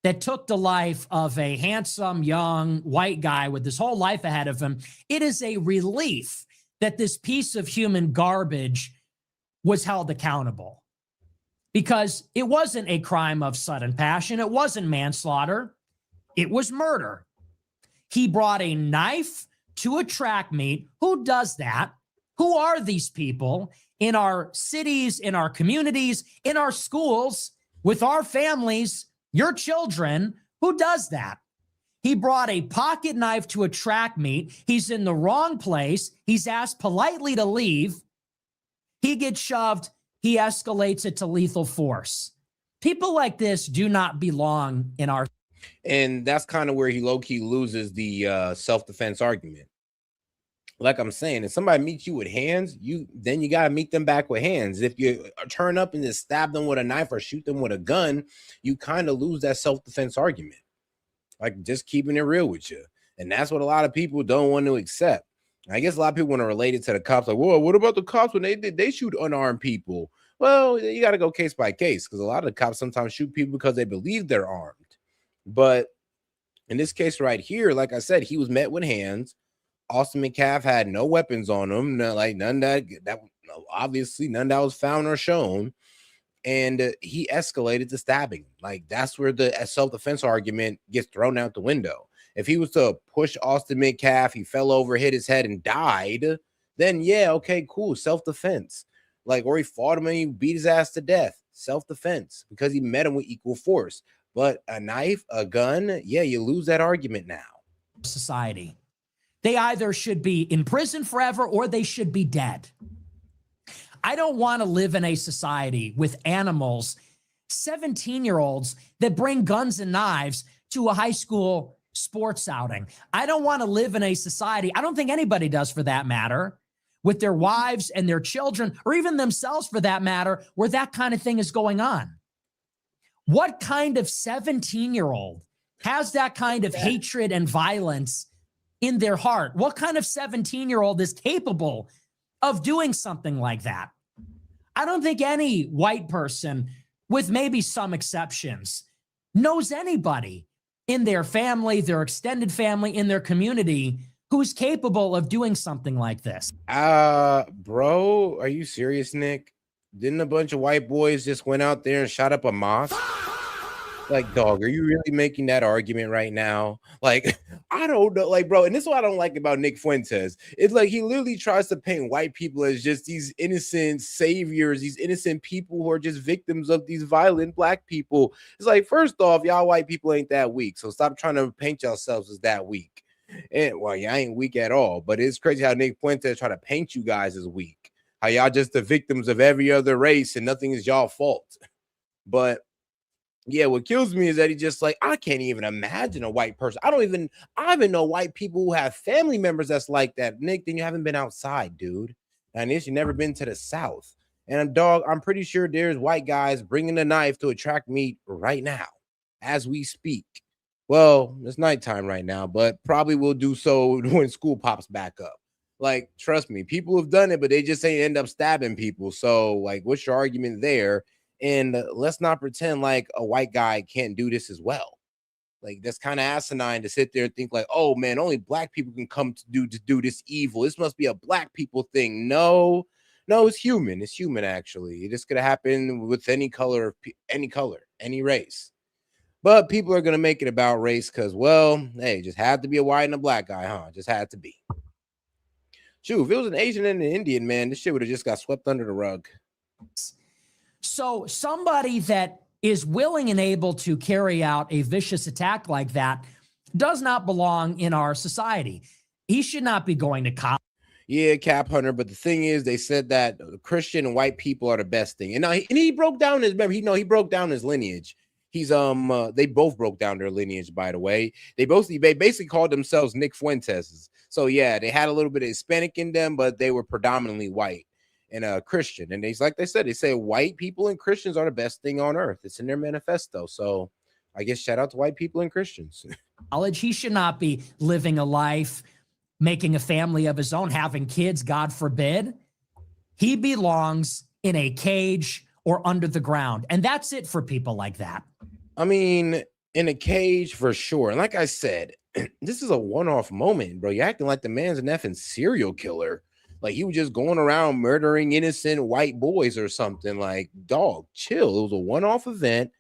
that took the life of a handsome young white guy with his whole life ahead of him, it is a relief that this piece of human garbage was held accountable. Because it wasn't a crime of sudden passion. It wasn't manslaughter. It was murder. He brought a knife to a track meet. Who does that? Who are these people in our cities, in our communities, in our schools, with our families, your children? Who does that? He brought a pocket knife to a track meet. He's in the wrong place. He's asked politely to leave. He gets shoved. He escalates it to lethal force. People like this do not belong in our. And that's kind of where he low-key loses the self-defense argument. Like I'm saying, if somebody meets you with hands, then you got to meet them back with hands. If you turn up and just stab them with a knife or shoot them with a gun, you kind of lose that self-defense argument. Like, just keeping it real with you. And that's what a lot of people don't want to accept. I guess a lot of people want to relate it to the cops. Like, whoa, what about the cops when they shoot unarmed people? Well, you got to go case by case, because a lot of the cops sometimes shoot people because they believe they're armed. But in this case right here, like I said, he was met with hands. Austin Metcalf had no weapons on him, none that obviously none that was found or shown, and he escalated to stabbing. Like, that's where the self-defense argument gets thrown out the window. If he was to push Austin Metcalf, he fell over, hit his head, and died, then yeah, okay, cool, self-defense. Like, or he fought him and he beat his ass to death, self-defense, because he met him with equal force. But a knife, a gun, yeah, you lose that argument now. Society. They either should be in prison forever or they should be dead. I don't want to live in a society with animals, 17-year-olds that bring guns and knives to a high school sports outing. I don't want to live in a society, I don't think anybody does for that matter, with their wives and their children, or even themselves for that matter, where that kind of thing is going on. What kind of 17-year-old has that kind of hatred and violence in their heart? What kind of 17-year-old is capable of doing something like that? I don't think any white person, with maybe some exceptions, knows anybody in their family, their extended family, in their community who's capable of doing something like this. Bro, are you serious, Nick? Didn't a bunch of white boys just went out there and shot up a mosque? Like, dog, are you really making that argument right now? Like, I don't know. Like, bro, and this is what I don't like about Nick Fuentes. It's like he literally tries to paint white people as just these innocent saviors, these innocent people who are just victims of these violent black people. It's like, first off, y'all white people ain't that weak. So stop trying to paint yourselves as that weak. And, well, y'all ain't weak at all. But it's crazy how Nick Fuentes try to paint you guys as weak. How y'all just the victims of every other race and nothing is y'all fault. But yeah, what kills me is that he just like, I can't even imagine a white person. I even know white people who have family members that's like that. Nick, then you haven't been outside, dude. And you never been to the South. And dog, I'm pretty sure there's white guys bringing a knife to a track meet right now as we speak. Well, it's nighttime right now, but probably will do so when school pops back up. Like, trust me, people have done it, but they just ain't end up stabbing people. So, like, what's your argument there? And let's not pretend like a white guy can't do this as well. Like, that's kind of asinine to sit there and think like, oh man, only black people can come to do this evil. This must be a black people thing. No, it's human. It's human, actually. This could happen with any color, any race. But people are going to make it about race because, well, hey, just had to be a white and a black guy, huh? Just had to be. Shoot, if it was an Asian and an Indian, man, this shit would have just got swept under the rug. So somebody that is willing and able to carry out a vicious attack like that does not belong in our society. He should not be going to college. Yeah, Cap Hunter. But the thing is, they said that Christian and white people are the best thing. And now he broke down his, remember, he broke down his lineage. He's they both broke down their lineage, by the way. They basically called themselves Nick Fuentes. So yeah, they had a little bit of Hispanic in them, but they were predominantly white and Christian. And they say white people and Christians are the best thing on earth. It's in their manifesto. So I guess shout out to white people and Christians. College, he should not be living a life, making a family of his own, having kids, God forbid. He belongs in a cage or under the ground. And that's it for people like that. I mean, in a cage for sure. And like I said, this is a one-off moment, bro. You're acting like the man's an effing serial killer. Like he was just going around murdering innocent white boys or something. Like, dog, chill. It was a one-off event,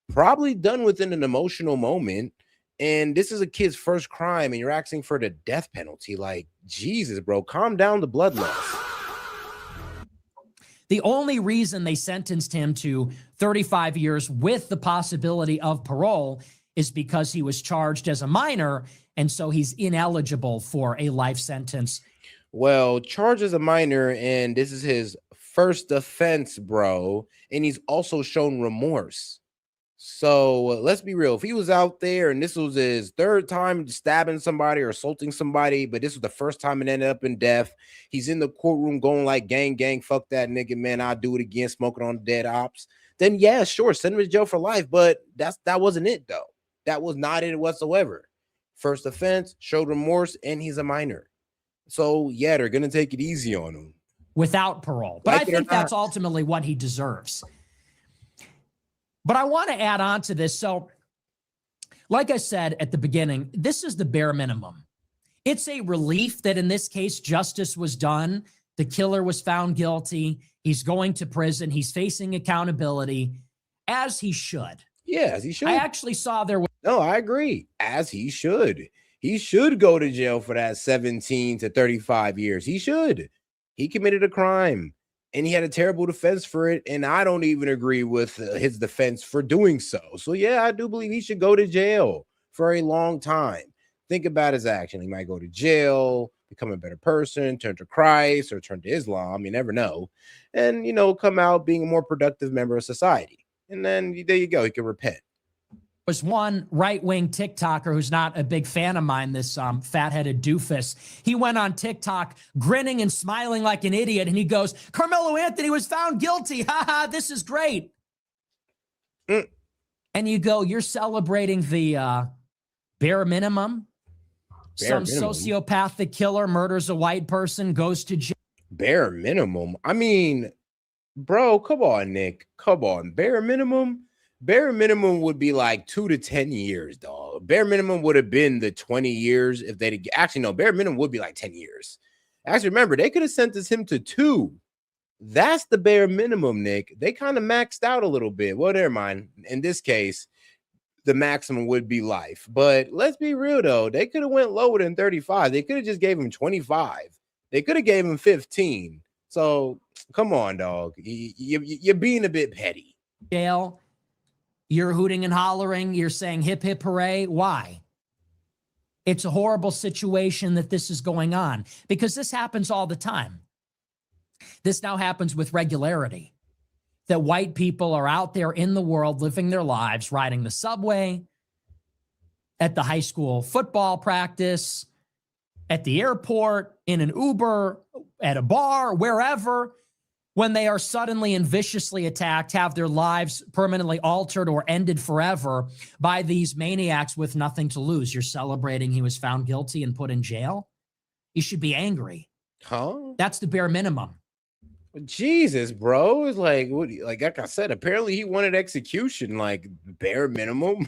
probably done within an emotional moment. And this is a kid's first crime, and you're asking for the death penalty. Like, Jesus, bro, calm down the bloodlust. The only reason they sentenced him to 35 years with the possibility of parole is because he was charged as a minor, and so he's ineligible for a life sentence. Well, charged as a minor, and this is his first offense, bro, and he's also shown remorse. So let's be real. If he was out there and this was his third time stabbing somebody or assaulting somebody, but this was the first time it ended up in death, he's in the courtroom going like, gang, fuck that nigga, man, I'll do it again, smoking on dead ops. Then yeah, sure, send him to jail for life. But that wasn't it though. That was not it whatsoever. First offense, showed remorse, and he's a minor. So yeah, they're gonna take it easy on him without parole. But I think that's ultimately what he deserves. But I want to add on to this. So, like I said at the beginning, this is the bare minimum. It's a relief that in this case, justice was done. The killer was found guilty. He's going to prison. He's facing accountability, as he should. Yeah, as he should. I actually saw there was... No, I agree. As he should. He should go to jail for that 17 to 35 years. He should. He committed a crime. And he had a terrible defense for it. And I don't even agree with his defense for doing so. So, yeah, I do believe he should go to jail for a long time. Think about his action. He might go to jail, become a better person, turn to Christ or turn to Islam. You never know. And, you know, come out being a more productive member of society. And then there you go. He can repent. Was one right-wing TikToker who's not a big fan of mine, this fat-headed doofus. He went on TikTok grinning and smiling like an idiot, and he goes, Carmelo Anthony was found guilty. Ha ha, this is great. And you go, you're celebrating the bare minimum? Some sociopathic killer murders a white person, goes to jail. Bare minimum? I mean, bro, come on, Nick. Come on. Bare minimum? Bare minimum would be like 2 to 10 years, dog. Bare minimum would have been the 20 years if they'd actually no. Bare minimum would be like 10 years. Actually, remember they could have sentenced him to 2. That's the bare minimum, Nick. They kind of maxed out a little bit. Well, never mind. In this case, the maximum would be life. But let's be real though. They could have went lower than 35. They could have just gave him 25. They could have gave him 15. So come on, dog. You're being a bit petty. Jail. You're hooting and hollering. You're saying hip, hip, hooray. Why? It's a horrible situation that this is going on because this happens all the time. This now happens with regularity, that white people are out there in the world living their lives, riding the subway, at the high school football practice, at the airport, in an Uber, at a bar, wherever, when they are suddenly and viciously attacked, have their lives permanently altered or ended forever by these maniacs with nothing to lose. You're celebrating he was found guilty and put in jail? You should be angry. Huh? That's the bare minimum. Jesus, bro. It's like I said, apparently he wanted execution, like bare minimum.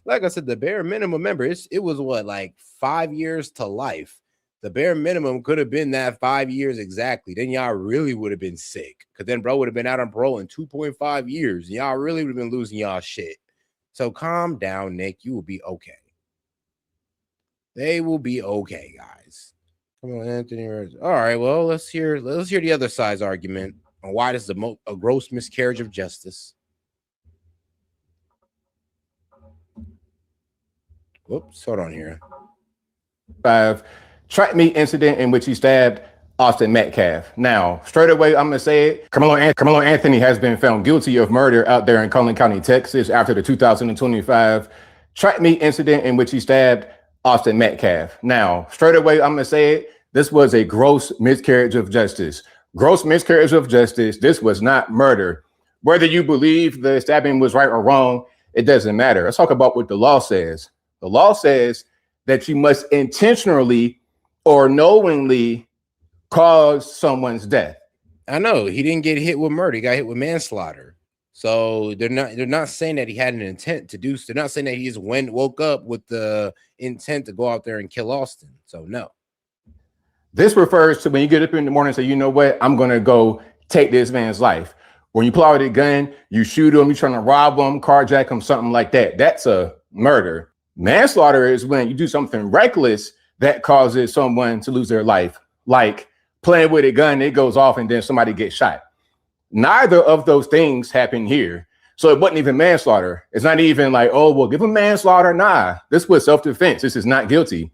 Like I said, the bare minimum, remember, it was what, like 5 years to life. The bare minimum could have been that 5 years exactly. Then y'all really would have been sick. Because then bro would have been out on parole in 2.5 years. Y'all really would have been losing y'all shit. So calm down, Nick. You will be okay. They will be okay, guys. Come on, Anthony. All right, well, let's hear the other side's argument on why this is a gross miscarriage of justice. Whoops, hold on here. 5 track meet incident in which he stabbed Austin Metcalf. Now, straight away, I'm going to say it. Carmelo Anthony has been found guilty of murder out there in Collin County, Texas, after the 2025 track meet incident in which he stabbed Austin Metcalf. Now, straight away, I'm going to say it. This was a gross miscarriage of justice. Gross miscarriage of justice. This was not murder. Whether you believe the stabbing was right or wrong, it doesn't matter. Let's talk about what the law says. The law says that you must intentionally or knowingly cause someone's death. I know he didn't get hit with murder. He got hit with manslaughter. So they're not saying that he had an intent to do. They're not saying that he just woke up with the intent to go out there and kill Austin. So no. This refers to when you get up in the morning and say, you know what, I'm going to go take this man's life. When you pull out a gun, you shoot him, you're trying to rob him, carjack him, something like that. That's a murder. Manslaughter is when you do something reckless that causes someone to lose their life, like playing with a gun, it goes off and then somebody gets shot. Neither of those things happen here. So it wasn't even manslaughter. It's not even like, oh, well, give him manslaughter. Nah, this was self-defense. This is not guilty.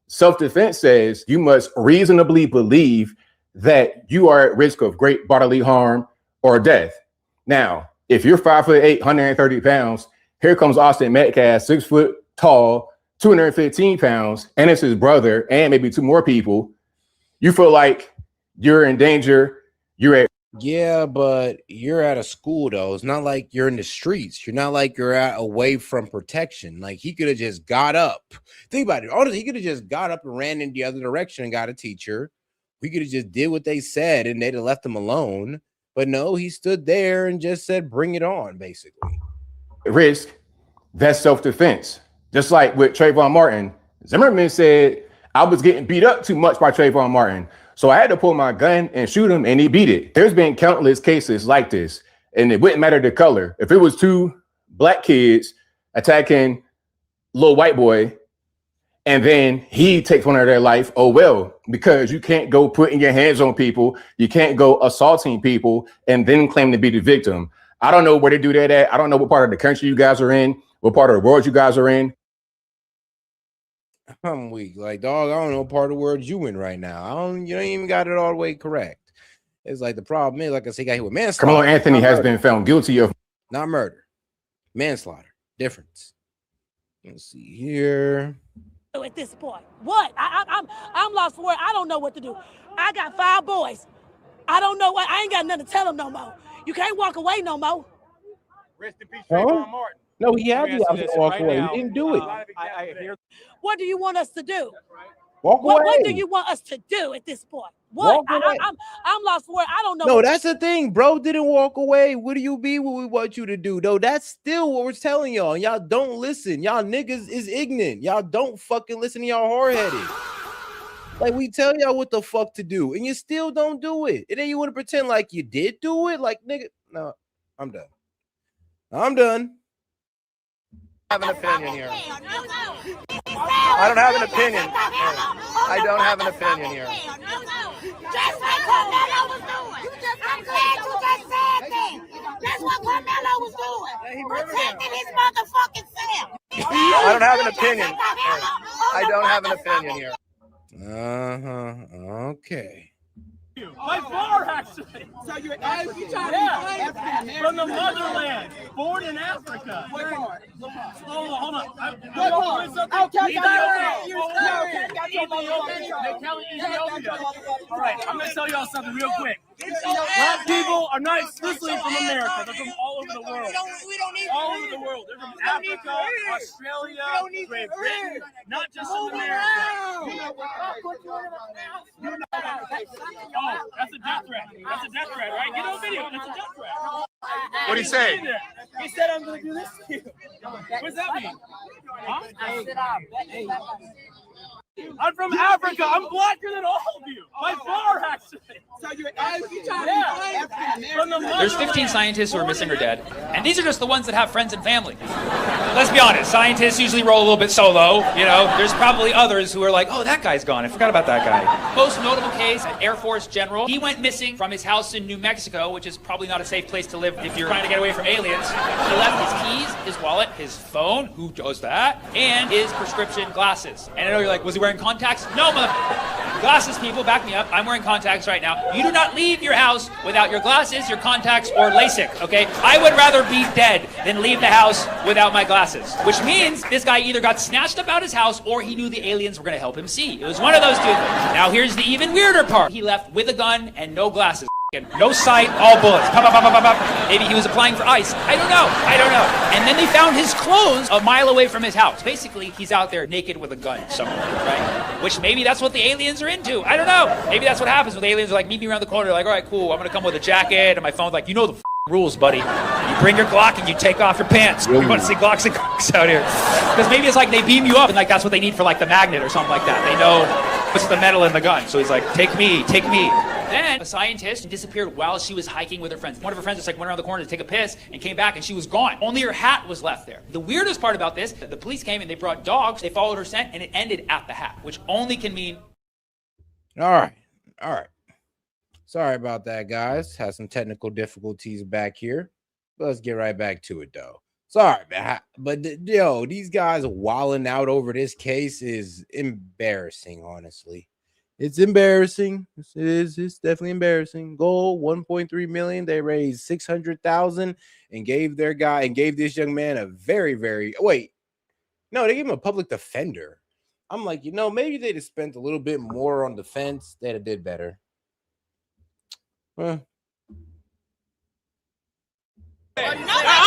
Self-defense says you must reasonably believe that you are at risk of great bodily harm or death. Now, if you're 5'8", 130 pounds, here comes Austin Metcalf, 6 foot tall, 215 pounds, and it's his brother and maybe 2 more people. You feel like you're in danger. You're at. Yeah, but you're at a school though. It's not like you're in the streets. You're not like you're away from protection. Like he could have just got up. Think about it. Honestly, he could have just got up and ran in the other direction and got a teacher. We could have just did what they said and they'd have left him alone. But no, he stood there and just said, bring it on, basically. Risk, that's self-defense. Just like with Trayvon Martin, Zimmerman said, I was getting beat up too much by Trayvon Martin. So I had to pull my gun and shoot him, and he beat it. There's been countless cases like this, and it wouldn't matter the color. If it was 2 black kids attacking little white boy, and then he takes one of their life, oh well, because you can't go putting your hands on people, you can't go assaulting people, and then claim to be the victim. I don't know where they do that at. I don't know what part of the country you guys are in, what part of the world you guys are in. I'm weak. Like, dog, I don't know part of the world you in right now. You don't even got it all the way correct. It's like the problem is, like I said, he got hit with manslaughter. Carmelo Anthony has been found guilty of not murder, manslaughter. Difference. Let's see here. At this point, what? I'm lost for words. I don't know what to do. I got 5 boys. I don't know what. I ain't got nothing to tell them no more. You can't walk away no more. Rest in peace, Trayvon Martin. No, he had the option to walk away. He didn't do it. What do you want us to do? Walk away. What do you want us to do at this point? What? I'm lost for words. I don't know. No, that's the thing. Bro didn't walk away. What do you be what we want you to do? Though that's still what we're telling y'all. Y'all don't listen. Y'all niggas is ignorant. Y'all don't fucking listen to y'all hard-headed. Like we tell y'all what the fuck to do, and you still don't do it. And then you want to pretend like you did do it. Like, nigga, no, I'm done. I'm done. I have an opinion here. I don't have an opinion. I don't have an opinion here. Just like Carmelo was doing. I'm glad you just said that. That's what Carmelo was doing. Protecting his motherfucking self. I don't have an opinion. I don't have an opinion here. Okay. By far, actually. So you're from the motherland, born in Africa. Hold on. All right, I'm gonna tell y'all something real quick. Black people are not exclusively from America. They're from all over the world. All over the world. They're from Africa, Australia, Great Britain, not just from America. Oh, that's a death threat. That's a death threat, right? Get on video. That's a death threat. What'd he say? He said I'm going to do this to you. What does that mean? Huh? I'm from Africa. I'm blacker than all of you. By far, actually. So you're There's 15 scientists who are missing or dead, and these are just the ones that have friends and family. Let's be honest, scientists usually roll a little bit solo, you know. There's probably others who are like, oh, that guy's gone. I forgot about that guy. Most notable case, an Air Force general. He went missing from his house in New Mexico, which is probably not a safe place to live if you're trying to get away from aliens. He left his keys, his wallet, his phone, who does that, and his prescription glasses. And I know you're like, was he wearing contacts? No, glasses, people, back me up. I'm wearing contacts right now. You do not leave your house without your glasses, your contacts, or LASIK, okay? I would rather be dead than leave the house without my glasses, which means this guy either got snatched up out his house or he knew the aliens were gonna help him see. It was one of those two things. Now here's the even weirder part. He left with a gun and no glasses. No sight, all bullets. Pop, pop, pop, pop, pop. Maybe he was applying for ice. I don't know. And then they found his clothes a mile away from his house. Basically, he's out there naked with a gun somewhere, right? Which maybe that's what the aliens are into. I don't know. Maybe that's what happens when the aliens are like, meet me around the corner. They're like, all right, cool. I'm going to come with a jacket. And my phone's like, you know the rules, buddy. You bring your Glock and you take off your pants. We want to see Glocks and Cocks out here. Because maybe it's like they beam you up and like that's what they need for like the magnet or something like that. They know what's the metal in the gun. So he's like, take me. Then a scientist disappeared while she was hiking with her friends. One of her friends just like went around the corner to take a piss and came back and she was gone. Only her hat was left there. The weirdest part about this, the police came and they brought dogs. They followed her scent and it ended at the hat, which only can mean. All right. Sorry about that, guys. Had some technical difficulties back here. But let's get right back to it, though. Sorry, man. But, these guys wilding out over this case is embarrassing, honestly. It's embarrassing. It's definitely embarrassing. Goal, 1.3 million. They raised 600,000 and gave this young man a very, very, they gave him a public defender. I'm like, maybe they'd have spent a little bit more on defense. They'd have did better. I'm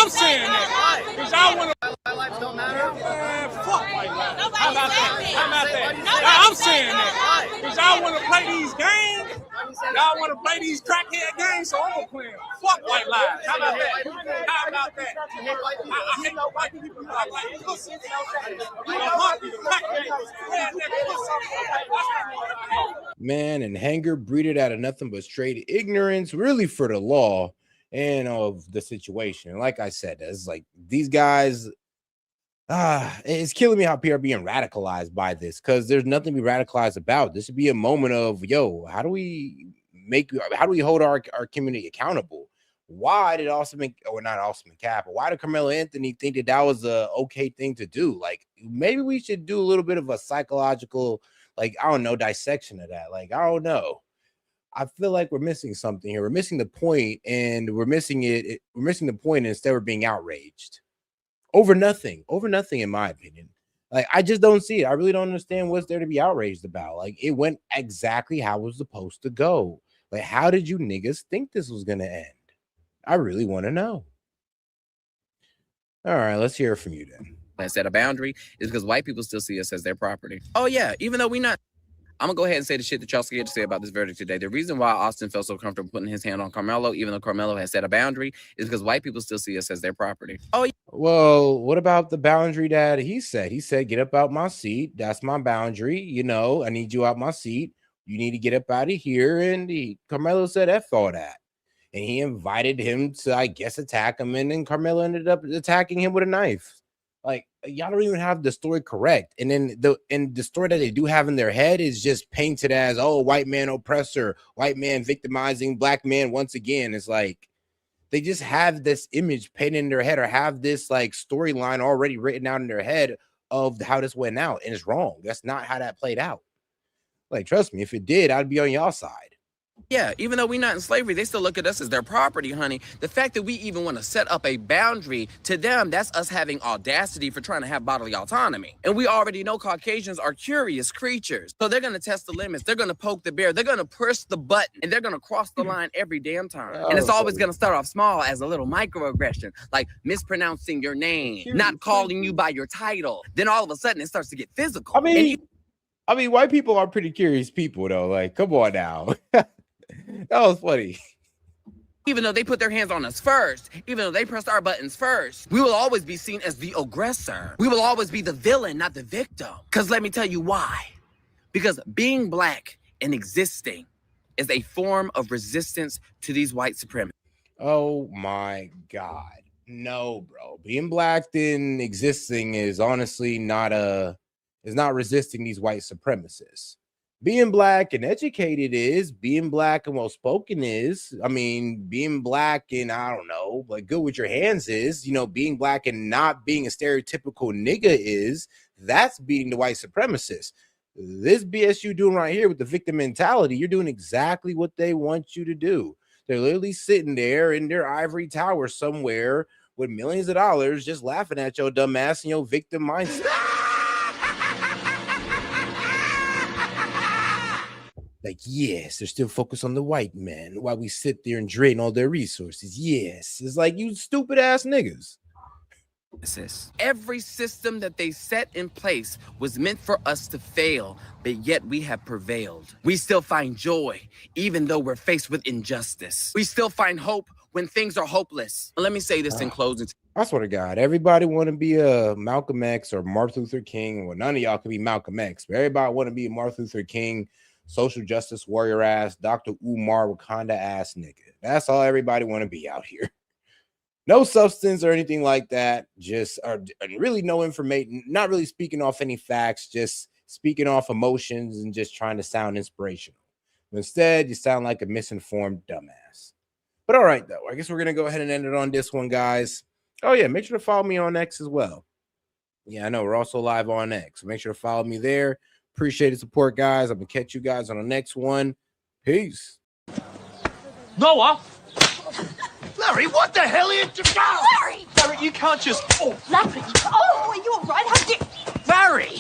saying that because I want to. Lives don't matter. Fuck white lives. How about that? I'm saying that because I want to play these games. Y'all want to play these crackhead games, so I'm gonna play them. Fuck white lives. How about that? I hate white people. I like pussy. Man, and Hanger breeded out of nothing but straight ignorance, really, for the law and of the situation. Like I said, it's like these guys, it's killing me how people are being radicalized by this, because there's nothing to be radicalized about. This would be a moment of, how do we hold our community accountable? Why did why did Carmelo Anthony think that was a okay thing to do? Like, maybe we should do a little bit of a psychological, dissection of that. Like, I don't know. I feel like we're missing something here. We're missing the point, and we're missing the point. Instead, we're being outraged over nothing, in my opinion. Like, I just don't see it. I really don't understand what's there to be outraged about. Like, it went exactly how it was supposed to go. Like, how did you niggas think this was going to end? I really want to know. All right, let's hear from you then. And set a boundary is because white people still see us as their property. Oh yeah, even though we're not. I'm gonna go ahead and say the shit that y'all scared to say about this verdict today. The reason why Austin felt so comfortable putting his hand on Carmelo, even though Carmelo has set a boundary, is because white people still see us as their property. Oh yeah. Well, what about the boundary that he said? He said, get up out my seat. That's my boundary. I need you out my seat. You need to get up out of here. And Carmelo said, F all that. And he invited him to, I guess, attack him. And then Carmelo ended up attacking him with a knife. Like, y'all don't even have the story correct. And then the story that they do have in their head is just painted as, white man oppressor, white man victimizing black man once again. It's like they just have this image painted in their head, or have this like storyline already written out in their head of how this went out. And it's wrong. That's not how that played out. Like, trust me, if it did, I'd be on y'all side. Yeah, even though we're not in slavery, they still look at us as their property, honey. The fact that we even want to set up a boundary to them, that's us having audacity for trying to have bodily autonomy. And we already know Caucasians are curious creatures. So they're going to test the limits. They're going to poke the bear. They're going to push the button. And they're going to cross the line every damn time. And it's always going to start off small as a little microaggression, like mispronouncing your name, not calling you by your title. Then all of a sudden it starts to get physical. I mean, white people are pretty curious people, though. Like, come on now. That was funny. Even though they put their hands on us first, even though they pressed our buttons first, we will always be seen as the aggressor. We will always be the villain, not the victim. Because let me tell you why. Because being black and existing is a form of resistance to these white supremacists. Oh my God. No, bro. Being black and existing is honestly not resisting these white supremacists. Being black and educated is, being black and well-spoken is, being black and, I don't know, like good with your hands is, being black and not being a stereotypical nigga is, that's beating the white supremacists. This BS you doing right here with the victim mentality, you're doing exactly what they want you to do. They're literally sitting there in their ivory tower somewhere with millions of dollars just laughing at your dumb ass and your victim mindset. Like, yes, they're still focused on the white man while we sit there and drain all their resources. Yes, it's like, you stupid ass niggas. Every system that they set in place was meant for us to fail, but yet we have prevailed. We still find joy, even though we're faced with injustice. We still find hope when things are hopeless. Let me say this in closing. I swear to God, everybody want to be a Malcolm X or Martin Luther King. Well, none of y'all can be Malcolm X, but everybody want to be a Martin Luther King, social justice warrior ass, Dr. Umar Wakanda ass nigga. That's all everybody want to be out here. No substance or anything like that. Just really no information, not really speaking off any facts, just speaking off emotions and just trying to sound inspirational. But instead, you sound like a misinformed dumbass. But all right, though, I guess we're going to go ahead and end it on this one, guys. Oh, yeah, make sure to follow me on X as well. Yeah, I know we're also live on X. So make sure to follow me there. Appreciate the support, guys. I'm going to catch you guys on the next one. Peace. Noah! Larry, what the hell are you doing? Larry! Larry, you can't just... Larry! Oh, are you all right? How did... Larry!